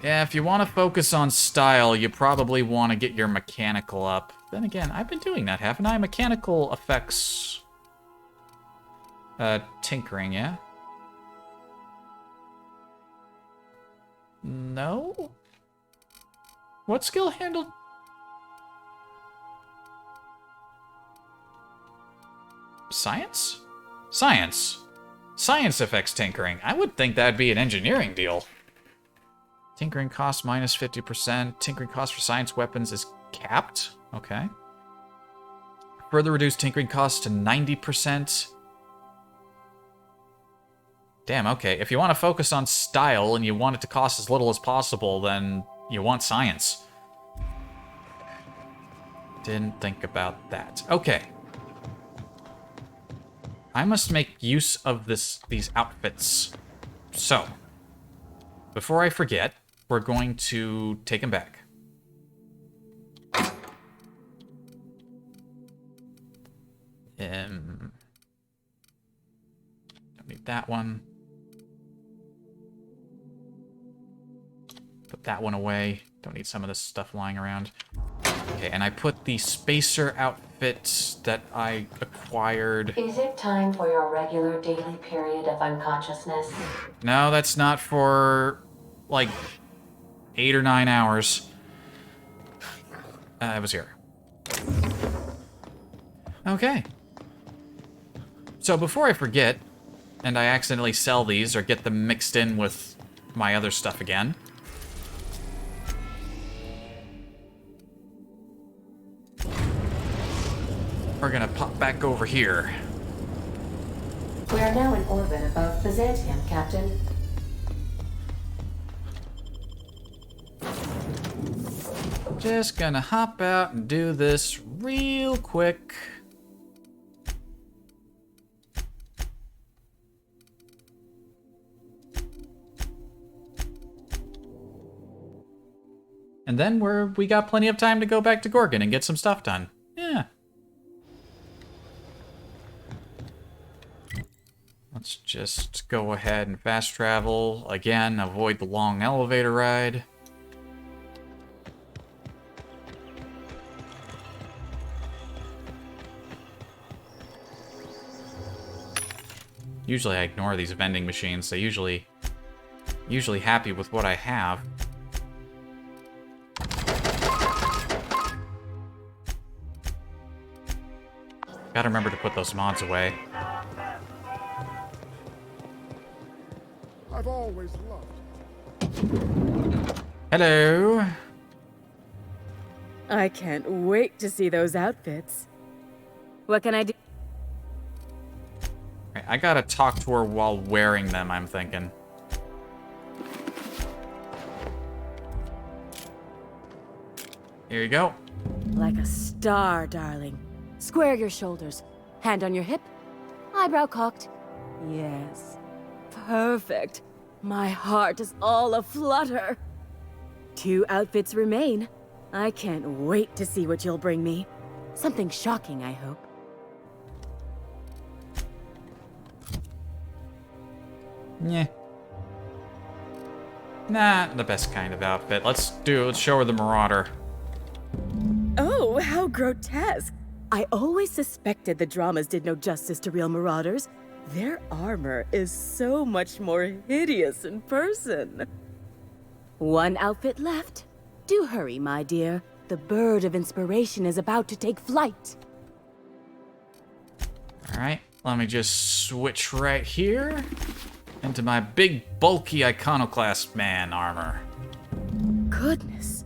Yeah, if you want to focus on style, you probably want to get your mechanical up. Then again, I've been doing that, haven't I? Mechanical affects... tinkering, yeah? No? What skill handled... Science? Science. Science affects tinkering. I would think that'd be an engineering deal. Tinkering cost minus 50%. Tinkering cost for science weapons is capped. Okay. Further reduce tinkering costs to 90%. Damn, okay. If you want to focus on style and you want it to cost as little as possible, then you want science. Didn't think about that. Okay. I must make use of these outfits. So, before I forget, we're going to take them back. Don't need that one. Put that one away. Don't need some of this stuff lying around. Okay, and I put the spacer outfit that I acquired. Is it time for your regular daily period of unconsciousness? No, that's not for, like, 8 or 9 hours. It was here. Okay. So before I forget, and I accidentally sell these or get them mixed in with my other stuff again, we're gonna pop back over here. We are now in orbit above Byzantium, Captain. Just gonna hop out and do this real quick. And then we got plenty of time to go back to Gorgon and get some stuff done. Yeah. Let's just go ahead and fast travel. Again, avoid the long elevator ride. Usually I ignore these vending machines. They're usually happy with what I have. Gotta remember to put those mods away. I've always loved. Hello. I can't wait to see those outfits. What can I do? Right, I gotta talk to her while wearing them, I'm thinking. Here you go. Like a star, darling. Square your shoulders. Hand on your hip. Eyebrow cocked. Yes. Perfect. My heart is all aflutter. 2 outfits remain. I can't wait to see what you'll bring me. Something shocking, I hope. Yeah. Not the best kind of outfit. Let's show her the Marauder. Oh, how grotesque. I always suspected the dramas did no justice to real marauders. Their armor is so much more hideous in person. 1 outfit left. Do hurry, my dear. The bird of inspiration is about to take flight. Alright, let me just switch right here into my big, bulky iconoclast man armor. Goodness.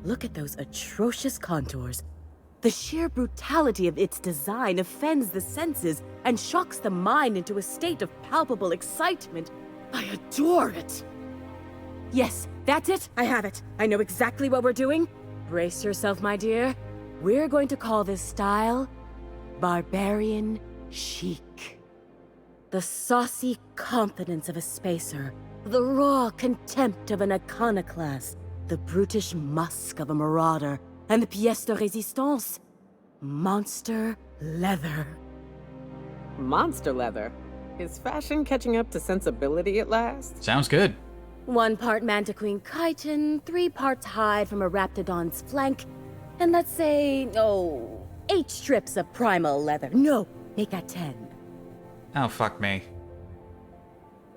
Look at those atrocious contours. The sheer brutality of its design offends the senses and shocks the mind into a state of palpable excitement. I adore it. Yes, that's it. I have it. I know exactly what we're doing. Brace yourself, my dear. We're going to call this style Barbarian Chic. The saucy confidence of a spacer, the raw contempt of an iconoclast, the brutish musk of a marauder, and the pièce de résistance, monster leather. Monster leather? Is fashion catching up to sensibility at last? Sounds good. 1 part Mantiqueen chitin, 3 parts hide from a raptidon's flank, and let's say, 8 strips of primal leather. No, make that 10. Oh, fuck me.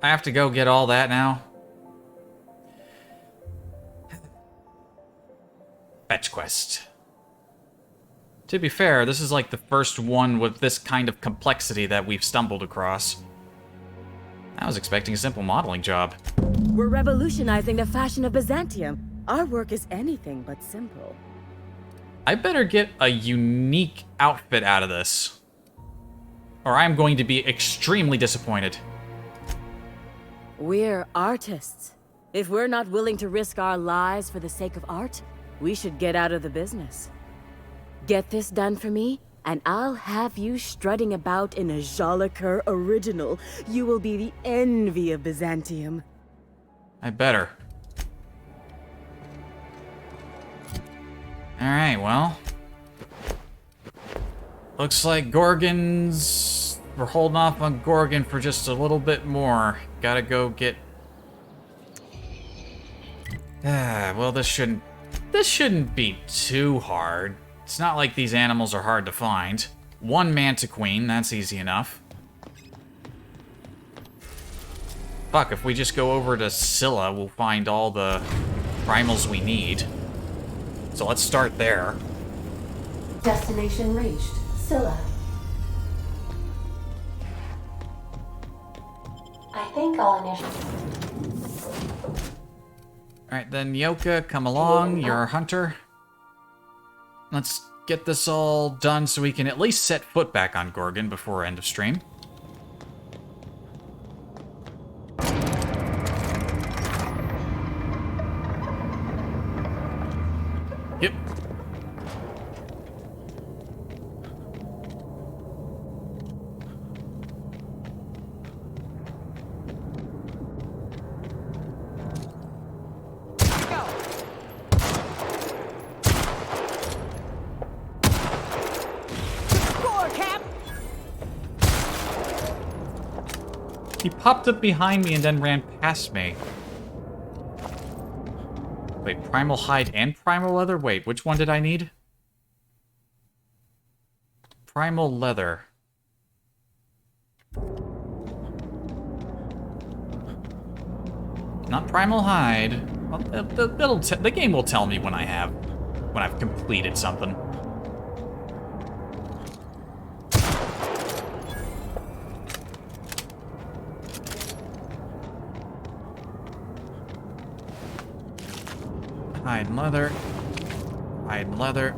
I have to go get all that now? Fetch quest. To be fair, this is like the first one with this kind of complexity that we've stumbled across. I was expecting a simple modeling job. We're revolutionizing the fashion of Byzantium. Our work is anything but simple. I better get a unique outfit out of this, or I'm going to be extremely disappointed. We're artists. If we're not willing to risk our lives for the sake of art, we should get out of the business. Get this done for me, and I'll have you strutting about in a Jolicoeur original. You will be the envy of Byzantium. I better. Alright, well. Looks like Gorgon's... We're holding off on Gorgon for just a little bit more. Gotta go get... well, this shouldn't be too hard. It's not like these animals are hard to find. 1 Mantiqueen, that's easy enough. Fuck, if we just go over to Scylla, we'll find all the primals we need. So let's start there. Destination reached. Scylla. I think I'll initiate. Alright, then Yoka, come along. You're our hunter. Let's get this all done so we can at least set foot back on Gorgon before end of stream. Yep. He popped up behind me and then ran past me. Wait, primal hide and primal leather? Wait, which one did I need? Primal leather. Not primal hide. Well, the game will tell me when I've completed something. Hide and leather. Hide and leather.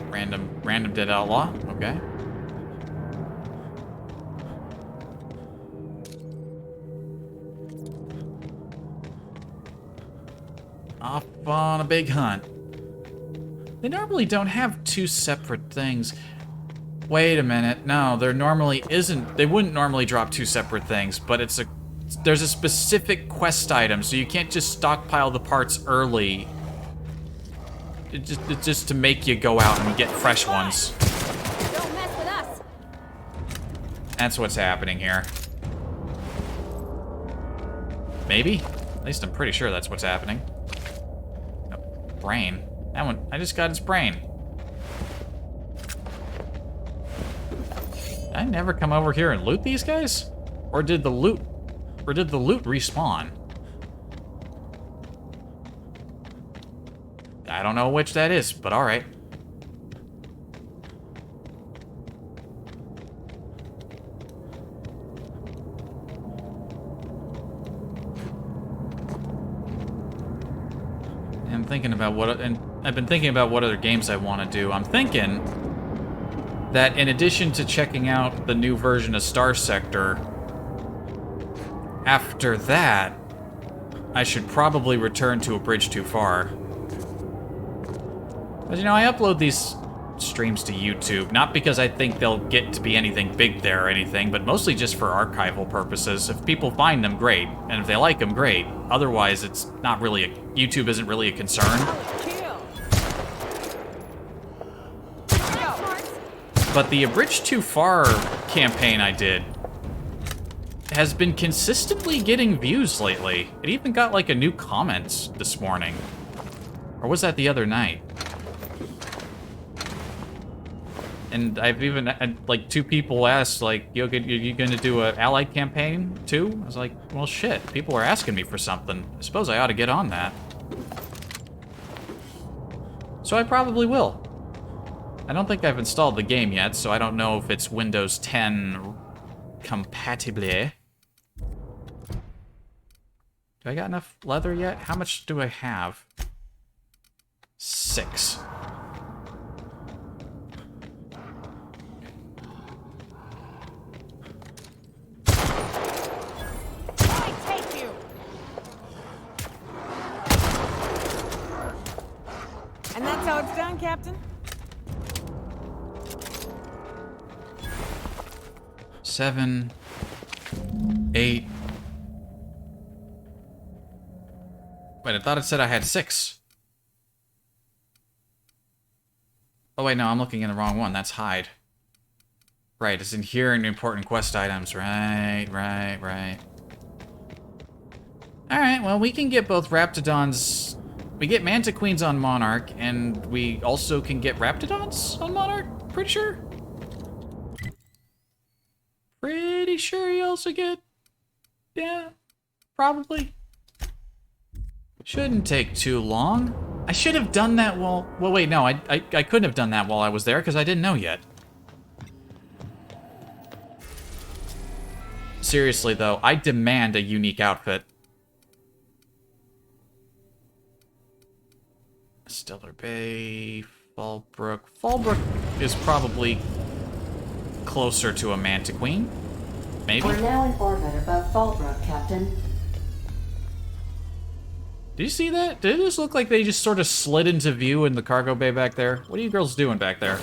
Random dead outlaw. Okay. Off on a big hunt. They normally don't have 2 separate things. Wait a minute. No, there normally isn't. They wouldn't normally drop 2 separate things, but there's a specific quest item, so you can't just stockpile the parts early. It's just to make you go out and get fresh ones. Don't mess with us. That's what's happening here. Maybe? At least I'm pretty sure that's what's happening. No, brain. That one, I just got its brain. Did I never come over here and loot these guys? Or did the loot respawn? I don't know which that is, but alright. thinking about what other games I want to do. I'm thinking that in addition to checking out the new version of Star Sector, after that, I should probably return to A Bridge Too Far. But you know, I upload these streams to YouTube, not because I think they'll get to be anything big there or anything, but mostly just for archival purposes. If people find them, great. And if they like them, great. Otherwise, it's not really YouTube isn't really a concern. But the A Bridge Too Far campaign I did has been consistently getting views lately. It even got like a new comment this morning. Or was that the other night? And I've even had, like, 2 people asked, like, you gonna do an allied campaign too? I was like, well, shit, people are asking me for something. I suppose I ought to get on that. So I probably will. I don't think I've installed the game yet, so I don't know if it's Windows 10 compatible. Do I got enough leather yet? How much do I have? 6. And that's how it's done, Captain. 7, 8. Wait, I thought it said I had 6. Oh wait, no, I'm looking in the wrong one. That's hide. Right, it's in here in important quest items. Right. Alright, well, we can get both Raptidons. We get Mantiqueens on Monarch, and we also can get Raptidons on Monarch? Pretty sure. Pretty sure you also get... Yeah, probably. Shouldn't take too long. I should have done that while... Well, wait, no, I couldn't have done that while I was there, because I didn't know yet. Seriously, though, I demand a unique outfit. Stellar Bay, Fallbrook. Fallbrook is probably closer to a Mantiqueen. Maybe? We're now in orbit above Fallbrook, Captain. Did you see that? Did it just look like they just sort of slid into view in the cargo bay back there? What are you girls doing back there?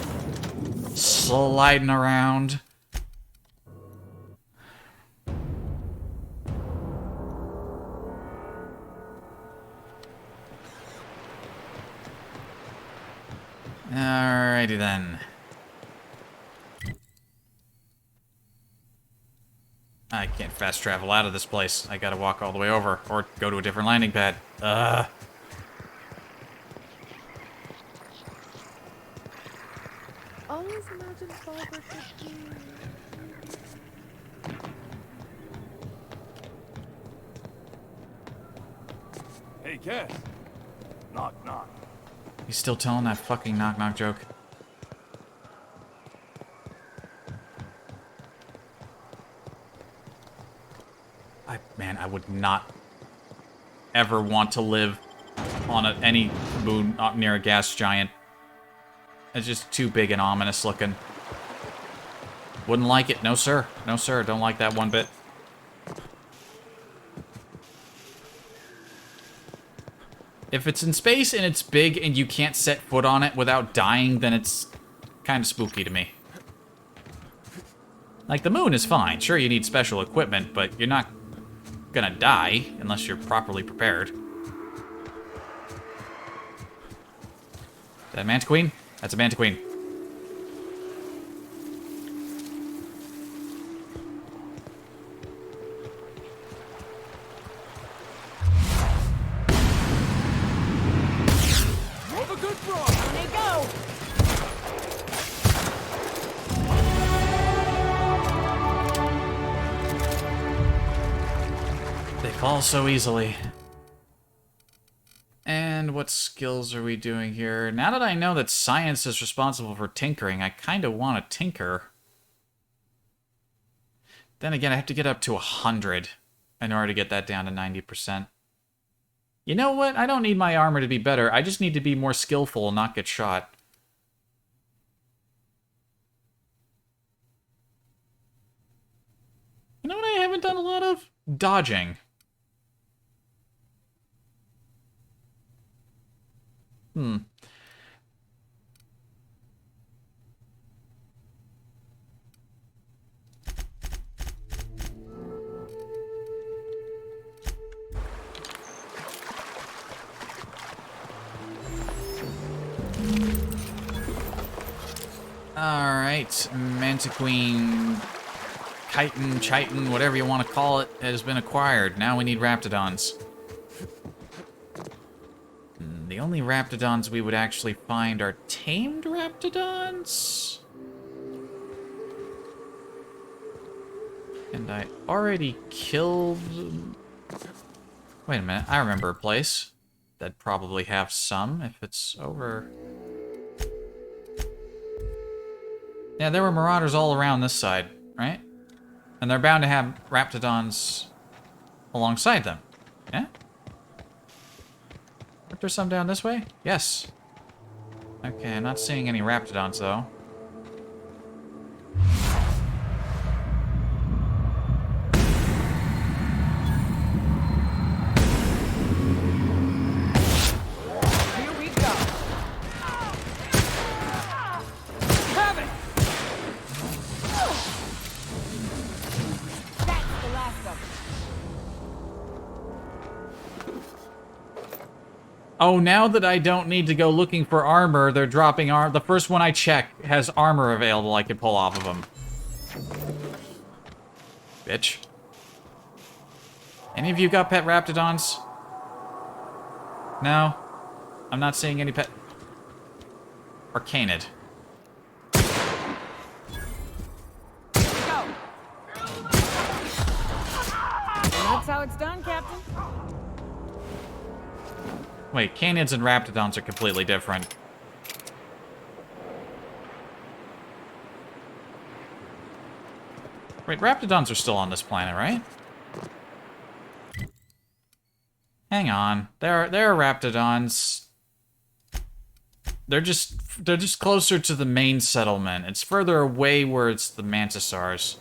Sliding around. Alrighty then. I can't fast travel out of this place. I gotta walk all the way over, or go to a different landing pad. Always imagine Falbert with you. Hey, Cass. Knock, knock. He's still telling that fucking knock-knock joke. Man, I would not ever want to live on any moon near a gas giant. It's just too big and ominous looking. Wouldn't like it. No, sir. No, sir. Don't like that one bit. If it's in space and it's big and you can't set foot on it without dying, then it's kind of spooky to me. Like, the moon is fine. Sure, you need special equipment, but you're not gonna die unless you're properly prepared. Is that a Mantiqueen? That's a Mantiqueen. Move a good broad. On they go. They fall so easily. And what skills are we doing here? Now that I know that science is responsible for tinkering, I kind of want to tinker. Then again, I have to get up to 100 in order to get that down to 90%. You know what? I don't need my armor to be better. I just need to be more skillful and not get shot. You know what I haven't done a lot of? Dodging. Alright, Mantiqueen, Chitin, whatever you want to call it, has been acquired. Now we need Raptidons. The only Raptidons we would actually find are tamed Raptidons? And I already killed... Wait a minute, I remember a place that'd probably have some if it's over... Yeah, there were Marauders all around this side, right? And they're bound to have Raptidons alongside them, yeah? Aren't there some down this way? Yes. Okay, I'm not seeing any Raptidons, though. Here we go. Have it! That's the last of them. Oh, now that I don't need to go looking for armor, they're dropping armor. The first one I check has armor available I can pull off of them. Bitch. Any of you got pet Raptidons? No? I'm not seeing any pet... Arcanid. Go. And that's how it's done, Captain. Wait, Canids and Raptidons are completely different. Wait, Raptidons are still on this planet, right? Hang on. There are Raptidons. They're just closer to the main settlement. It's further away where it's the Mantisaurs.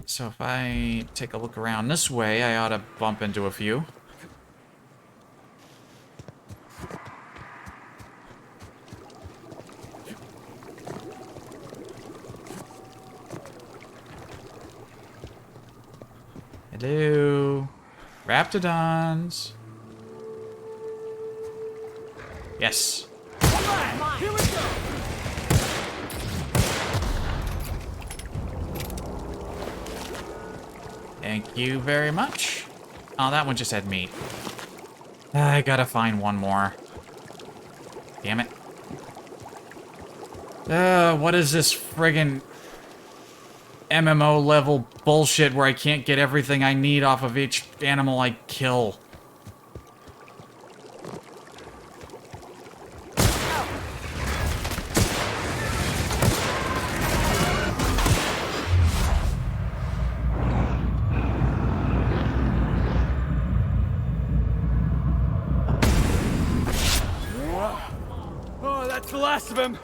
So if I take a look around this way, I ought to bump into a few. Hello. Raptidons. Yes. Alright, here we go. Thank you very much. Oh, that one just had meat. I gotta find one more. Damn it. What is this friggin' MMO level bullshit where I can't get everything I need off of each animal I kill? Oh, that's the last of him.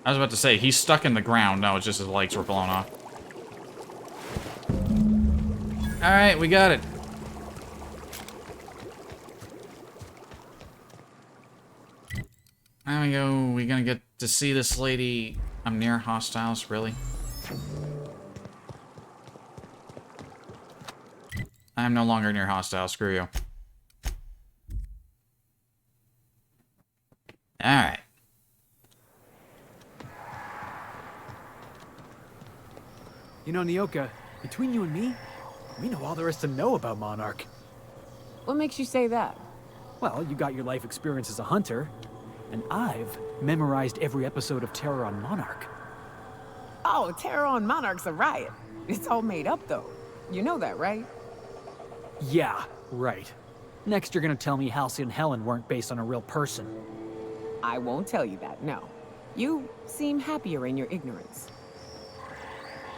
I was about to say, he's stuck in the ground. No, it's just his legs were blown off. Alright, we got it. There we go. We're gonna get to see this lady. I'm near hostiles, really? I'm no longer near hostiles. Screw you. Alright. You know, Nyoka, between you and me, we know all there is to know about Monarch. What makes you say that? Well, you got your life experience as a hunter, and I've memorized every episode of Terror on Monarch. Oh, Terror on Monarch's a riot. It's all made up, though. You know that, right? Yeah, right. Next, you're gonna tell me Halcyon and Helen weren't based on a real person. I won't tell you that, no. You seem happier in your ignorance.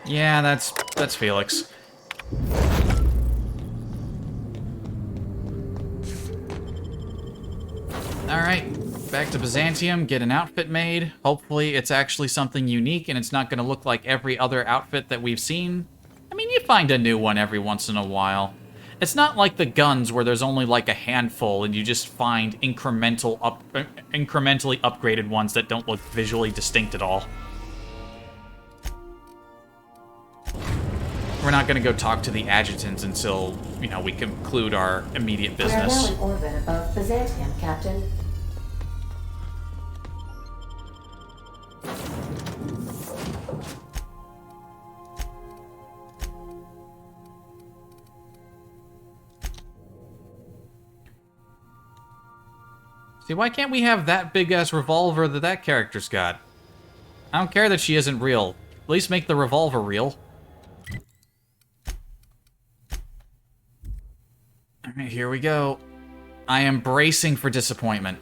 Yeah, that's Felix. Alright, back to Byzantium, get an outfit made. Hopefully it's actually something unique and it's not going to look like every other outfit that we've seen. I mean, you find a new one every once in a while. It's not like the guns where there's only like a handful and you just find incrementally upgraded ones that don't look visually distinct at all. We're not going to go talk to the adjutants until, you know, we conclude our immediate business. We are now in orbit above Byzantium, Captain. See, why can't we have that big-ass revolver that that character's got? I don't care that she isn't real. At least make the revolver real. Alright, here we go. I am bracing for disappointment.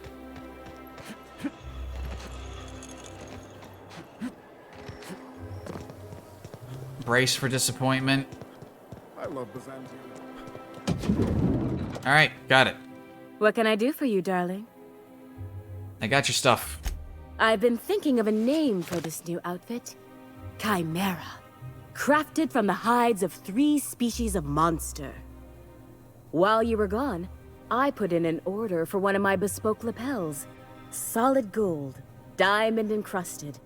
Brace for disappointment. I love Byzantium. Alright, got it. What can I do for you, darling? I got your stuff. I've been thinking of a name for this new outfit. Chimera. Crafted from the hides of 3 species of monster. While you were gone, I put in an order for one of my bespoke lapels. Solid gold, diamond encrusted.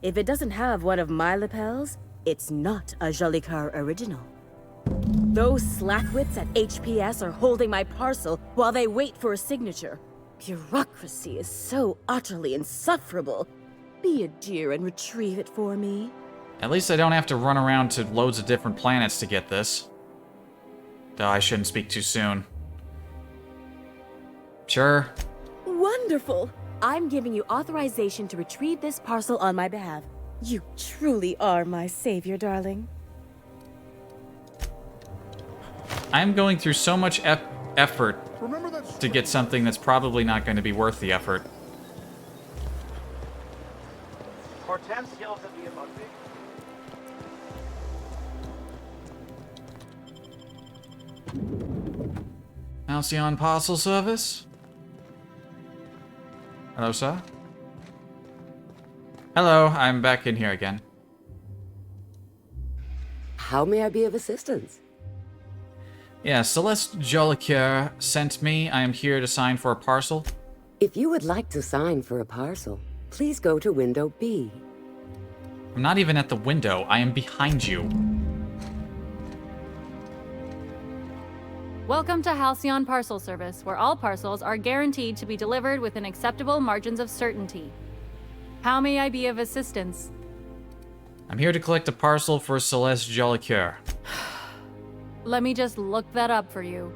If it doesn't have one of my lapels, it's not a Jolicoeur original. Those slackwits at HPS are holding my parcel while they wait for a signature. Bureaucracy is so utterly insufferable. Be a dear and retrieve it for me. At least I don't have to run around to loads of different planets to get this. Though I shouldn't speak too soon. Sure. Wonderful! I'm giving you authorization to retrieve this parcel on my behalf. You truly are my savior, darling. I'm going through so much effort to get something that's probably not going to be worth the effort. Hortense yells at me about me. Halcyon Parcel Service? Hello, sir? Hello, I'm back in here again. How may I be of assistance? Yeah, Celeste Jolicoeur sent me. I am here to sign for a parcel. If you would like to sign for a parcel, please go to window B. I'm not even at the window. I am behind you. Welcome to Halcyon Parcel Service, where all parcels are guaranteed to be delivered within acceptable margins of certainty. How may I be of assistance? I'm here to collect a parcel for Celeste Jolicoeur. Let me just look that up for you.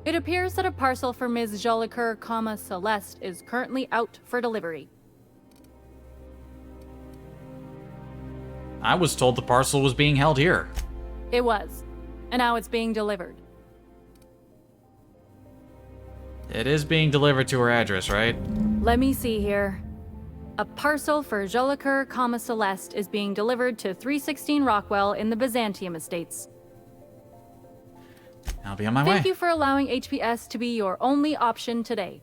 It appears that a parcel for Ms. Jolicoeur, Celeste is currently out for delivery. I was told the parcel was being held here. It was, and now it's being delivered. It is being delivered to her address, right? Let me see here. A parcel for Jolicoeur, Celeste is being delivered to 316 Rockwell in the Byzantium Estates. I'll be on my way. Thank you for allowing HPS to be your only option today.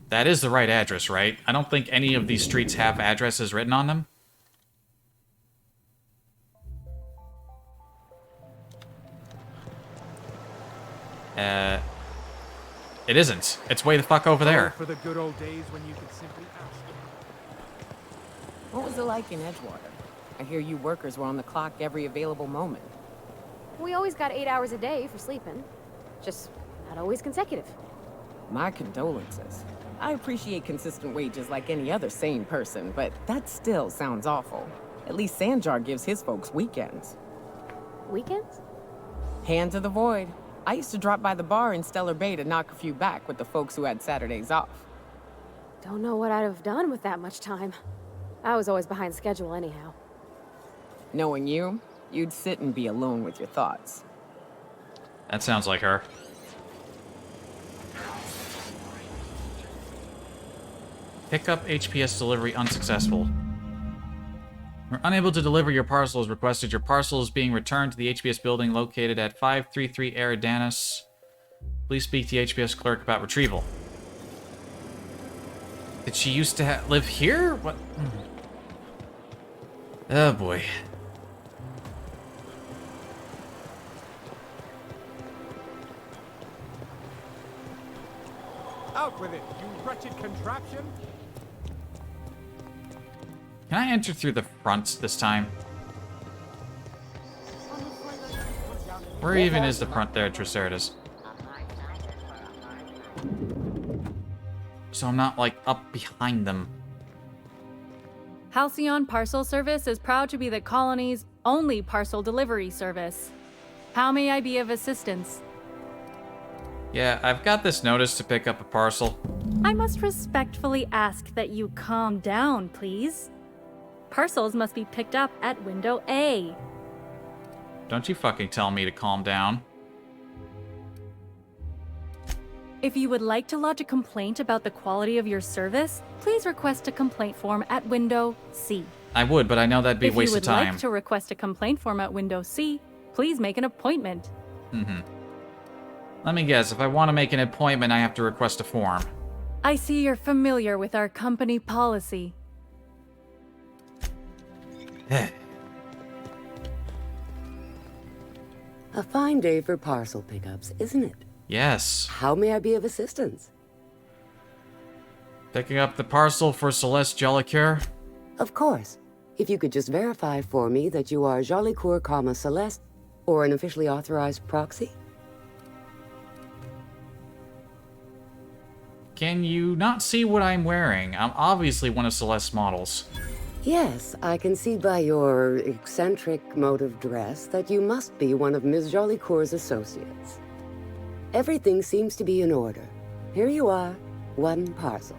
That is the right address, right? I don't think any of these streets have addresses written on them. It isn't. It's way the fuck over there. For the good old days when you could simply ask. What was it like in Edgewater? I hear you workers were on the clock every available moment. We always got 8 hours a day for sleeping. Just not always consecutive. My condolences. I appreciate consistent wages like any other sane person, but that still sounds awful. At least Sanjar gives his folks weekends. Weekends? Hands of the Void. I used to drop by the bar in Stellar Bay to knock a few back with the folks who had Saturdays off. Don't know what I'd have done with that much time. I was always behind schedule anyhow. Knowing you, you'd sit and be alone with your thoughts. That sounds like her. Pickup HPS delivery unsuccessful. We're unable to deliver your parcel as requested. Your parcel is being returned to the HPS building located at 533 Eridanus. Please speak to the HBS clerk about retrieval. Did she used to live here? What? Oh boy. Out with it, you wretched contraption! Can I enter through the front this time? Where even is the front there, Triceratops? So I'm not, like, up behind them. Halcyon Parcel Service is proud to be the colony's only parcel delivery service. How may I be of assistance? Yeah, I've got this notice to pick up a parcel. I must respectfully ask that you calm down, please. Parcels must be picked up at window A. Don't you fucking tell me to calm down. If you would like to lodge a complaint about the quality of your service, please request a complaint form at window C. I would, but I know that'd be a waste of time. If you would like to request a complaint form at window C, please make an appointment. Let me guess, if I want to make an appointment, I have to request a form. I see you're familiar with our company policy. A fine day for parcel pickups, isn't it? Yes. How may I be of assistance? Picking up the parcel for Celeste Jolicoeur? Of course. If you could just verify for me that you are Jolicoeur, Celeste, or an officially authorized proxy? Can you not see what I'm wearing? I'm obviously one of Celeste's models. Yes, I can see by your eccentric mode of dress that you must be one of Ms. Jolicoeur's associates. Everything seems to be in order. Here you are, one parcel.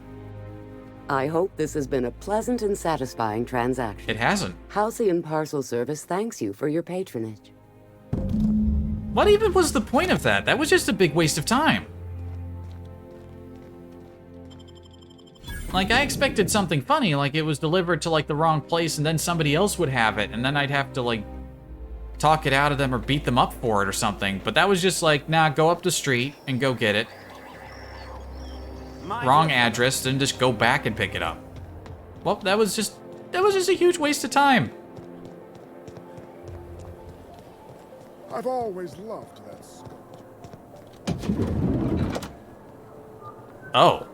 I hope this has been a pleasant and satisfying transaction. It hasn't. Halcyon Parcel Service thanks you for your patronage. What even was the point of that? That was just a big waste of time. Like, I expected something funny, like it was delivered to, like, the wrong place and then somebody else would have it, and then I'd have to, like, talk it out of them or beat them up for it or something. But that was just like, nah, go up the street and go get it. Wrong address, then just go back and pick it up. Well, that was just a huge waste of time. I've always loved that sculpture. Oh.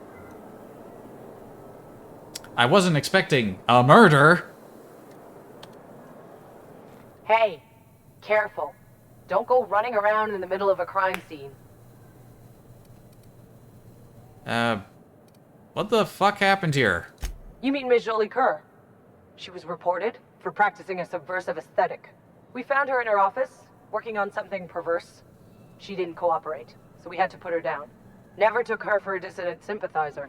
I wasn't expecting a murder. Hey, careful. Don't go running around in the middle of a crime scene. What the fuck happened here? You mean Ms. Jolicoeur? She was reported for practicing a subversive aesthetic. We found her in her office, working on something perverse. She didn't cooperate, so we had to put her down. Never took her for a dissident sympathizer.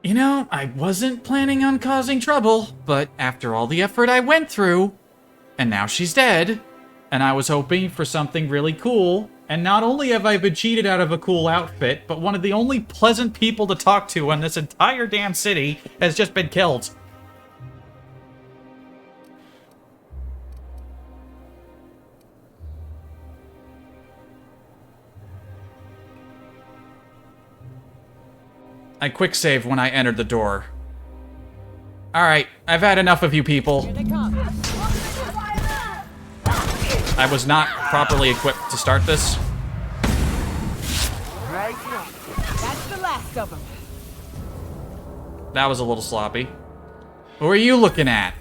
You know, I wasn't planning on causing trouble, but after all the effort I went through, and now she's dead, and I was hoping for something really cool, and not only have I been cheated out of a cool outfit, but one of the only pleasant people to talk to in this entire damn city has just been killed. I quick saved when I entered the door. Alright, I've had enough of you people. Here they come. I was not properly equipped to start this. Right now. That's the last of them. That was a little sloppy. Who are you looking at?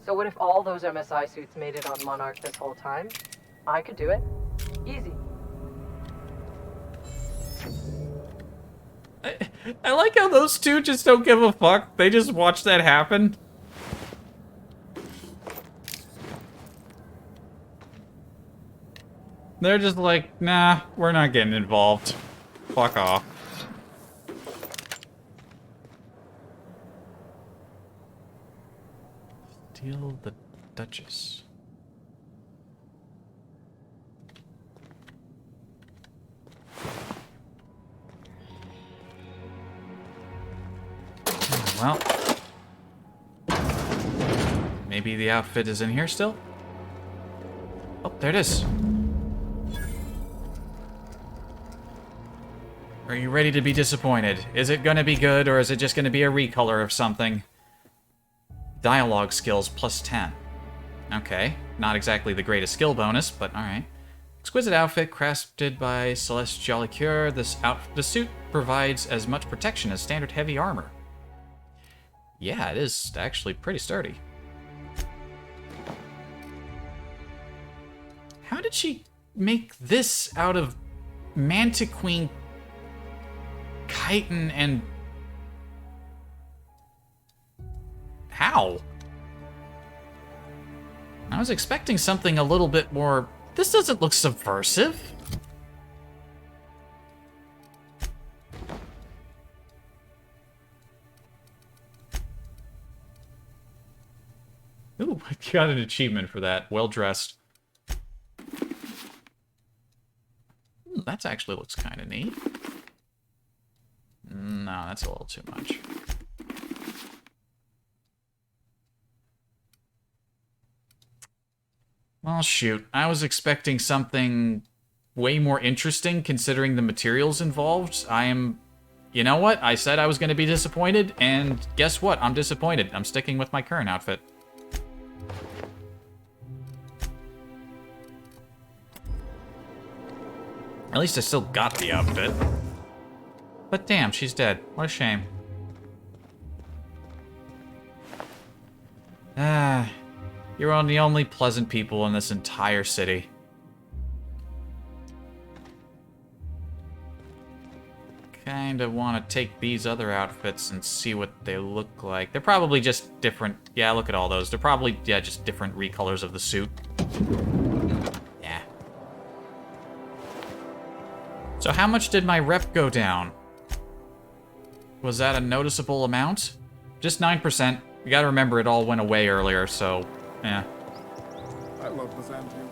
So what if all those MSI suits made it on Monarch this whole time? I could do it. Easy. I like how those two just don't give a fuck. They just watch that happen. They're just like, nah, we're not getting involved. Fuck off. Steal the Duchess. Well. Maybe the outfit is in here still? Oh, there it is. Are you ready to be disappointed? Is it gonna be good, or is it just gonna be a recolor of something? Dialogue skills plus 10. Okay, not exactly the greatest skill bonus, but alright. Exquisite outfit crafted by Celeste Jolicoeur. The suit provides as much protection as standard heavy armor. Yeah, it is actually pretty sturdy. How did she make this out of Mantiqueen, chitin, and... How? I was expecting something a little bit more... This doesn't look subversive. Ooh, I got an achievement for that. Well dressed. That actually looks kind of neat. No, that's a little too much. Well, shoot. I was expecting something way more interesting considering the materials involved. You know what? I said I was going to be disappointed, and guess what? I'm disappointed. I'm sticking with my current outfit. At least I still got the outfit. But damn, she's dead. What a shame. You're one of the only pleasant people in this entire city. Kinda want to take these other outfits and see what they look like. They're probably just different. Yeah, look at all those. They're probably, yeah, just different recolors of the suit. Yeah. So how much did my rep go down? Was that a noticeable amount? Just 9%. You gotta remember it all went away earlier, so, yeah. I love Byzantium.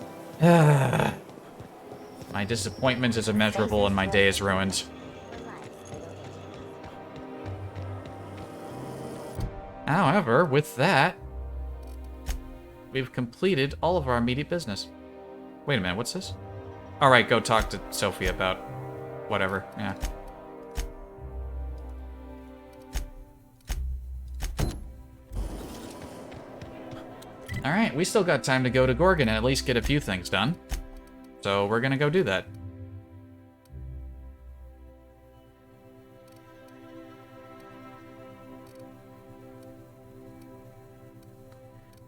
My disappointment is immeasurable and my day is ruined. However, with that, we've completed all of our immediate business. Wait a minute, what's this? Alright, go talk to Sophie about whatever, yeah. Alright, we still got time to go to Gorgon and at least get a few things done. So we're gonna go do that.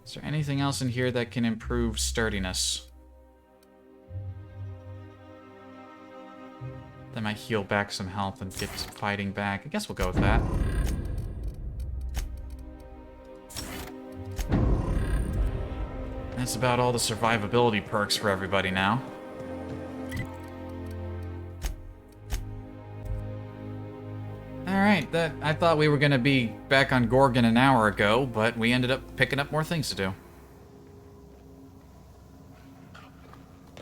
Is there anything else in here that can improve sturdiness? That might heal back some health and get some fighting back. I guess we'll go with that. That's about all the survivability perks for everybody now. Alright, I thought we were gonna be back on Gorgon an hour ago, but we ended up picking up more things to do.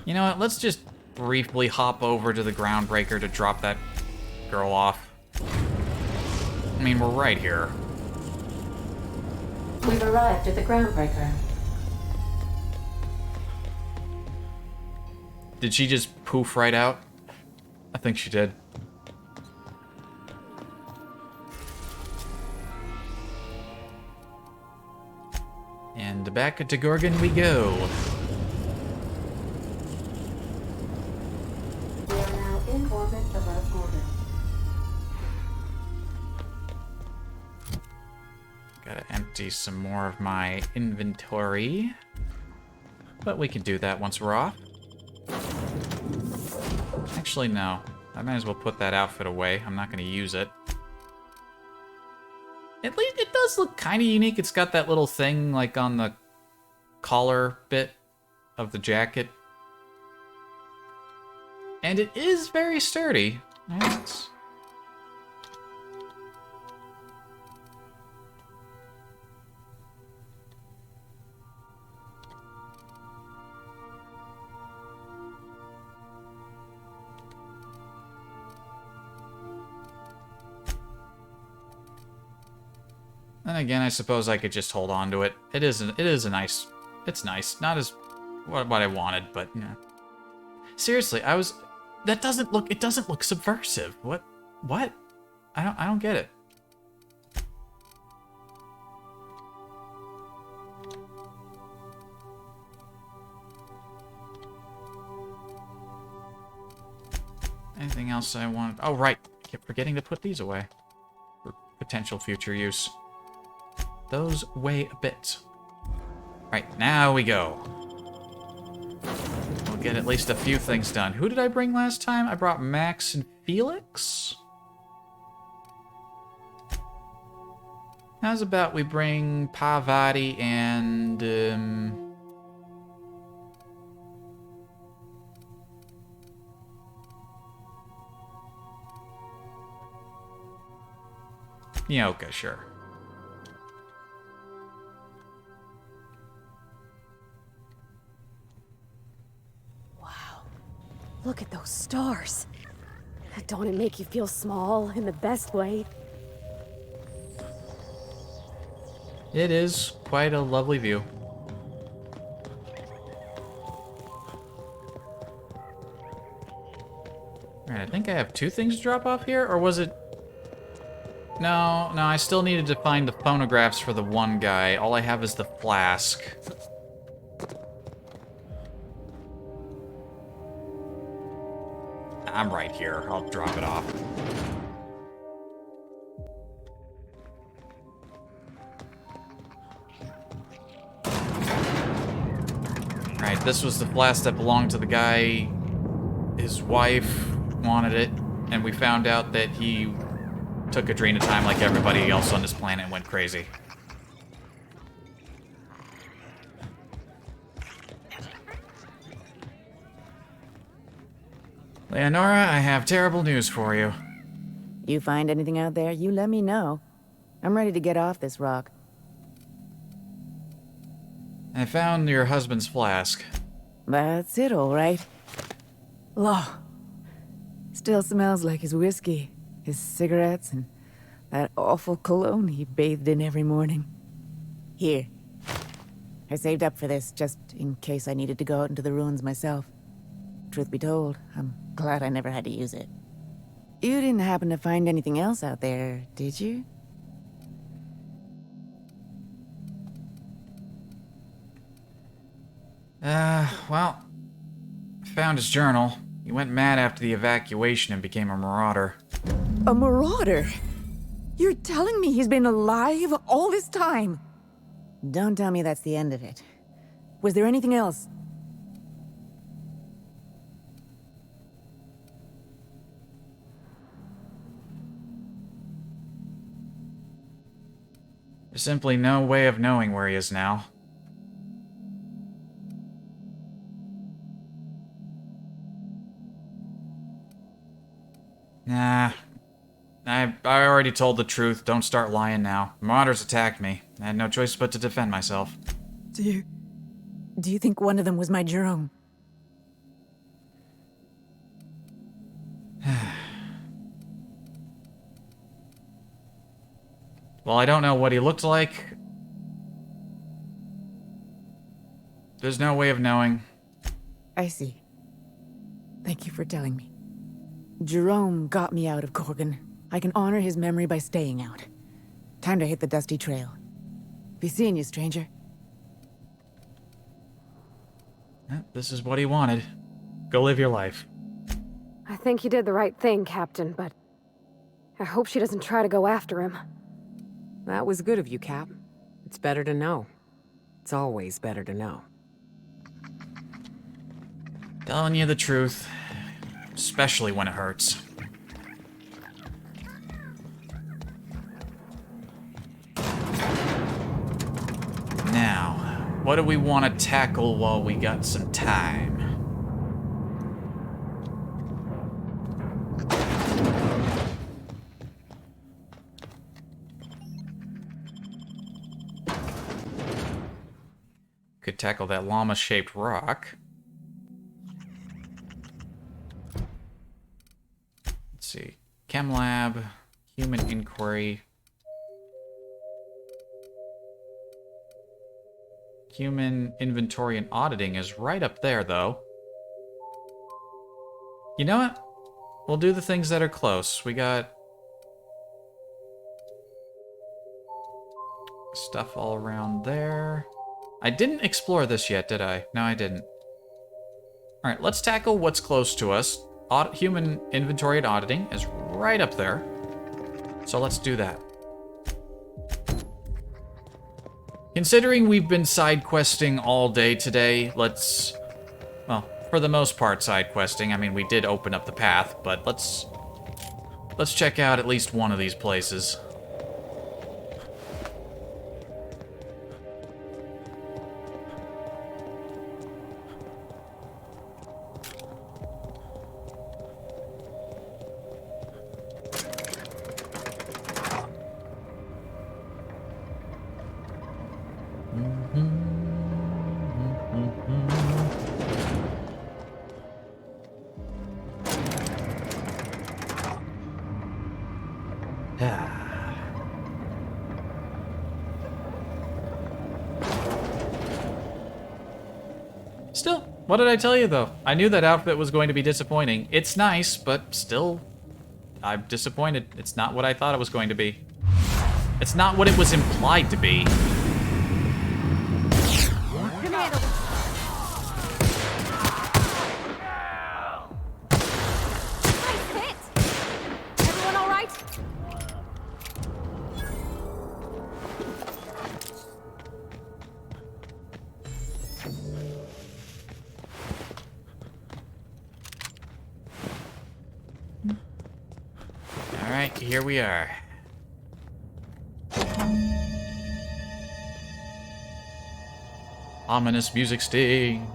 You know what, let's just briefly hop over to the Groundbreaker to drop that girl off. I mean, we're right here. We've arrived at the Groundbreaker. Did she just poof right out? I think she did. And back to Gorgon we go. We are now in orbit above Gorgon. Gotta empty some more of my inventory. But we can do that once we're off. Actually, no. I might as well put that outfit away. I'm not going to use it. At least it does look kind of unique. It's got that little thing, like, on the collar bit of the jacket. And it is very sturdy. Nice. Then again, I suppose I could just hold on to it. It is a nice... It's nice. Not as what I wanted, but, yeah. Seriously, that doesn't look... It doesn't look subversive. What? I don't get it. Anything else I want? Oh, right. Kept forgetting to put these away. For potential future use. Those weigh a bit. Right, now we go. We'll get at least a few things done. Who did I bring last time? I brought Max and Felix? How's about we bring Parvati and... Nyoka, sure. Look at those stars. Don't it make you feel small in the best way? It is quite a lovely view. Alright, I think I have 2 things to drop off here, or was it... No, I still needed to find the phonographs for the one guy. All I have is the flask. I'm right here. I'll drop it off. Right, this was the flask that belonged to the guy. His wife wanted it, and we found out that he took Adrenatime like everybody else on this planet and went crazy. Leonora, I have terrible news for you. You find anything out there, you let me know. I'm ready to get off this rock. I found your husband's flask. That's it, all right. Law. Still smells like his whiskey, his cigarettes, and that awful cologne he bathed in every morning. Here. I saved up for this, just in case I needed to go out into the ruins myself. Truth be told, I'm glad I never had to use it. You didn't happen to find anything else out there, did you? Well, I found his journal. He went mad after the evacuation and became a marauder. A marauder? You're telling me he's been alive all this time? Don't tell me that's the end of it. Was there anything else? There's simply no way of knowing where he is now. Nah. I already told the truth. Don't start lying now. Marauders attacked me. I had no choice but to defend myself. Do you think one of them was my Jerome? Well, I don't know what he looked like. There's no way of knowing. I see. Thank you for telling me. Jerome got me out of Gorgon. I can honor his memory by staying out. Time to hit the dusty trail. Be seeing you, stranger. This is what he wanted. Go live your life. I think you did the right thing, Captain, but I hope she doesn't try to go after him. That was good of you, Cap. It's better to know. It's always better to know. Telling you the truth. Especially when it hurts. Now, what do we want to tackle while we got some time? Could tackle that llama-shaped rock. Let's see. Chem lab, human inquiry. Human inventory and auditing is right up there, though. You know what? We'll do the things that are close. We got stuff all around there. I didn't explore this yet, did I? No, I didn't. Alright, let's tackle what's close to us. Human inventory and auditing is right up there. So let's do that. Considering we've been side questing all day today, let's... Well, for the most part side questing. I mean, we did open up the path, but let's check out at least one of these places. Still, what did I tell you though? I knew that outfit was going to be disappointing. It's nice, but still, I'm disappointed. It's not what I thought it was going to be. It's not what it was implied to be. Everyone all right? Alright, here we are. Ominous music sting.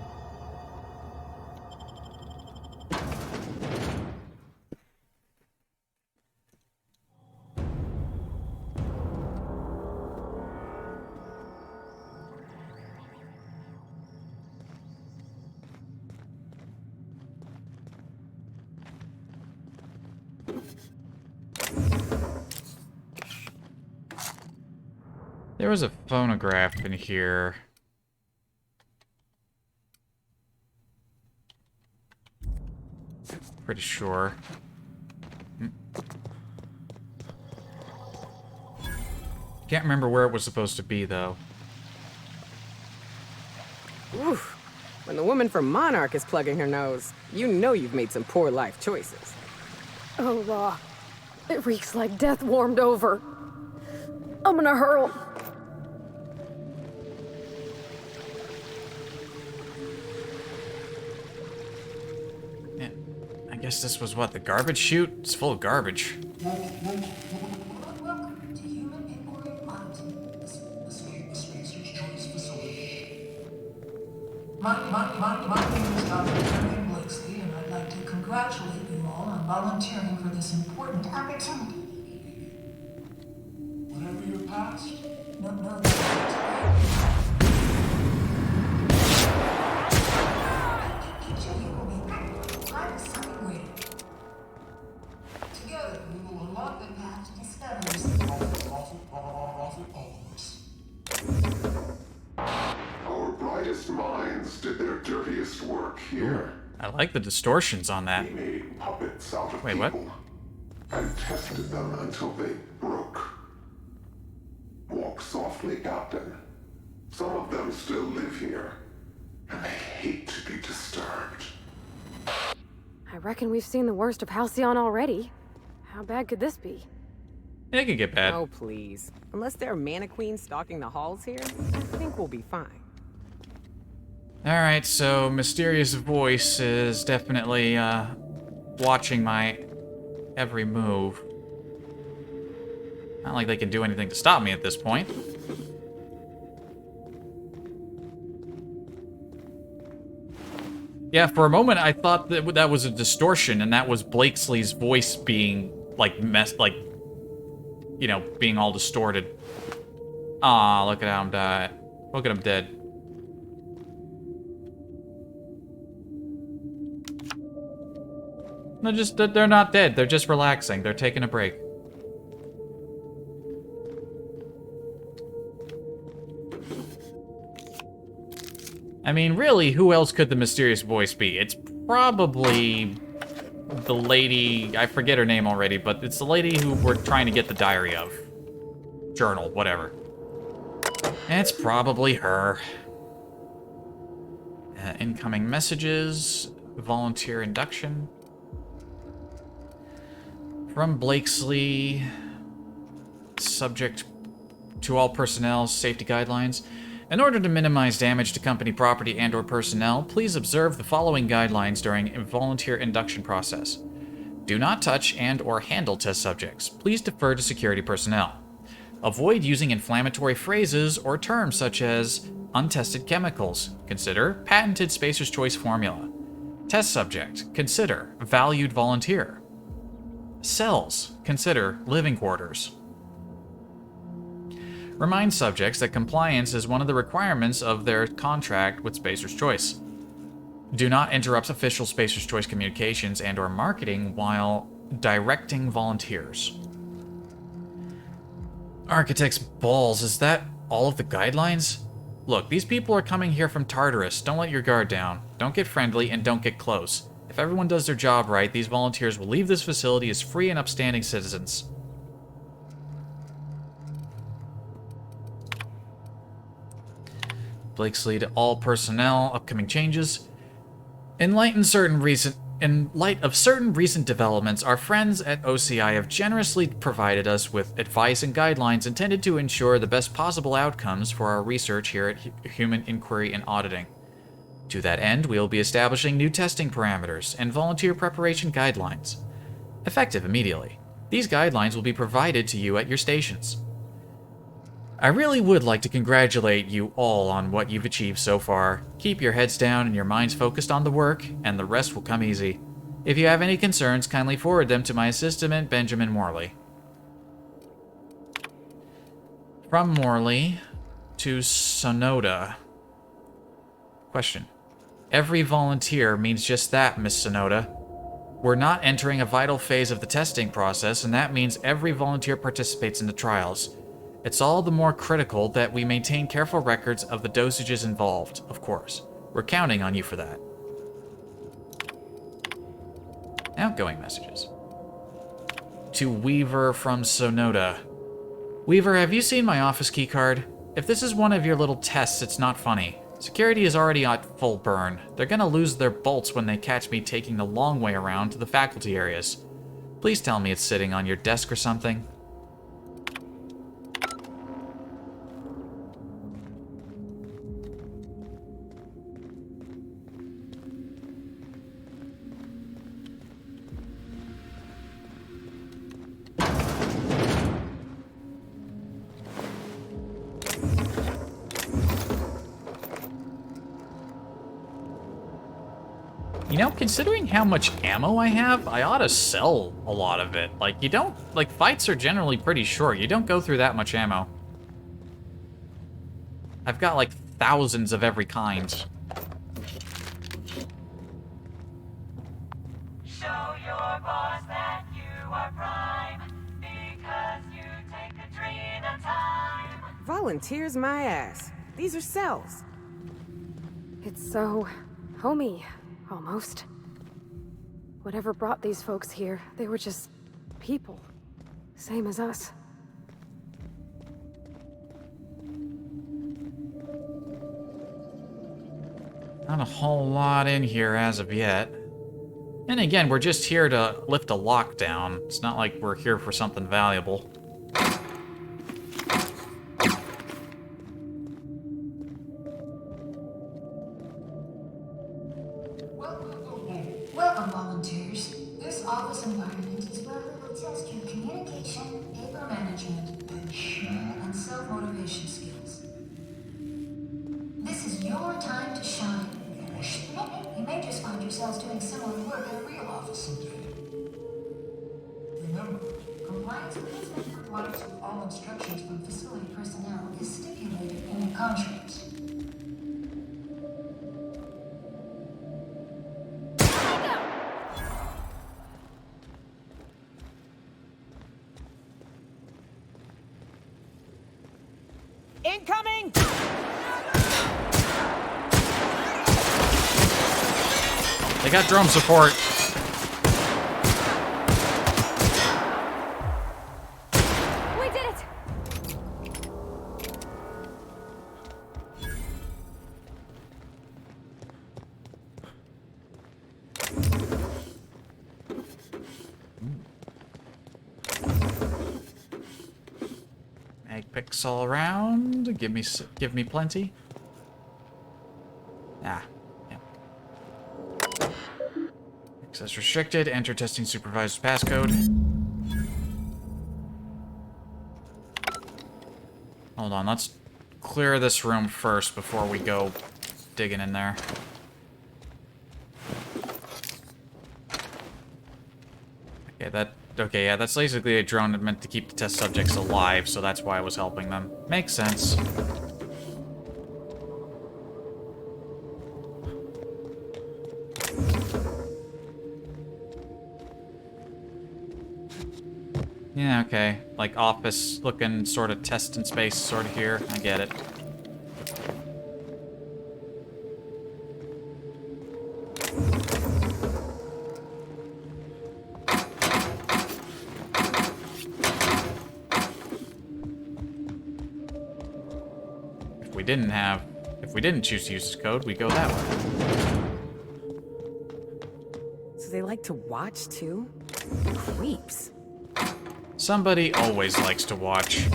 There was a phonograph in here. Pretty sure. Can't remember where it was supposed to be, though. Oof. When the woman from Monarch is plugging her nose, you know you've made some poor life choices. Oh, Law. It reeks like death warmed over. I'm gonna hurl. Yeah, I guess this was what, the garbage chute? It's full of garbage. My name is Dr. Henry Blixley, and I'd like to congratulate you all on volunteering for this important opportunity. Whatever your past, no, each of you will be thankful by the sun wing. Together, we will unlock the path to discoveries. Our brightest minds did their dirtiest work here. I like the distortions on that. We made puppets out of Wait, people what? and tested them until they broke. Walk softly, Captain. Some of them still live here, and they hate to be disturbed. I reckon we've seen the worst of Halcyon already. How bad could this be? It could get bad. Oh, please. Unless there are mannequins stalking the halls here, I think we'll be fine. Alright, so Mysterious Voice is definitely, watching my every move. Not like they can do anything to stop me at this point. Yeah, for a moment I thought that that was a distortion, and that was Blakesley's voice being, like, you know, being all distorted. Aw, look at how I'm dead. Look at him dead. No, they're not dead. They're just relaxing. They're taking a break. I mean, really, who else could the mysterious voice be? It's probably the lady, I forget her name already, but it's the lady who we're trying to get the diary of. Journal, whatever. It's probably her. Incoming messages, volunteer induction. From Blakesley, subject to all personnel safety guidelines. In order to minimize damage to company property and/or personnel, please observe the following guidelines during a volunteer induction process. Do not touch and/or handle test subjects. Please defer to security personnel. Avoid using inflammatory phrases or terms such as untested chemicals. Consider patented Spacer's Choice formula. Test subject. Consider valued volunteer. Cells. Consider living quarters. Remind subjects that compliance is one of the requirements of their contract with Spacer's Choice. Do not interrupt official Spacer's Choice communications and/or marketing while directing volunteers. Architect's balls, is that all of the guidelines? Look, these people are coming here from Tartarus. Don't let your guard down. Don't get friendly and don't get close. If everyone does their job right, these volunteers will leave this facility as free and upstanding citizens. Blakesley to all personnel, upcoming changes. In light of certain recent developments, our friends at OCI have generously provided us with advice and guidelines intended to ensure the best possible outcomes for our research here at Human Inquiry and Auditing. To that end, we will be establishing new testing parameters and volunteer preparation guidelines. Effective immediately. These guidelines will be provided to you at your stations. I really would like to congratulate you all on what you've achieved so far. Keep your heads down and your minds focused on the work, and the rest will come easy. If you have any concerns, kindly forward them to my assistant, Benjamin Morley. From Morley to Sonoda. Question. Every volunteer means just that, Miss Sonoda. We're not entering a vital phase of the testing process, and that means every volunteer participates in the trials. It's all the more critical that we maintain careful records of the dosages involved, of course. We're counting on you for that. Outgoing messages. To Weaver from Sonoda. Weaver, have you seen my office keycard? If this is one of your little tests, it's not funny. Security is already at full burn. They're gonna lose their bolts when they catch me taking the long way around to the faculty areas. Please tell me it's sitting on your desk or something. You know, considering how much ammo I have, I ought to sell a lot of it. Like, you don't... Like, fights are generally pretty short. You don't go through that much ammo. I've got, like, thousands of every kind. Show your boss that you are prime, because you take a dream at a time. Volunteers my ass. These are cells. It's so homey. Almost. Whatever brought these folks here, they were just people. Same as us. Not a whole lot in here as of yet. And again, we're just here to lift a lockdown. It's not like we're here for something valuable. Welcome, volunteers. This office environment is where we will test your communication, paper management, and self-motivation skills. This is your time to shine. You may just find yourselves doing similar work at a real office someday. Remember, compliance with compliance with all instructions from facility personnel is stipulated in your contracts. Incoming! They got drone support. We did it! Egg picks all around. Give me plenty. Ah, yeah. Access restricted. Enter testing supervised passcode. Hold on, let's clear this room first before we go digging in there. Okay, yeah, that's basically a drone meant to keep the test subjects alive, so that's why I was helping them. Makes sense. Yeah, okay. Like office looking sort of test in space sort of here. I get it. If we didn't choose to use this code, we go that way. So they like to watch too? Creeps. Somebody always likes to watch.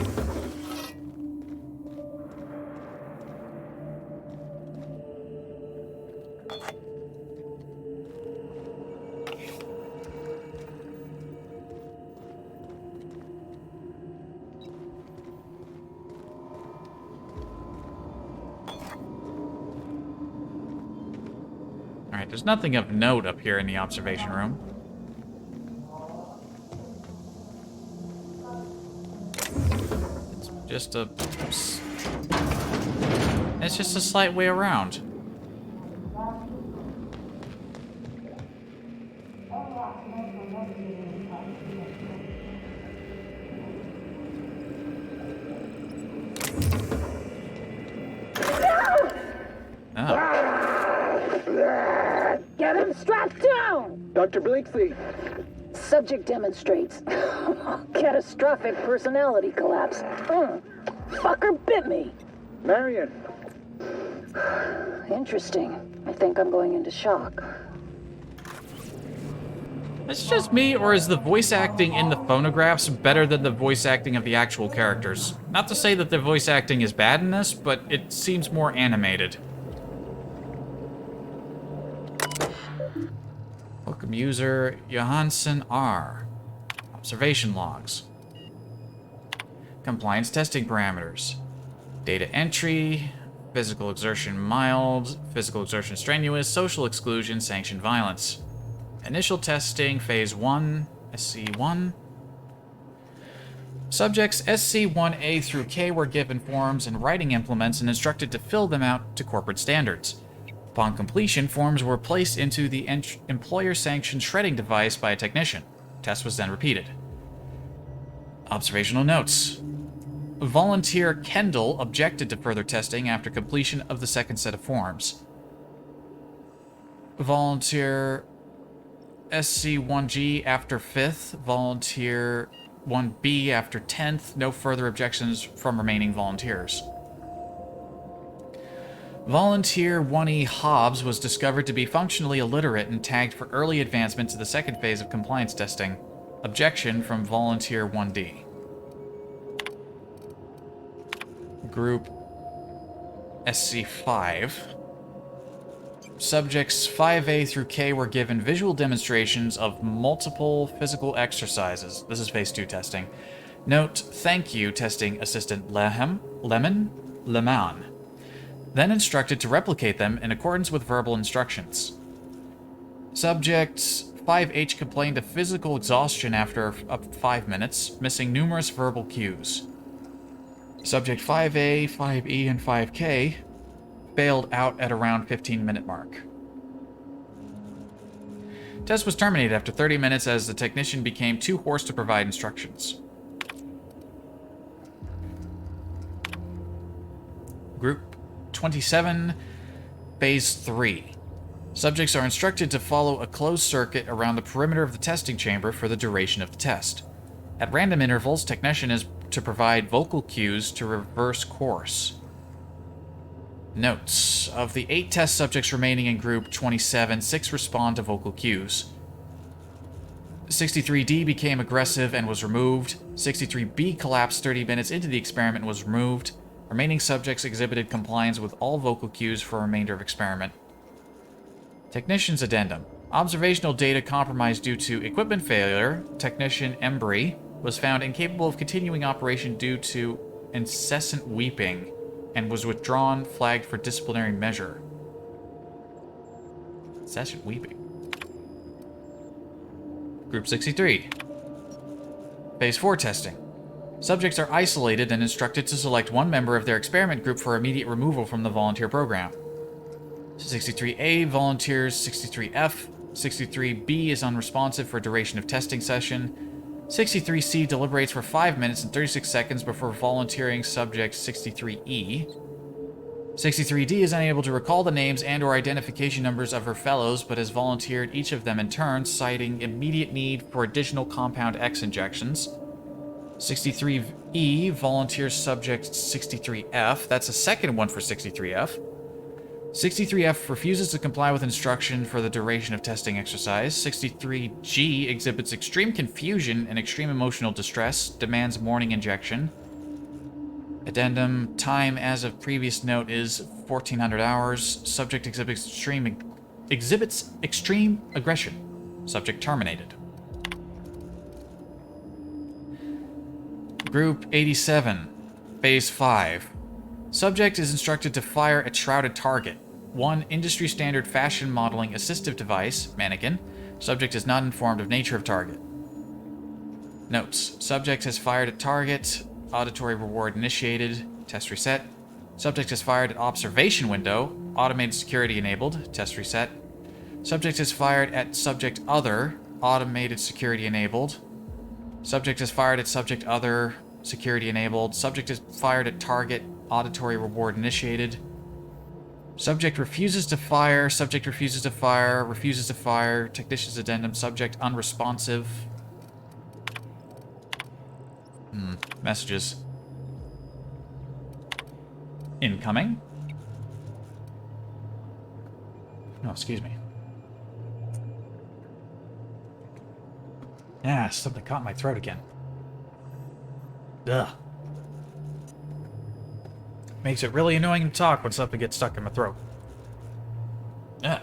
Alright, there's nothing of note up here in the observation room. It's just a slight way around. Get him strapped down! Dr. Blakesley. Subject demonstrates catastrophic personality collapse. Fucker bit me. Marion. Interesting. I think I'm going into shock. It's just me, or is the voice acting in the phonographs better than the voice acting of the actual characters? Not to say that the voice acting is bad in this, but it seems more animated. Welcome user Johansson R. Observation logs. Compliance testing parameters. Data entry. Physical exertion mild. Physical exertion strenuous. Social exclusion. Sanctioned violence. Initial testing phase 1. SC1. Subjects SC1A through K were given forms and writing implements and instructed to fill them out to corporate standards. Upon completion, forms were placed into the employer-sanctioned shredding device by a technician. Test was then repeated. Observational notes. Volunteer Kendall objected to further testing after completion of the second set of forms. Volunteer SC1G after 5th. Volunteer 1B after 10th. No further objections from remaining volunteers. Volunteer 1E Hobbs was discovered to be functionally illiterate and tagged for early advancement to the second phase of compliance testing. Objection from Volunteer 1D. Group SC5. Subjects 5A through K were given visual demonstrations of multiple physical exercises. This is phase 2 testing. Note, thank you, testing assistant Leman. Then instructed to replicate them in accordance with verbal instructions. Subject 5H complained of physical exhaustion after up to 5 minutes, missing numerous verbal cues. Subject 5A, 5E, and 5K bailed out at around 15-minute mark. Test was terminated after 30 minutes as the technician became too hoarse to provide instructions. Group 27, Phase 3. Subjects are instructed to follow a closed circuit around the perimeter of the testing chamber for the duration of the test. At random intervals, technician is to provide vocal cues to reverse course. Notes. Of the 8 test subjects remaining in Group 27, 6 respond to vocal cues. 63D became aggressive and was removed. 63B collapsed 30 minutes into the experiment and was removed. Remaining subjects exhibited compliance with all vocal cues for the remainder of experiment. Technician's addendum. Observational data compromised due to equipment failure. Technician Embry was found incapable of continuing operation due to incessant weeping and was withdrawn, flagged for disciplinary measure. Incessant weeping. Group 63. Phase 4 testing. Subjects are isolated and instructed to select one member of their experiment group for immediate removal from the volunteer program. 63A volunteers, 63F. 63B is unresponsive for duration of testing session. 63C deliberates for 5 minutes and 36 seconds before volunteering subject 63E. 63D is unable to recall the names and/or identification numbers of her fellows, but has volunteered each of them in turn, citing immediate need for additional compound X injections. 63E volunteers subject 63F. That's a second one for 63F. 63F refuses to comply with instruction for the duration of testing exercise. 63G exhibits extreme confusion and extreme emotional distress, demands morning injection. Addendum, time as of previous note is 1400 hours. Subject exhibits extreme aggression. Subject terminated. Group 87, Phase 5. Subject is instructed to fire at shrouded target. 1 industry standard fashion modeling assistive device, mannequin. Subject is not informed of nature of target. Notes. Subject has fired at target. Auditory reward initiated. Test reset. Subject has fired at observation window. Automated security enabled. Test reset. Subject has fired at subject other. Automated security enabled. Subject has fired at subject other. Security enabled. Subject has fired at target. Auditory reward initiated. Subject refuses to fire. Subject refuses to fire. Refuses to fire. Technician's addendum. Subject unresponsive. Messages. Incoming. No, excuse me. Yeah, something caught in my throat again. Ugh. Makes it really annoying to talk when something gets stuck in my throat. Yeah.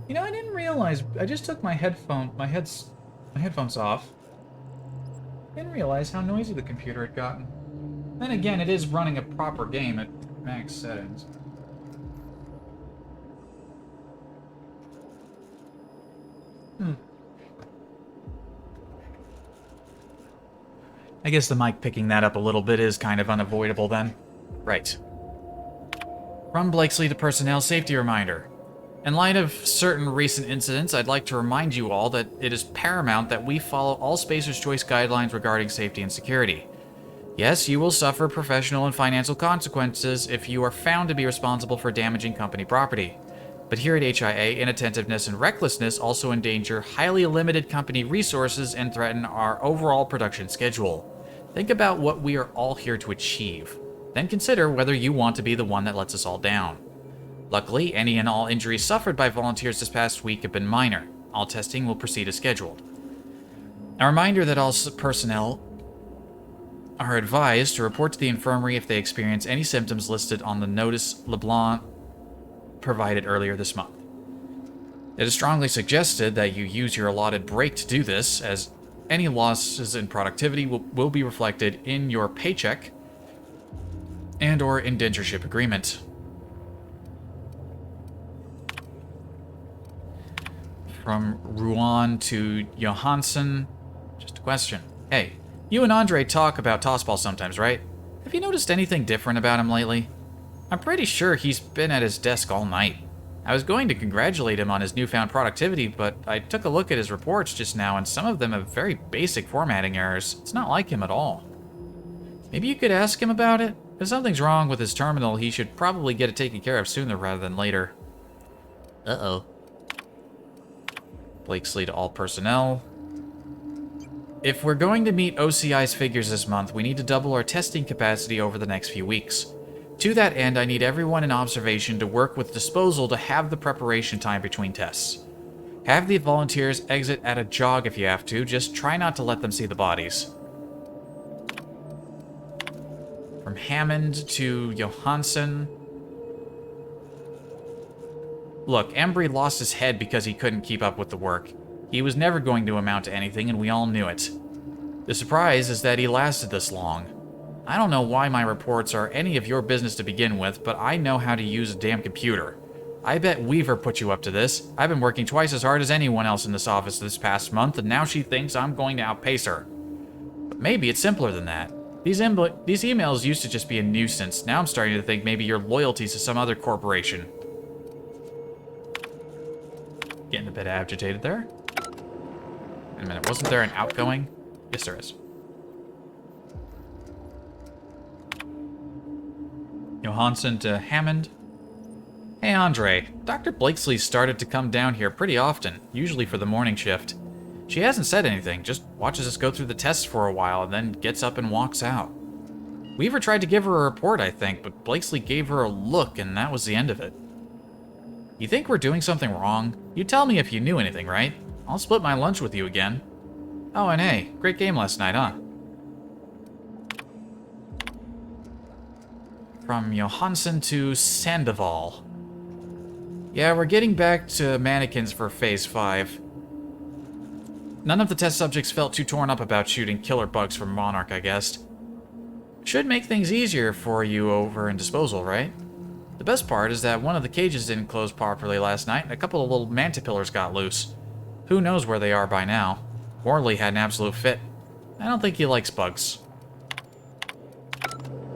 You know, I didn't realize. I just took my headphones off. Didn't realize how noisy the computer had gotten. Then again, it is running a proper game at max settings. I guess the mic picking that up a little bit is kind of unavoidable then. Right. From Blakesley to personnel safety reminder. In light of certain recent incidents, I'd like to remind you all that it is paramount that we follow all Spacer's Choice guidelines regarding safety and security. Yes, you will suffer professional and financial consequences if you are found to be responsible for damaging company property. But here at HIA, inattentiveness and recklessness also endanger highly limited company resources and threaten our overall production schedule. Think about what we are all here to achieve. Then consider whether you want to be the one that lets us all down. Luckily, any and all injuries suffered by volunteers this past week have been minor. All testing will proceed as scheduled. A reminder that all personnel are advised to report to the infirmary if they experience any symptoms listed on the notice LeBlanc provided earlier this month. It is strongly suggested that you use your allotted break to do this, as any losses in productivity will be reflected in your paycheck and/or indentureship agreement. From Ruan to Johansson, just a question. Hey, you and Andre talk about Tossball sometimes, right? Have you noticed anything different about him lately? I'm pretty sure he's been at his desk all night. I was going to congratulate him on his newfound productivity, but I took a look at his reports just now, and some of them have very basic formatting errors. It's not like him at all. Maybe you could ask him about it? If something's wrong with his terminal, he should probably get it taken care of sooner rather than later. Uh-oh. Blakesley to all personnel. If we're going to meet OCI's figures this month, we need to double our testing capacity over the next few weeks. To that end, I need everyone in observation to work with disposal to have the preparation time between tests. Have the volunteers exit at a jog if you have to, just try not to let them see the bodies. From Hammond to Johansson. Look, Embry lost his head because he couldn't keep up with the work. He was never going to amount to anything, and we all knew it. The surprise is that he lasted this long. I don't know why my reports are any of your business to begin with, but I know how to use a damn computer. I bet Weaver put you up to this. I've been working twice as hard as anyone else in this office this past month, and now she thinks I'm going to outpace her. But maybe it's simpler than that. These emails used to just be a nuisance. Now I'm starting to think maybe your loyalties to some other corporation. Getting a bit agitated there. Wait a minute, wasn't there an outgoing? Yes, there is. Johansson to Hammond. Hey, Andre. Dr. Blakesley started to come down here pretty often, usually for the morning shift. She hasn't said anything, just watches us go through the tests for a while and then gets up and walks out. Weaver tried to give her a report, I think, but Blakesley gave her a look and that was the end of it. You think we're doing something wrong? You tell me if you knew anything, right? I'll split my lunch with you again. Oh, and hey, great game last night, huh? From Johansson to Sandoval. Yeah, we're getting back to mannequins for Phase 5. None of the test subjects felt too torn up about shooting killer bugs from Monarch, I guessed. Should make things easier for you over in Disposal, right? The best part is that one of the cages didn't close properly last night, and a couple of little mantipillars got loose. Who knows where they are by now? Morley had an absolute fit. I don't think he likes bugs.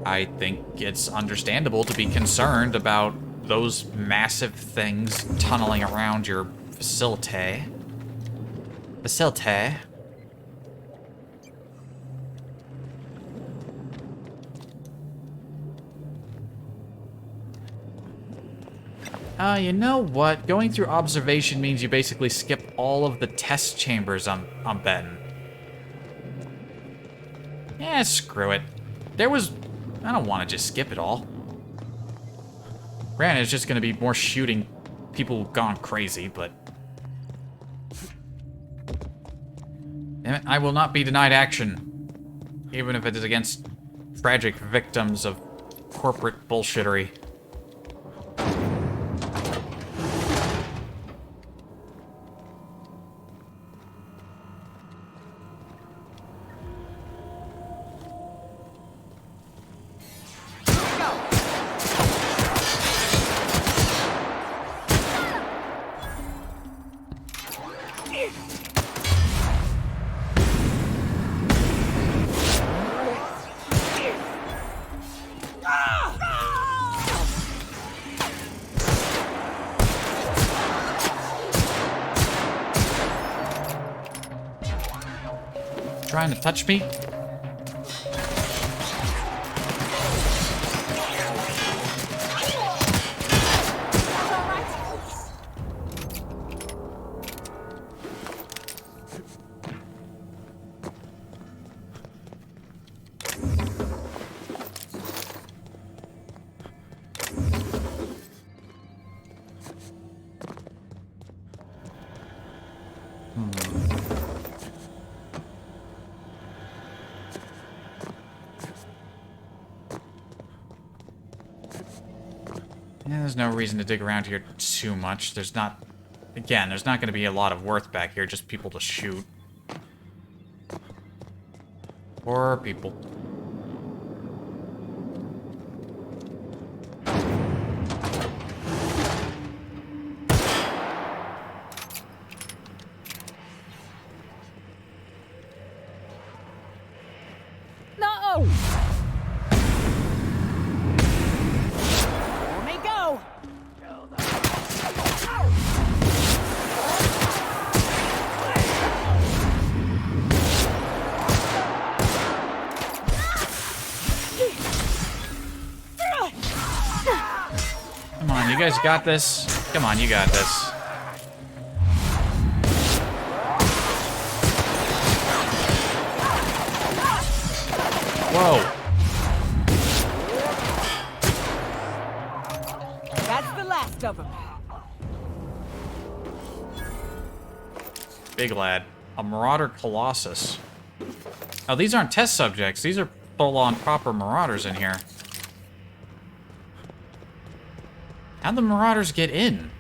I think it's understandable to be concerned about those massive things tunneling around your facility. You know what? Going through observation means you basically skip all of the test chambers, I'm betting. Yeah, screw it. I don't want to just skip it all. Granted, it's just going to be more shooting people gone crazy, but... Damn it, I will not be denied action. Even if it is against tragic victims of corporate bullshittery. Trying to touch me? Yeah, there's no reason to dig around here too much. There's not going to be a lot of worth back here, just people to shoot. Or people. No! Let me go! You guys got this? Come on, you got this. Whoa. That's the last of them. Big lad. A Marauder Colossus. Oh, these aren't test subjects. These are full-on proper Marauders in here. How'd the Marauders get in?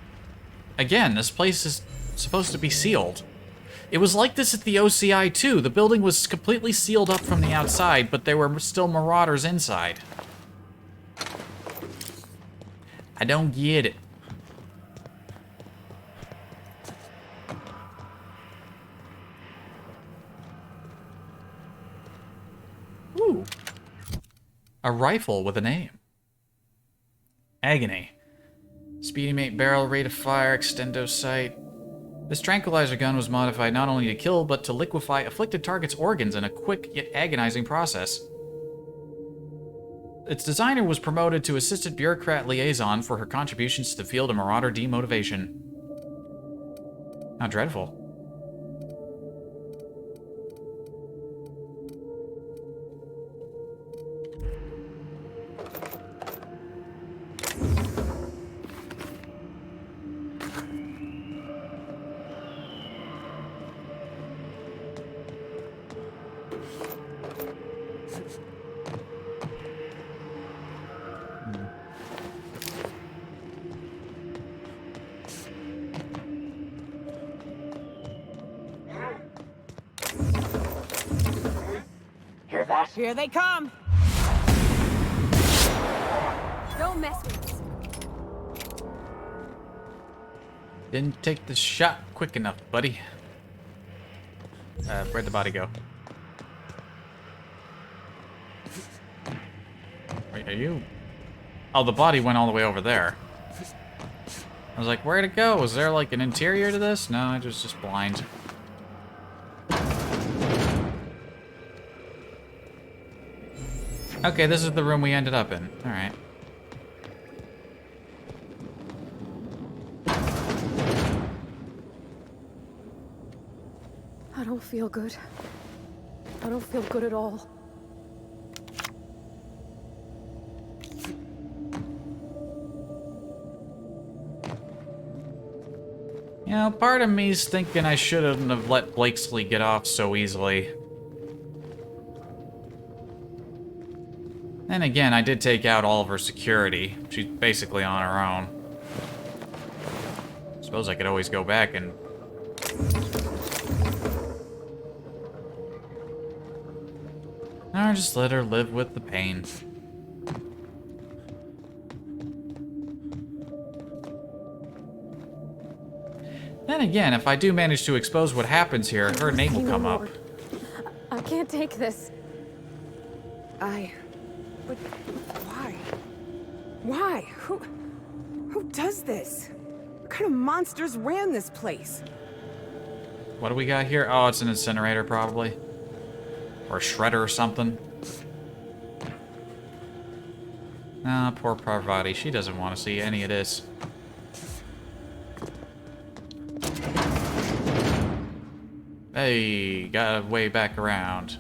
Again, this place is supposed to be sealed. It was like this at the OCI too. The building was completely sealed up from the outside, but there were still Marauders inside. I don't get it. Ooh. A rifle with a name. Agony. Speedy mate barrel, rate of fire, extendo sight. This tranquilizer gun was modified not only to kill, but to liquefy afflicted targets' organs in a quick yet agonizing process. Its designer was promoted to Assistant Bureaucrat Liaison for her contributions to the field of Marauder demotivation. How dreadful. Hear that? Here they come. Don't mess with us. Didn't take the shot quick enough, buddy. Where'd the body go? Wait, are you? Oh, the body went all the way over there. I was like, where'd it go? Was there like an interior to this? No, it was just blind. Okay, this is the room we ended up in. Alright. I don't feel good. I don't feel good at all. You know, part of me's thinking I shouldn't have let Blakesley get off so easily. Then again, I did take out all of her security. She's basically on her own. Suppose I could always go back and... or just let her live with the pain. Then again, if I do manage to expose what happens here, her name will come up. I can't take this. But why? Why? Who does this? What kind of monsters ran this place? What do we got here? Oh, it's an incinerator, probably. Or a shredder or something. Ah, poor Parvati. She doesn't want to see any of this. Hey, got a way back around.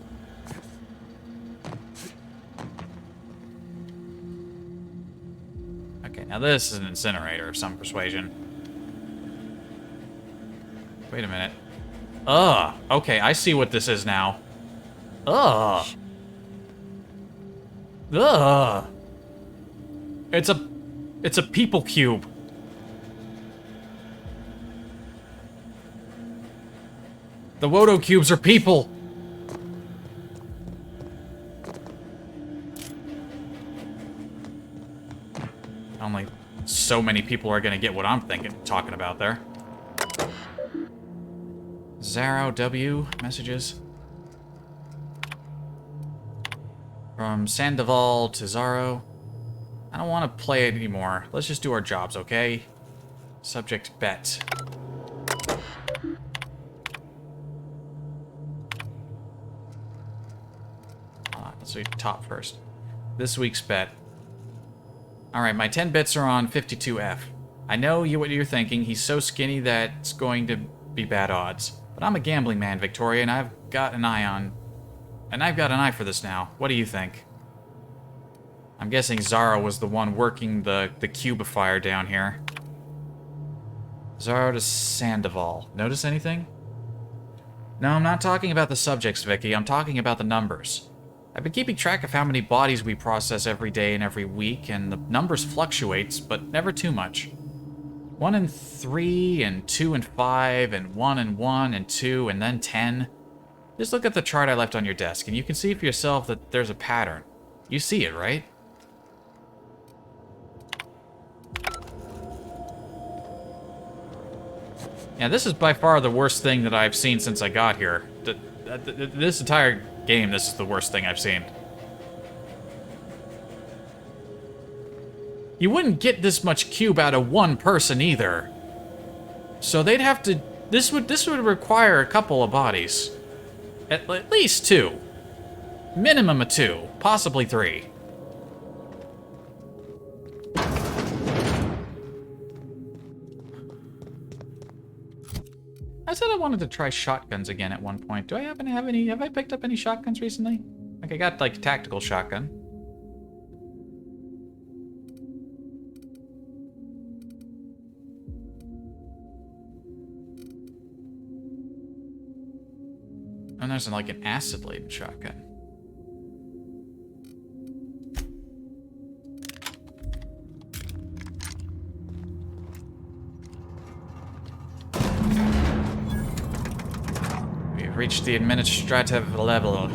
Okay, now this is an incinerator of some persuasion. Wait a minute. Ugh! Okay, I see what this is now. Ugh! Ugh! It's a people cube. The Wodo cubes are people! Only so many people are gonna get what I'm talking about there. Zaro W messages. From Sandoval to Zaro. I don't want to play it anymore. Let's just do our jobs, okay? Subject bet. Let's do top first. This week's bet. Alright, my 10 bits are on 52F. I know what you're thinking. He's so skinny that it's going to be bad odds. But I'm a gambling man, Victoria, and I've got an eye for this now. What do you think? I'm guessing Zara was the one working the cubifier down here. Zara to Sandoval. Notice anything? No, I'm not talking about the subjects, Vicky. I'm talking about the numbers. I've been keeping track of how many bodies we process every day and every week, and the numbers fluctuates, but never too much. 1 and 3, and 2 and 5, and 1 and 1, and 2, and then 10. Just look at the chart I left on your desk, and you can see for yourself that there's a pattern. You see it, right? Yeah, this is by far the worst thing that I've seen since I got here. This entire game, this is the worst thing I've seen. You wouldn't get this much cube out of one person either. So they'd have to... This would require a couple of bodies. At least 2. Minimum of 2. Possibly 3. I said I wanted to try shotguns again at one point. Do I happen to have any... Have I picked up any shotguns recently? Like, I got, like, a tactical shotgun. And there's, like, an acid-laden shotgun. We've reached the administrative level.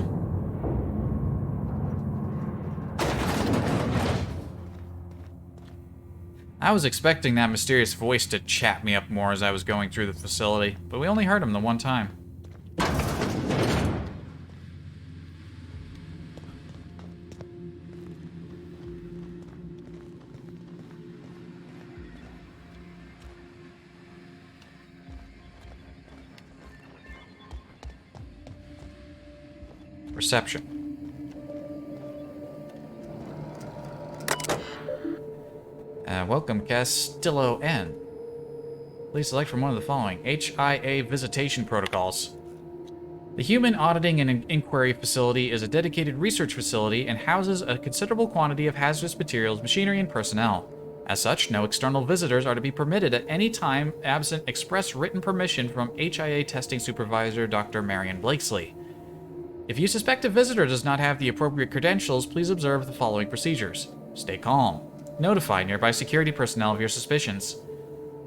I was expecting that mysterious voice to chat me up more as I was going through the facility, but we only heard him the one time. Reception. Welcome, Castillo N. Please select from one of the following. HIA Visitation Protocols. The Human Auditing and Inquiry Facility is a dedicated research facility and houses a considerable quantity of hazardous materials, machinery, and personnel. As such, no external visitors are to be permitted at any time absent express written permission from HIA Testing Supervisor Dr. Marion Blakesley. If you suspect a visitor does not have the appropriate credentials, please observe the following procedures. Stay calm. Notify nearby security personnel of your suspicions.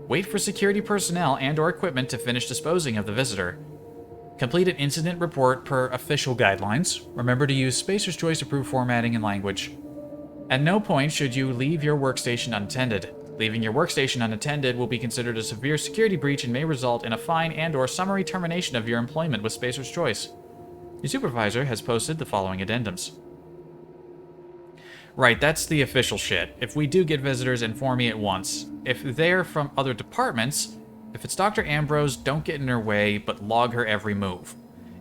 Wait for security personnel and/or equipment to finish disposing of the visitor. Complete an incident report per official guidelines. Remember to use Spacer's Choice approved formatting and language. At no point should you leave your workstation unattended. Leaving your workstation unattended will be considered a severe security breach and may result in a fine and/or summary termination of your employment with Spacer's Choice. Your supervisor has posted the following addendums. Right, that's the official shit. If we do get visitors, inform me at once. If they're from other departments, if it's Dr. Ambrose, don't get in her way, but log her every move.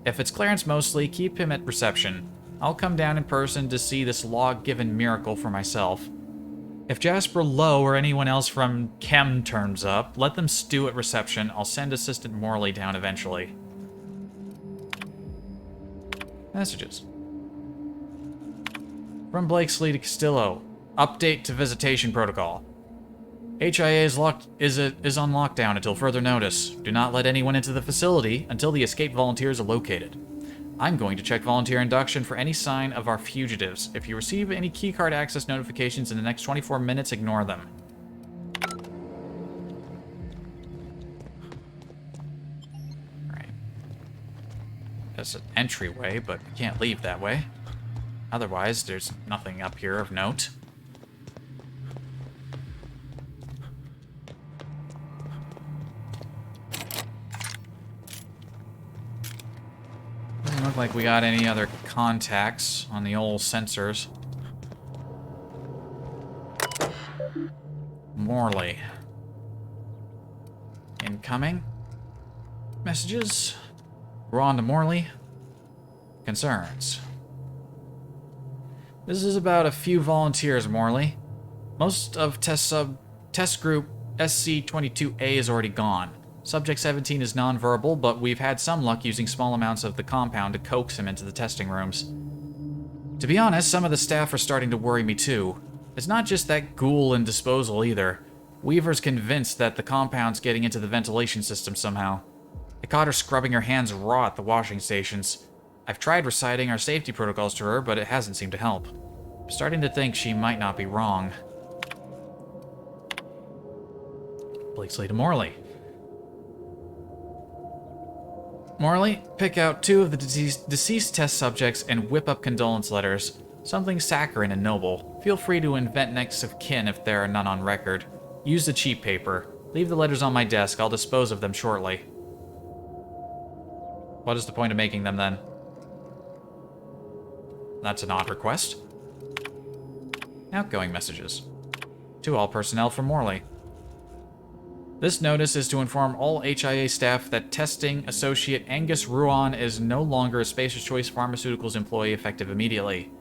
If it's Clarence Mosley, keep him at reception. I'll come down in person to see this log-given miracle for myself. If Jasper Lowe or anyone else from Chem turns up, let them stew at reception. I'll send Assistant Morley down eventually. Messages. From Blakesley to Castillo. Update to visitation protocol. HIA is on lockdown until further notice. Do not let anyone into the facility until the escaped volunteers are located. I'm going to check volunteer induction for any sign of our fugitives. If you receive any keycard access notifications in the next 24 minutes, ignore them. Alright. That's an entryway, but we can't leave that way. Otherwise, there's nothing up here of note. Doesn't look like we got any other contacts on the old sensors. Morley. Incoming. Messages. We're on to Morley. Concerns. This is about a few volunteers, Morley. Most of test group SC-22A is already gone. Subject 17 is non-verbal, but we've had some luck using small amounts of the compound to coax him into the testing rooms. To be honest, some of the staff are starting to worry me too. It's not just that ghoul in disposal either. Weaver's convinced that the compound's getting into the ventilation system somehow. I caught her scrubbing her hands raw at the washing stations. I've tried reciting our safety protocols to her, but it hasn't seemed to help. I'm starting to think she might not be wrong. Blakesley to Morley. Morley, pick out 2 of the deceased test subjects and whip up condolence letters. Something saccharine and noble. Feel free to invent next of kin if there are none on record. Use the cheap paper. Leave the letters on my desk. I'll dispose of them shortly. What is the point of making them then? That's an odd request. Outgoing messages. To all personnel from Morley. This notice is to inform all HIA staff that testing associate Angus Ruan is no longer a Spacer's Choice Pharmaceuticals employee effective immediately.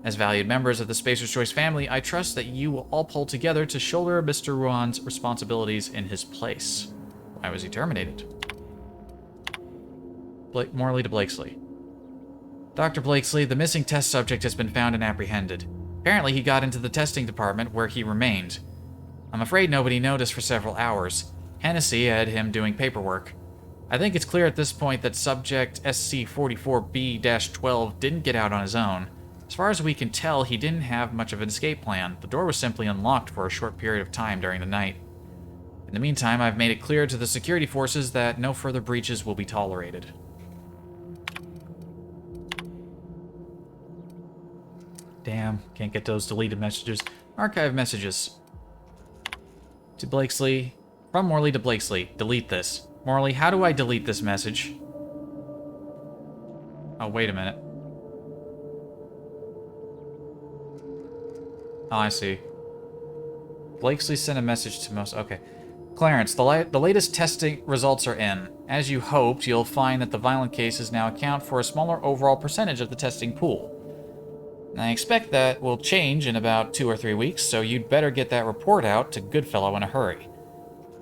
As valued members of the Spacer's Choice family, I trust that you will all pull together to shoulder Mr. Ruan's responsibilities in his place. Why was he terminated? Morley to Blakesley. Dr. Blakesley, the missing test subject has been found and apprehended. Apparently he got into the testing department where he remained. I'm afraid nobody noticed for several hours. Hennessy had him doing paperwork. I think it's clear at this point that subject SC-44B-12 didn't get out on his own. As far as we can tell, he didn't have much of an escape plan. The door was simply unlocked for a short period of time during the night. In the meantime, I've made it clear to the security forces that no further breaches will be tolerated. Damn, can't get those deleted messages. Archive messages. To Blakesley. From Morley to Blakesley. Delete this. Morley, how do I delete this message? Oh, wait a minute. Oh, I see. Blakesley sent a message to most... Okay. Clarence, the latest testing results are in. As you hoped, you'll find that the violent cases now account for a smaller overall percentage of the testing pool. I expect that will change in about 2 or 3 weeks, so you'd better get that report out to Goodfellow in a hurry.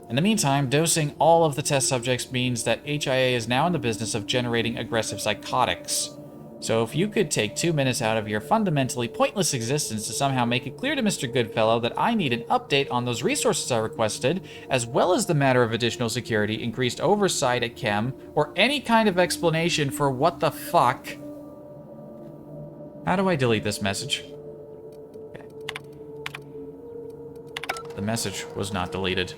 In the meantime, dosing all of the test subjects means that HIA is now in the business of generating aggressive psychotics. So if you could take 2 minutes out of your fundamentally pointless existence to somehow make it clear to Mr. Goodfellow that I need an update on those resources I requested, as well as the matter of additional security, increased oversight at Chem, or any kind of explanation for what the fuck... How do I delete this message? Okay. The message was not deleted.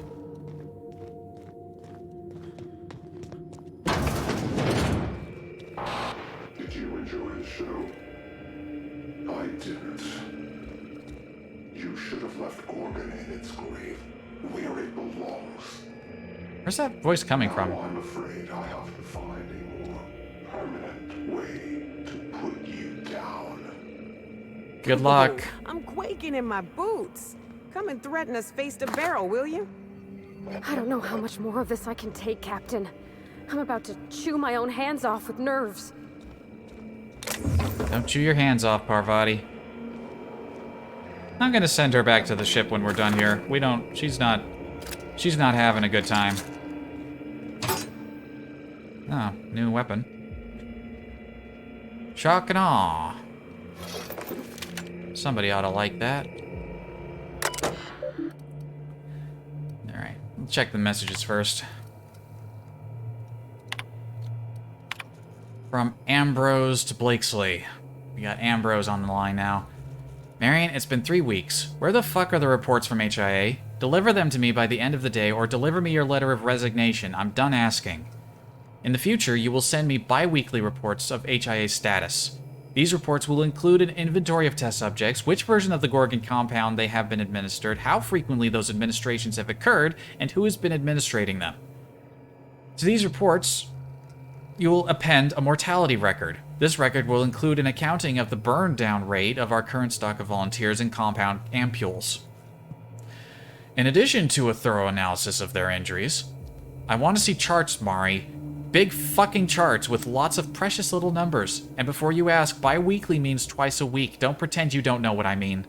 Did you enjoy the show? I didn't. You should have left Gorgon in its grave, where it belongs. Where's that voice coming from? Now I'm afraid I have to find a more permanent way to put you down. Good luck. I'm quaking in my boots. Come and threaten us face to barrel, will you? I don't know how much more of this I can take, Captain. I'm about to chew my own hands off with nerves. Don't chew your hands off, Parvati. I'm gonna send her back to the ship when we're done here. She's not having a good time. Oh, new weapon. Shock and awe. Somebody ought to like that. Alright, let's check the messages first. From Ambrose to Blakesley. We got Ambrose on the line now. Marion, it's been 3 weeks. Where the fuck are the reports from HIA? Deliver them to me by the end of the day, or deliver me your letter of resignation. I'm done asking. In the future, you will send me bi-weekly reports of HIA status. These reports will include an inventory of test subjects, which version of the Gorgon compound they have been administered, how frequently those administrations have occurred, and who has been administrating them. To these reports, you will append a mortality record. This record will include an accounting of the burn-down rate of our current stock of volunteers and compound ampules. In addition to a thorough analysis of their injuries, I want to see charts, Mari. Big fucking charts with lots of precious little numbers. And before you ask, bi-weekly means twice a week. Don't pretend you don't know what I mean.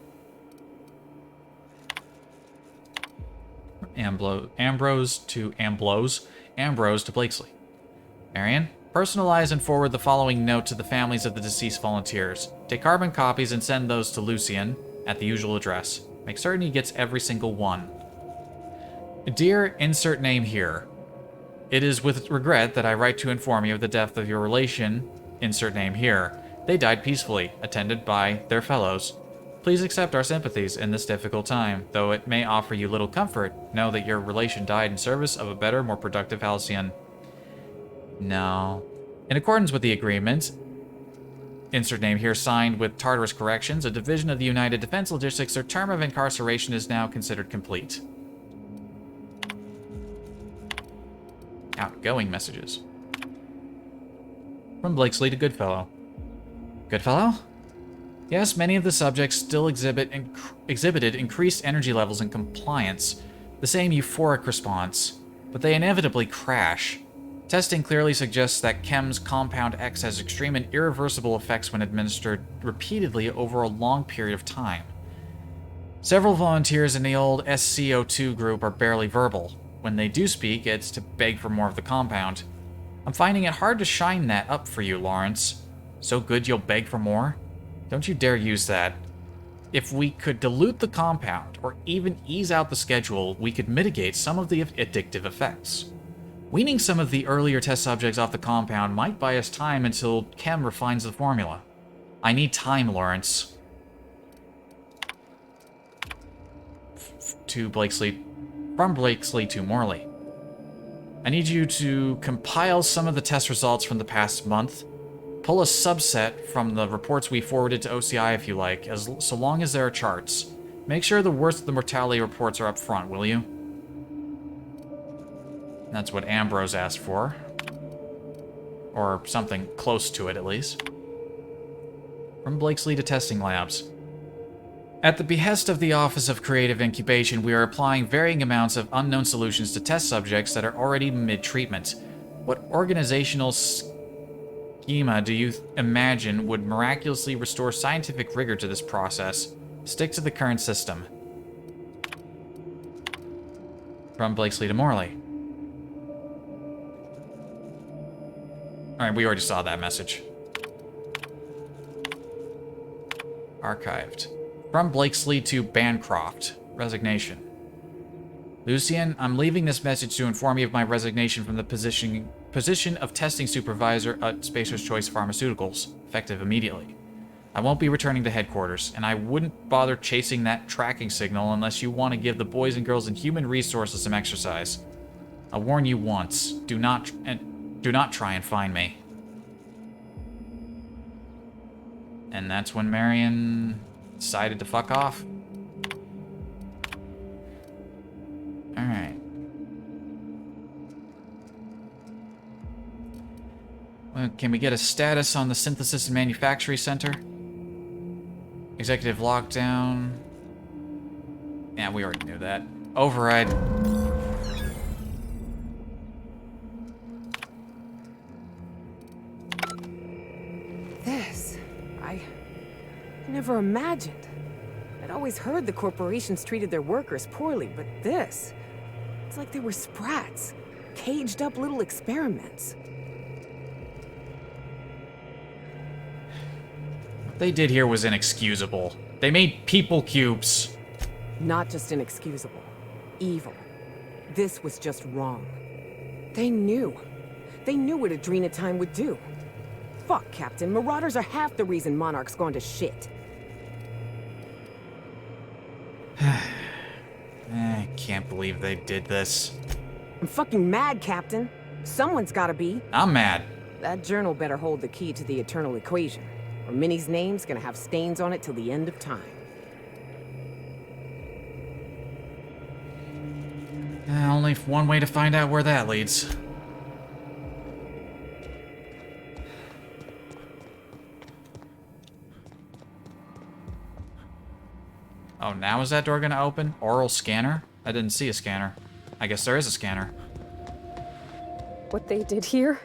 Ambrose to Blakesley. Marion, personalize and forward the following note to the families of the deceased volunteers. Take carbon copies and send those to Lucien at the usual address. Make certain he gets every single one. Dear insert name here. It is with regret that I write to inform you of the death of your relation, insert name here. They died peacefully, attended by their fellows. Please accept our sympathies in this difficult time. Though it may offer you little comfort, know that your relation died in service of a better, more productive Halcyon. No. In accordance with the agreement, insert name here, signed with Tartarus Corrections, a division of the United Defense Logistics, their term of incarceration is now considered complete. Outgoing messages. From Blakesley to Goodfellow. Goodfellow? Yes, many of the subjects still exhibited increased energy levels and compliance, the same euphoric response, but they inevitably crash. Testing clearly suggests that Chem's Compound X has extreme and irreversible effects when administered repeatedly over a long period of time. Several volunteers in the old SCO2 group are barely verbal. When they do speak, it's to beg for more of the compound. I'm finding it hard to shine that up for you, Lawrence. So good you'll beg for more? Don't you dare use that. If we could dilute the compound, or even ease out the schedule, we could mitigate some of the addictive effects. Weaning some of the earlier test subjects off the compound might buy us time until Chem refines the formula. I need time, Lawrence. From Blakesley to Morley. I need you to compile some of the test results from the past month. Pull a subset from the reports we forwarded to OCI if you like, so long as there are charts. Make sure the worst of the mortality reports are up front, will you? That's what Ambrose asked for. Or something close to it, at least. From Blakesley to Testing Labs. At the behest of the Office of Creative Incubation, we are applying varying amounts of unknown solutions to test subjects that are already mid-treatment. What organizational schema do you imagine would miraculously restore scientific rigor to this process? Stick to the current system. From Blakesley to Morley. Alright, we already saw that message. Archived. From Blakesley to Bancroft. Resignation. Lucien, I'm leaving this message to inform you of my resignation from the position of testing supervisor at Spacer's Choice Pharmaceuticals, effective immediately. I won't be returning to headquarters, and I wouldn't bother chasing that tracking signal unless you want to give the boys and girls in human resources some exercise. I'll warn you once, do not try and find me. And that's when Marion decided to fuck off. Alright. Well, can we get a status on the Synthesis and Manufacturing Center? Executive lockdown. Yeah, we already knew that. Override. This, I never imagined. I'd always heard the corporations treated their workers poorly, but this, it's like they were sprats, caged up little experiments. What they did here was inexcusable. They made people cubes. Not just inexcusable, evil. This was just wrong. They knew. They knew what Adrenatime would do. Fuck, Captain. Marauders are half the reason Monarch's gone to shit. I can't believe they did this. I'm fucking mad, Captain. Someone's gotta be. I'm mad. That journal better hold the key to the eternal equation, or Minnie's name's gonna have stains on it till the end of time. Only one way to find out where that leads. Oh, now is that door gonna open? Oral scanner? I didn't see a scanner. I guess there is a scanner. What they did here?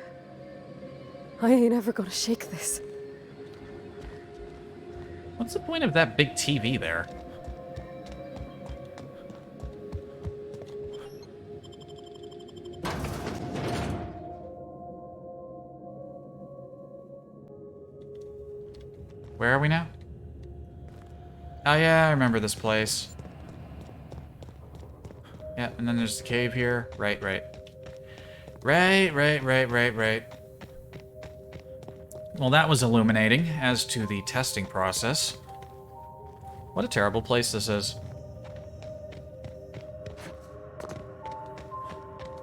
I ain't ever gonna shake this. What's the point of that big TV there? Where are we now? Oh yeah, I remember this place. Yeah, and then there's the cave here. Right. Right. Well, that was illuminating as to the testing process. What a terrible place this is.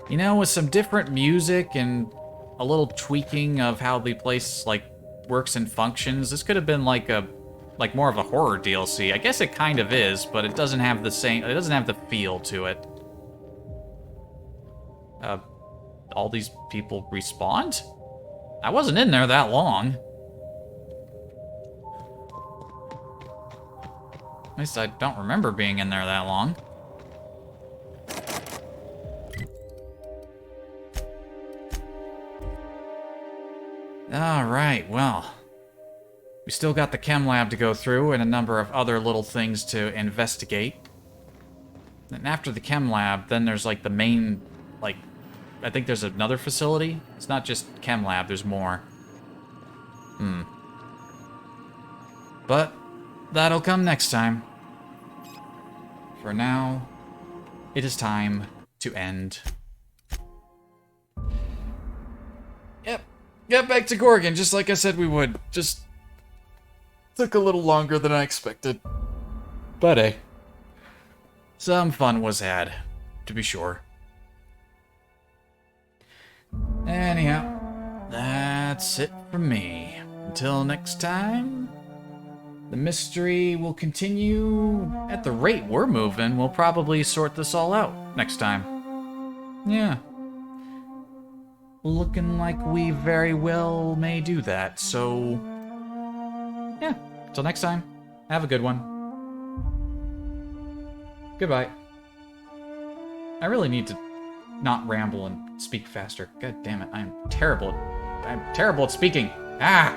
You know, with some different music and a little tweaking of how the place, like, works and functions, this could have been like more of a horror DLC. I guess it kind of is, but it doesn't have the same, it doesn't have the feel to it. All these people respawned? I wasn't in there that long. At least I don't remember being in there that long. Alright, well. We still got the chem lab to go through and a number of other little things to investigate. And after the chem lab, then there's like the main, like, I think there's another facility. It's not just chem lab, there's more. But that'll come next time. For now, it is time to end. Yep, get back to Gorgon, just like I said we would. Just took a little longer than I expected. But hey, some fun was had, to be sure. Anyhow, that's it from me. Until next time, the mystery will continue. At the rate we're moving, we'll probably sort this all out next time. Yeah. Looking like we very well may do that, so... yeah, until next time, have a good one. Goodbye. I really need to not ramble and speak faster. God damn it, I'm terrible at speaking. Ah!